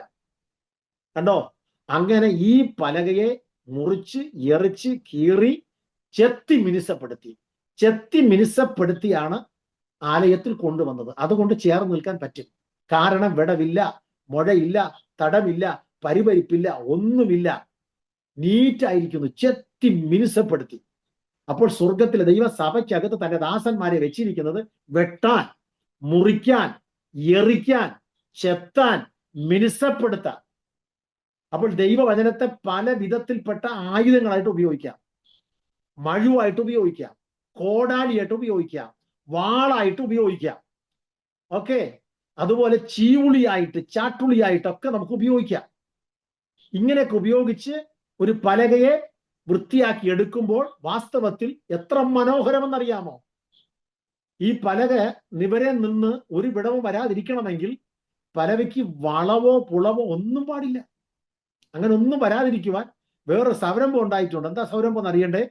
കണ്ടോ, അങ്ങനെ ഈ പലകയെ മുറിച്ച് എറിച്ച് കീറി ചെത്തി മിനുസപ്പെടുത്തിയാണ് ആലയത്തിൽ കൊണ്ടുവന്നത്. അതുകൊണ്ട് ചേർന്ന് നിൽക്കാൻ പറ്റും. കാരണം വിടവില്ല, മുഴയില്ല, തടമില്ല, പരിപരിപ്പില്ല, ഒന്നുമില്ല. നീറ്റായിരിക്കുന്നു, ചെത്തി മിനുസപ്പെടുത്തി. അപ്പോൾ സ്വർഗത്തിലെ ദൈവസഭയ്ക്കകത്ത് തന്റെ ദാസന്മാരെ വെച്ചിരിക്കുന്നത് വെട്ടാൻ, മുറിക്കാൻ, എറിക്കാൻ, ചെത്താൻ, മിനുസപ്പെടുത്താൻ. അപ്പോൾ ദൈവവചനത്തെ പല വിധത്തിൽപ്പെട്ട ആയുധങ്ങളായിട്ട് ഉപയോഗിക്കാം. മഴുവായിട്ട് ഉപയോഗിക്കാം, കോടാലിയായിട്ട് ഉപയോഗിക്കാം, വാളായിട്ട് ഉപയോഗിക്കാം. ഓക്കെ, അതുപോലെ ചീവുളിയായിട്ട്, ചാട്ടുളിയായിട്ടൊക്കെ നമുക്ക് ഉപയോഗിക്കാം. ഇങ്ങനെയൊക്കെ ഉപയോഗിച്ച് ഒരു പലകയെ വൃത്തിയാക്കി എടുക്കുമ്പോൾ വാസ്തവത്തിൽ എത്ര മനോഹരമെന്നറിയാമോ? ഈ പലക നിവരെ നിന്ന് ഒരു വിടവും വരാതിരിക്കണമെങ്കിൽ പലവയ്ക്ക് വളവോ പുളവോ ഒന്നും പാടില്ല. അങ്ങനെ ഒന്നും വരാതിരിക്കുവാൻ വേറെ സംരംഭം ഉണ്ടായിട്ടുണ്ട്. എന്താ സംരംഭം എന്നറിയണ്ടേ?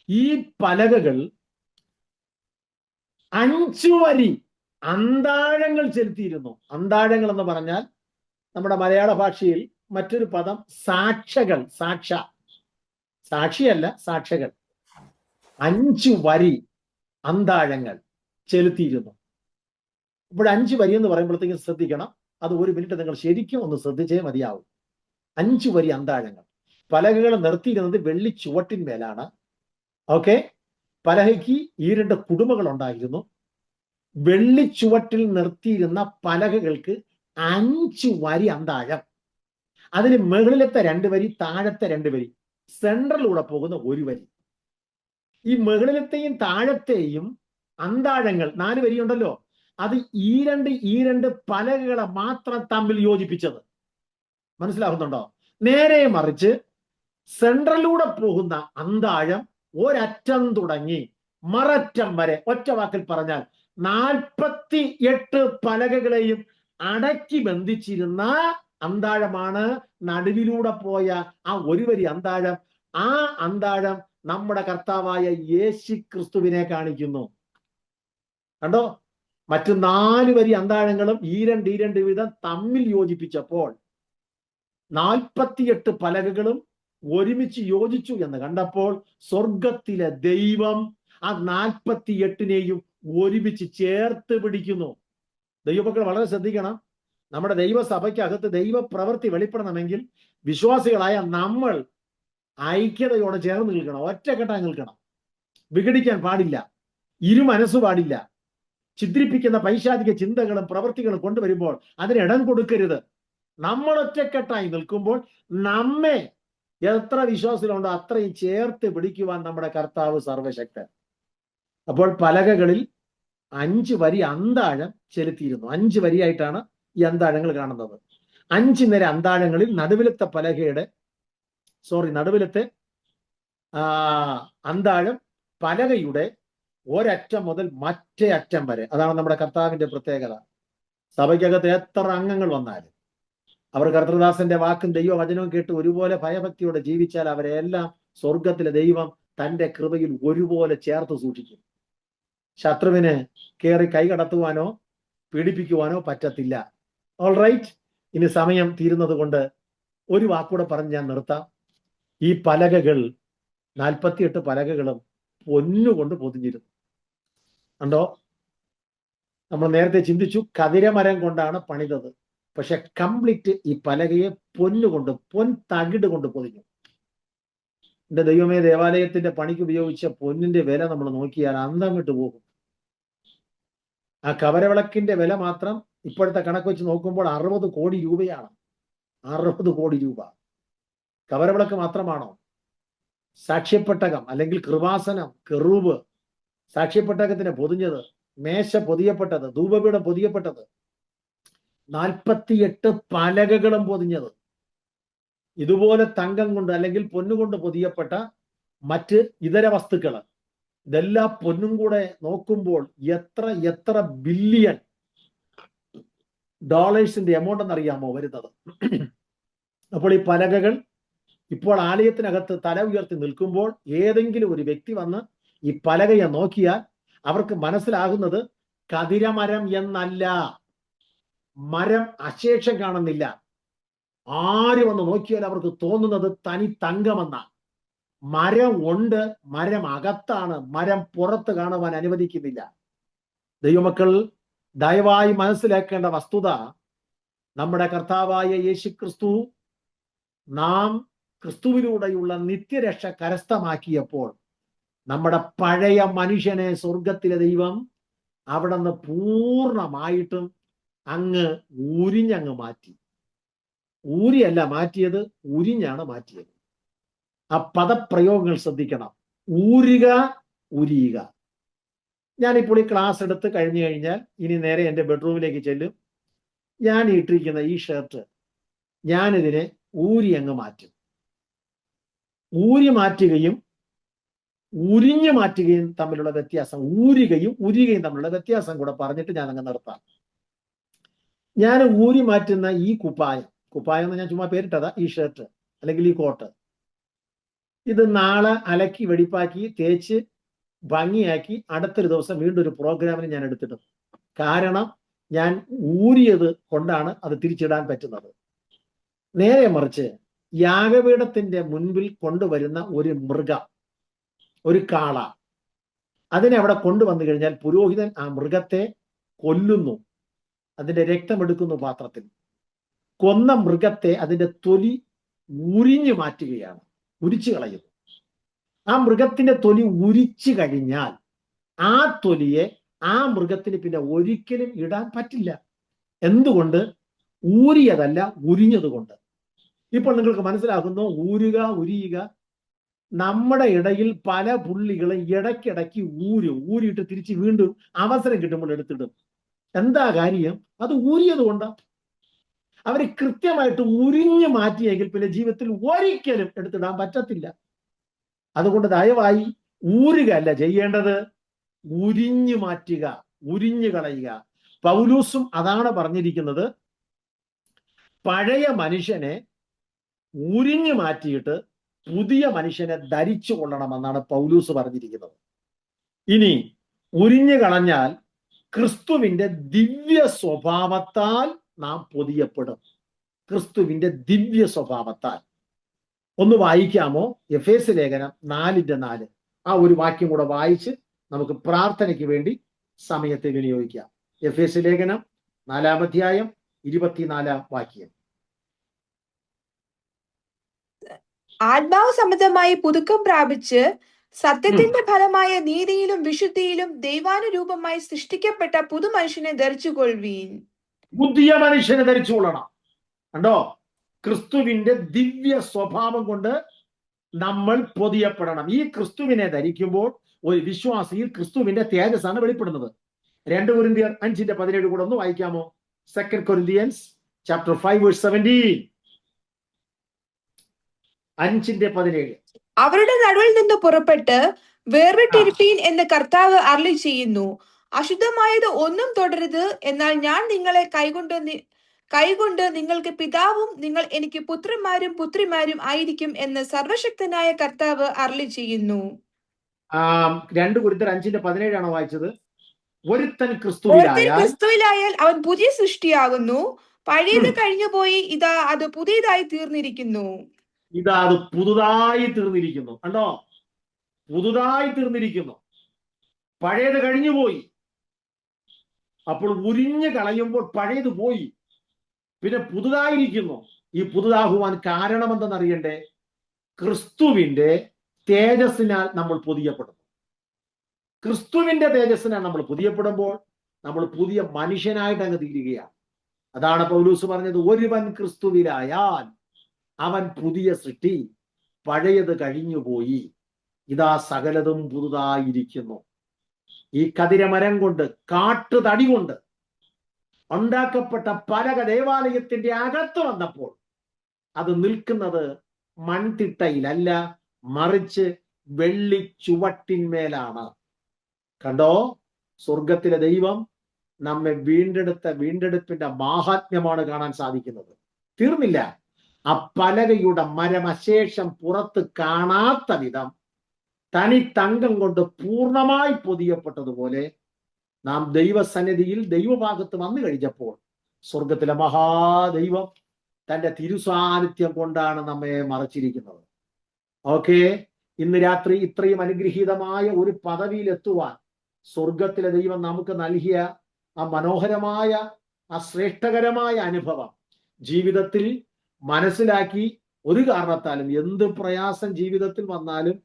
ഈ പലകകൾ 5 വരി അന്താഴങ്ങൾ ചെലുത്തിയിരുന്നു. അന്താഴങ്ങൾ എന്ന് പറഞ്ഞാൽ നമ്മുടെ മലയാള ഭാഷയിൽ മറ്റൊരു പദം സാക്ഷകൾ, സാക്ഷിയല്ല, സാക്ഷകൾ. 5 വരി അന്താഴങ്ങൾ ചെലുത്തിയിരുന്നു. ഇപ്പോൾ 5 വരി എന്ന് പറയുമ്പോഴത്തേക്കും ശ്രദ്ധിക്കണം. അത് ഒരു മിനിറ്റ് നിങ്ങൾ ശരിക്കും ഒന്ന് ശ്രദ്ധിച്ചേ മതിയാവും. 5 വരി അന്താഴങ്ങൾ. പലകകൾ നിർത്തിയിരുന്നത് വെള്ളി ചുവട്ടിന്മേലാണ്. ഓക്കെ, പലകയ്ക്ക് 2 കുടുമകൾ ഉണ്ടായിരുന്നു. വെള്ളി ചുവട്ടിൽ നിർത്തിയിരുന്ന പലകകൾക്ക് 5 വരി അന്താഴം. അതിന് മുകളിലത്തെ 2 വരി, താഴത്തെ 2 വരി, സെൻട്രലിലൂടെ പോകുന്ന 1 വരി. ഈ മുകളിലത്തെയും താഴത്തെയും അന്താഴങ്ങൾ 4 വരി ഉണ്ടല്ലോ, അത് ഈ രണ്ട് പലകകളെ മാത്രം തമ്മിൽ യോജിപ്പിച്ചത്. മനസ്സിലാവുന്നുണ്ടോ? നേരെ മറിച്ച് സെൻട്രലിലൂടെ പോകുന്ന അന്താഴം ഒരറ്റം തുടങ്ങി മററ്റം വരെ, ഒറ്റ വാക്കിൽ പറഞ്ഞാൽ 48 പലകകളെയും അടക്കി ബന്ധിച്ചിരുന്ന അന്താഴമാണ് നടുവിലൂടെ പോയ ആ 1 വരി അന്താഴം. ആ അന്താഴം നമ്മുടെ കർത്താവായ യേശു ക്രിസ്തുവിനെ കാണിക്കുന്നു. കണ്ടോ? മറ്റു 4 വരി അന്താഴങ്ങളും ഈ രണ്ട് വീതം തമ്മിൽ യോജിപ്പിച്ചപ്പോൾ 48 പലകകളും ഒരുമിച്ച് യോജിച്ചു എന്ന് കണ്ടപ്പോൾ സ്വർഗത്തിലെ ദൈവം ആ 48നെയും ഒരുമിച്ച് ചേർത്ത് പിടിക്കുന്നു. ദൈവമക്കൾ വളരെ ശ്രദ്ധിക്കണം. നമ്മുടെ ദൈവസഭയ്ക്കകത്ത് ദൈവപ്രവൃത്തി വെളിപ്പെടണമെങ്കിൽ വിശ്വാസികളായ നമ്മൾ ഐക്യതയോടെ ചേർന്ന് നിൽക്കണം, ഒറ്റക്കെട്ടായി നിൽക്കണം. വിഘടിക്കാൻ പാടില്ല, ഇരുമനസ്സ് പാടില്ല. ഛിദ്രിപ്പിക്കുന്ന പൈശാചിക ചിന്തകളും പ്രവൃത്തികളും കൊണ്ടുവരുമ്പോൾ അതിനിടം കൊടുക്കരുത്. നമ്മൾ ഒറ്റക്കെട്ടായി നിൽക്കുമ്പോൾ നമ്മെ എത്ര വിശ്വാസത്തിലുണ്ടോ അത്രയും ചേർത്ത് പിടിക്കുവാൻ നമ്മുടെ കർത്താവ് സർവശക്തൻ. അപ്പോൾ പലകകളിൽ 5 വരി അന്താഴം ചെലുത്തിയിരുന്നു. 5 വരിയായിട്ടാണ് ഈ അന്താഴങ്ങൾ കാണുന്നത്. 5 നിര അന്താഴങ്ങളിൽ നടുവിലത്തെ അന്താഴം പലകയുടെ ഒരറ്റം മുതൽ മറ്റേ അറ്റം വരെ. അതാണ് നമ്മുടെ കർത്താവിന്റെ പ്രത്യേകത. സഭയ്ക്കകത്ത് എത്ര അംഗങ്ങൾ വന്നാലും അവർ കർത്തൃദാസന്റെ വാക്കും ദൈവവചനവും കേട്ട് ഒരുപോലെ ഭയഭക്തിയോടെ ജീവിച്ചാൽ അവരെല്ലാം സ്വർഗത്തിലെ ദൈവം തന്റെ കൃപയിൽ ഒരുപോലെ ചേർത്ത് സൂക്ഷിക്കും. ശത്രുവിന് കയറി കൈകടത്തുവാനോ പീഡിപ്പിക്കുവാനോ പറ്റത്തില്ല. ഓൾ റൈറ്റ്, ഇനി സമയം തീരുന്നത് കൊണ്ട് ഒരു വാക്കൂടെ പറഞ്ഞ് ഞാൻ നിർത്താം. ഈ പലകകൾ 48 പലകകളും പൊന്നുകൊണ്ട് പൊതിഞ്ഞിരുന്നു. കണ്ടോ? നമ്മൾ നേരത്തെ ചിന്തിച്ചു കതിരമരം കൊണ്ടാണ് പണിതത്. പക്ഷെ കംപ്ലീറ്റ് ഈ പലകയെ പൊന്നുകൊണ്ട്, തകിട് കൊണ്ട് പൊതിഞ്ഞു. എന്റെ ദൈവമേ, ദേവാലയത്തിന്റെ പണിക്ക് ഉപയോഗിച്ച പൊന്നിന്റെ വില നമ്മൾ നോക്കിയാൽ അന്തം വിട്ടു പോകും. ആ കവരവിളക്കിന്റെ വില മാത്രം ഇപ്പോഴത്തെ കണക്ക് വെച്ച് നോക്കുമ്പോൾ 60 കോടി രൂപയാണ്. 60 കോടി രൂപ. കവരവിളക്ക് മാത്രമാണോ? സാക്ഷ്യപ്പെട്ടകം അല്ലെങ്കിൽ കൃപാസനം, കെറൂബ്, സാക്ഷ്യപ്പെട്ടകത്തിന് പൊതിഞ്ഞത്, മേശ പൊതിയപ്പെട്ടത്, ധൂപപീഠം പൊതിയപ്പെട്ടത്, 48 പലകകളും പൊതിഞ്ഞത്, ഇതുപോലെ തങ്കം കൊണ്ട് അല്ലെങ്കിൽ പൊന്നുകൊണ്ട് പൊതിയപ്പെട്ട മറ്റ് ഇതര വസ്തുക്കൾ, ഇതെല്ലാം പൊന്നും കൂടെ നോക്കുമ്പോൾ എത്ര ബില്യൺ ഡോളേഴ്സിന്റെ എമൗണ്ട് എന്നറിയാമോ വരുന്നത്? അപ്പോൾ ഈ പലകകൾ ഇപ്പോൾ ആലയത്തിനകത്ത് തല ഉയർത്തി നിൽക്കുമ്പോൾ ഏതെങ്കിലും ഒരു വ്യക്തി വന്ന് ഈ പലകയെ നോക്കിയാൽ അവർക്ക് മനസ്സിലാകുന്നത് കതിരമരം എന്നല്ല. മരം അശേഷം കാണുന്നില്ല. ആര് വന്ന് നോക്കിയാൽ അവർക്ക് തോന്നുന്നത് തനി തങ്കമെന്ന. മരം ഉണ്ട്, മരം അകത്താണ്, മരം പുറത്ത് കാണുവാൻ അനുവദിക്കുന്നില്ല. ദൈവമക്കൾ ദയവായി മനസ്സിലാക്കേണ്ട വസ്തുത, നമ്മുടെ കർത്താവായ യേശു ക്രിസ്തു നാം ക്രിസ്തുവിലൂടെയുള്ള നിത്യരക്ഷ കരസ്ഥമാക്കിയപ്പോൾ നമ്മുടെ പഴയ മനുഷ്യനെ സ്വർഗത്തിലെ ദൈവം അവിടെ നിന്ന് പൂർണ്ണമായിട്ടും അങ്ങ് ഉരിഞ്ഞങ്ങ് മാറ്റി. ഊരിയല്ല മാറ്റിയത്, ഉരിഞ്ഞാണ് മാറ്റിയത്. ആ പദപ്രയോഗങ്ങൾ ശ്രദ്ധിക്കണം. ഊരുക, ഉരിയുക. ഞാനിപ്പോൾ ഈ ക്ലാസ് എടുത്ത് കഴിഞ്ഞു കഴിഞ്ഞാൽ ഇനി നേരെ എൻ്റെ ബെഡ്റൂമിലേക്ക് ചെല്ലും. ഞാൻ ഇട്ടിരിക്കുന്ന ഈ ഷർട്ട് ഞാനിതിനെ ഊരി അങ്ങ് മാറ്റും. ഊരി മാറ്റുകയും ഉരിഞ്ഞു മാറ്റുകയും തമ്മിലുള്ള വ്യത്യാസം, ഊരുകയും ഉരിയുകയും തമ്മിലുള്ള വ്യത്യാസം കൂടെ പറഞ്ഞിട്ട് ഞാൻ അങ്ങ് നിർത്താം. ഞാൻ ഊരി മാറ്റുന്ന ഈ കുപ്പായം എന്ന് ഞാൻ ചുമ്മാ പേരിട്ടതാ, ഈ ഷർട്ട് അല്ലെങ്കിൽ ഈ കോട്ട്, ഇത് നാളെ അലക്കി വെടിപ്പാക്കി തേച്ച് ഭംഗിയാക്കി അടുത്തൊരു ദിവസം വീണ്ടും ഒരു പ്രോഗ്രാമിന് ഞാൻ എടുത്തിടും. കാരണം ഞാൻ ഊരിയത് കൊണ്ടാണ് അത് തിരിച്ചിടാൻ പറ്റുന്നത്. നേരെ മറിച്ച് യാഗപീഠത്തിന്റെ മുൻപിൽ കൊണ്ടുവരുന്ന ഒരു മൃഗം, ഒരു കാള, അതിനെ അവിടെ കൊണ്ടുവന്നു കഴിഞ്ഞാൽ പുരോഹിതൻ ആ മൃഗത്തെ കൊല്ലുന്നു, അതിന്റെ രക്തമെടുക്കുന്നു പാത്രത്തിൽ. കൊന്ന മൃഗത്തെ അതിന്റെ തൊലി ഉരിഞ്ഞു മാറ്റുകയാണ്, ഉരിച്ചു കളയുന്നു. ആ മൃഗത്തിന്റെ തൊലി ഉരിച്ചു കഴിഞ്ഞാൽ ആ തൊലിയെ ആ മൃഗത്തിന് പിന്നെ ഒരിക്കലും ഇടാൻ പറ്റില്ല. എന്തുകൊണ്ട്? ഊരിയതല്ല, ഉരിഞ്ഞതുകൊണ്ട്. ഇപ്പോൾ നിങ്ങൾക്ക് മനസ്സിലാക്കുന്നു, ഊരുക, ഉരിയുക. നമ്മുടെ ഇടയിൽ പല പുള്ളികളും ഇടയ്ക്കിടയ്ക്ക് ഊരിയിട്ട് തിരിച്ച് വീണ്ടും അവസരം കിട്ടുമ്പോൾ എടുത്തിടും. എന്താ കാര്യം? അത് ഊരിയത് കൊണ്ടാ. അവര് കൃത്യമായിട്ട് ഉരിഞ്ഞു മാറ്റിയെങ്കിൽ പിന്നെ ജീവിതത്തിൽ ഒരിക്കലും എടുത്തിടാൻ പറ്റത്തില്ല. അതുകൊണ്ട് ദയവായി ഊരുക അല്ല ചെയ്യേണ്ടത്, ഉരിഞ്ഞു മാറ്റുക, ഉരിഞ്ഞു കളയുക. പൗലൂസും അതാണ് പറഞ്ഞിരിക്കുന്നത്. പഴയ മനുഷ്യനെ ഉരിഞ്ഞു മാറ്റിയിട്ട് പുതിയ മനുഷ്യനെ ധരിച്ചു കൊള്ളണമെന്നാണ് പൗലൂസ് പറഞ്ഞിരിക്കുന്നത്. ഇനി ഉരിഞ്ഞു കളഞ്ഞാൽ ക്രിസ്തുവിന്റെ ദിവ്യ സ്വഭാവത്താൽ നാം പൊതിയപ്പെടും. ക്രിസ്തുവിന്റെ ദിവ്യ സ്വഭാവത്താൽ. ഒന്ന് വായിക്കാമോ? എഫേസ്യ ലേഖനം 4:4. ആ ഒരു വാക്യം കൂടെ വായിച്ച് നമുക്ക് പ്രാർത്ഥനയ്ക്ക് വേണ്ടി സമയത്തെ വിനിയോഗിക്കാം. എഫേസ്യ ലേഖനം 4-ാം അധ്യായം 24-ാം വാക്യം. ആത്മാവ് സംബന്ധമായി പുതുക്കം പ്രാപിച്ച് സത്യത്തിന്റെ ഫലമായ നീതിയിലും വിശുദ്ധിയിലും ദൈവാനുരൂപമായി സൃഷ്ടിക്കപ്പെട്ട പുതു മനുഷ്യനെ ധരിച്ചുകൊള്ളുവീൻ. പുതിയ മനുഷ്യനെ ധരിച്ചുകൊള്ളണം. കണ്ടോ? ക്രിസ്തുവിന്റെ ദിവ്യ സ്വഭാവം കൊണ്ട് നമ്മൾ പൊതിയപ്പെടണം. ഈ ക്രിസ്തുവിനെ ധരിക്കുമ്പോൾ ഒരു വിശ്വാസിയിൽ ക്രിസ്തുവിന്റെ തേജസ്സാണ് വെളിപ്പെടുന്നത്. 2 കൊരിന്ത്യർ 5:17 കൂടെ ഒന്ന് വായിക്കാമോ? 2 Corinthians chapter 5 verse 17. 5:17. അവരുടെ നടുവിൽ നിന്ന് പുറപ്പെട്ട് വേർവിട്ടിരിപ്പീൻ എന്ന് കർത്താവ് അരുളി ചെയ്യുന്നു. അശുദ്ധമായത് ഒന്നും തുടരുത്, എന്നാൽ ഞാൻ നിങ്ങളെ കൈകൊണ്ട് നിങ്ങൾക്ക് പിതാവും നിങ്ങൾ എനിക്ക് പുത്രന്മാരും പുത്രിമാരും ആയിരിക്കും എന്ന് സർവശക്തനായ കർത്താവ് അരുളി ചെയ്യുന്നു. 2 കൊരിന്ത്യർ 5:17 വായിച്ചത്. ഒരുത്തൻ ഒരുത്തൻ ക്രിസ്തുവിലായാൽ ക്രിസ്തുവിലായാൽ അവൻ പുതിയ സൃഷ്ടിയാകുന്നു, പഴയത് കഴിഞ്ഞുപോയി, ഇതാ അത് പുതിയതായി തീർന്നിരിക്കുന്നു. ഇതാ അത് പുതുതായി തീർന്നിരിക്കുന്നു. കണ്ടോ? പുതുതായി തീർന്നിരിക്കുന്നു. പഴയത് കഴിഞ്ഞുപോയി. അപ്പോൾ ഉരിഞ്ഞു കളയുമ്പോൾ പഴയത് പോയി, പിന്നെ പുതുതായിരിക്കുന്നു. ഈ പുതുതാകുവാൻ കാരണമെന്തെന്നറിയണ്ടേ? ക്രിസ്തുവിന്റെ തേജസ്സിനാൽ നമ്മൾ പൊതിയപ്പെടുന്നു. ക്രിസ്തുവിന്റെ തേജസ്സിനാൽ നമ്മൾ പൊതിയപ്പെടുമ്പോൾ നമ്മൾ പുതിയ മനുഷ്യനായിട്ട് അങ്ങ് തീരുകയാണ്. അതാണ് പൗലൂസ് പറഞ്ഞത്, ഒരുവൻ ക്രിസ്തുവിലായാൽ അവൻ പുതിയ സൃഷ്ടി, പഴയത് കഴിഞ്ഞുപോയി, ഇതാ സകലതും പുതുതായിരിക്കുന്നു. ഈ കതിരമരം കൊണ്ട്, കാട്ടുതടി കൊണ്ട് ഉണ്ടാക്കപ്പെട്ട പലക ദേവാലയത്തിന്റെ അകത്ത് വന്നപ്പോൾ അത് നിൽക്കുന്നത് മൺതിട്ടയിലല്ല, മറിച്ച് വെള്ളി ചുവട്ടിന്മേലാണ്. കണ്ടോ? സ്വർഗത്തിലെ ദൈവം നമ്മെ വീണ്ടെടുപ്പിന്റെ മാഹാത്മ്യമാണ് കാണാൻ സാധിക്കുന്നത്. തീർന്നില്ല. ആ പലകയുടെ മരമശേഷം പുറത്ത് കാണാത്ത വിധം തനി തങ്കം കൊണ്ട് പൂർണ്ണമായി പൊതിയപ്പെട്ടതുപോലെ നാം ദൈവസന്നിധിയിൽ ദൈവഭാഗത്ത് വന്നു കഴിഞ്ഞപ്പോൾ സ്വർഗത്തിലെ മഹാദൈവം തന്റെ തിരുസാന്നിധ്യം കൊണ്ടാണ് നമ്മെ മറച്ചിരിക്കുന്നത്. ഓക്കെ, ഇന്ന് രാത്രി ഇത്രയും അനുഗ്രഹീതമായ ഒരു പദവിയിൽ എത്തുവാൻ സ്വർഗത്തിലെ ദൈവം നമുക്ക് നൽകിയ ആ മനോഹരമായ, ആ ശ്രേഷ്ഠകരമായ അനുഭവം ജീവിതത്തിൽ മനസ്സിലാക്കി, ഒരു കാരണത്താലും എന്ത് പ്രയാസം ജീവിതത്തിൽ വന്നാലും,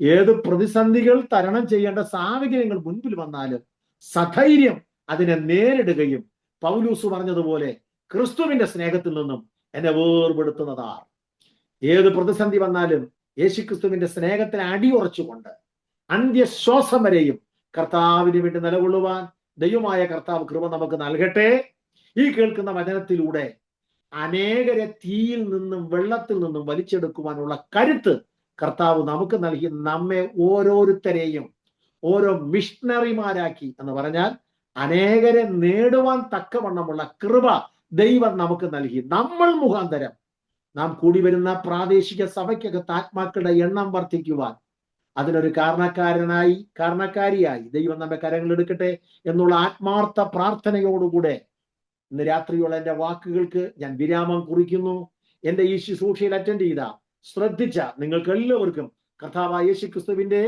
ഏത് പ്രതിസന്ധികൾ തരണം ചെയ്യേണ്ട സാഹചര്യങ്ങൾ മുൻപിൽ വന്നാലും സധൈര്യം അതിനെ നേരിടുകയും, പൗലൂസ് പറഞ്ഞതുപോലെ ക്രിസ്തുവിന്റെ സ്നേഹത്തിൽ നിന്നും എന്നെ വേർപെടുത്തുന്നതാർ. ഏത് പ്രതിസന്ധി വന്നാലും യേശുക്രിസ്തുവിന്റെ സ്നേഹത്തിന് അടിയുറച്ചുകൊണ്ട് അന്ത്യശ്വാസം വരെയും കർത്താവിന് വേണ്ടി നിലകൊള്ളുവാൻ ദൈവമായ കർത്താവ് കൃപ നമുക്ക് നൽകട്ടെ. ഈ കേൾക്കുന്ന വചനത്തിലൂടെ അനേകരെ തീയിൽ നിന്നും വെള്ളത്തിൽ നിന്നും വലിച്ചെടുക്കുവാനുള്ള കരുത്ത് കർത്താവ് നമുക്ക് നൽകി നമ്മെ ഓരോരുത്തരെയും ഓരോ മിഷണറിമാരാക്കി, എന്ന് പറഞ്ഞാൽ അനേകരെ നേടുവാൻ തക്കവണ്ണമുള്ള കൃപ ദൈവം നമുക്ക് നൽകി. നമ്മൾ മുഖാന്തരം നാം കൂടി വരുന്ന പ്രാദേശിക സഭയ്ക്കകത്ത് ആത്മാക്കളുടെ എണ്ണം വർദ്ധിക്കുവാൻ അതിനൊരു കാരണക്കാരിയായി ദൈവം നമ്മെ കരങ്ങളെടുക്കട്ടെ എന്നുള്ള ആത്മാർത്ഥ പ്രാർത്ഥനയോടുകൂടെ ഇന്ന് രാത്രിയുള്ള എൻ്റെ വാക്കുകൾക്ക് ഞാൻ വിരാമം കുറിക്കുന്നു. എൻ്റെ ഈ ശുശ്രൂഷയിൽ അറ്റൻഡ് ചെയ്ത, ശ്രദ്ധിച്ച നിങ്ങൾക്ക് എല്ലാവർക്കും കർത്താവായ യേശുക്രിസ്തുവിന്റെ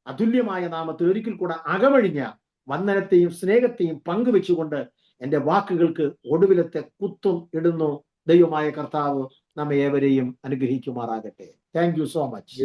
അതുല്യമായ നാമത്തിൽ ഒരിക്കൽ കൂടെ അകമഴിഞ്ഞ വന്ദനത്തെയും സ്നേഹത്തെയും പങ്കുവെച്ചുകൊണ്ട് എൻ്റെ വാക്കുകൾക്ക് ഒടുവിലത്തെ കുത്തും ഇടുന്നു. ദൈവമായ കർത്താവ് നമ്മെ ഏവരെയും അനുഗ്രഹിക്കുമാറാകട്ടെ. Thank you so much.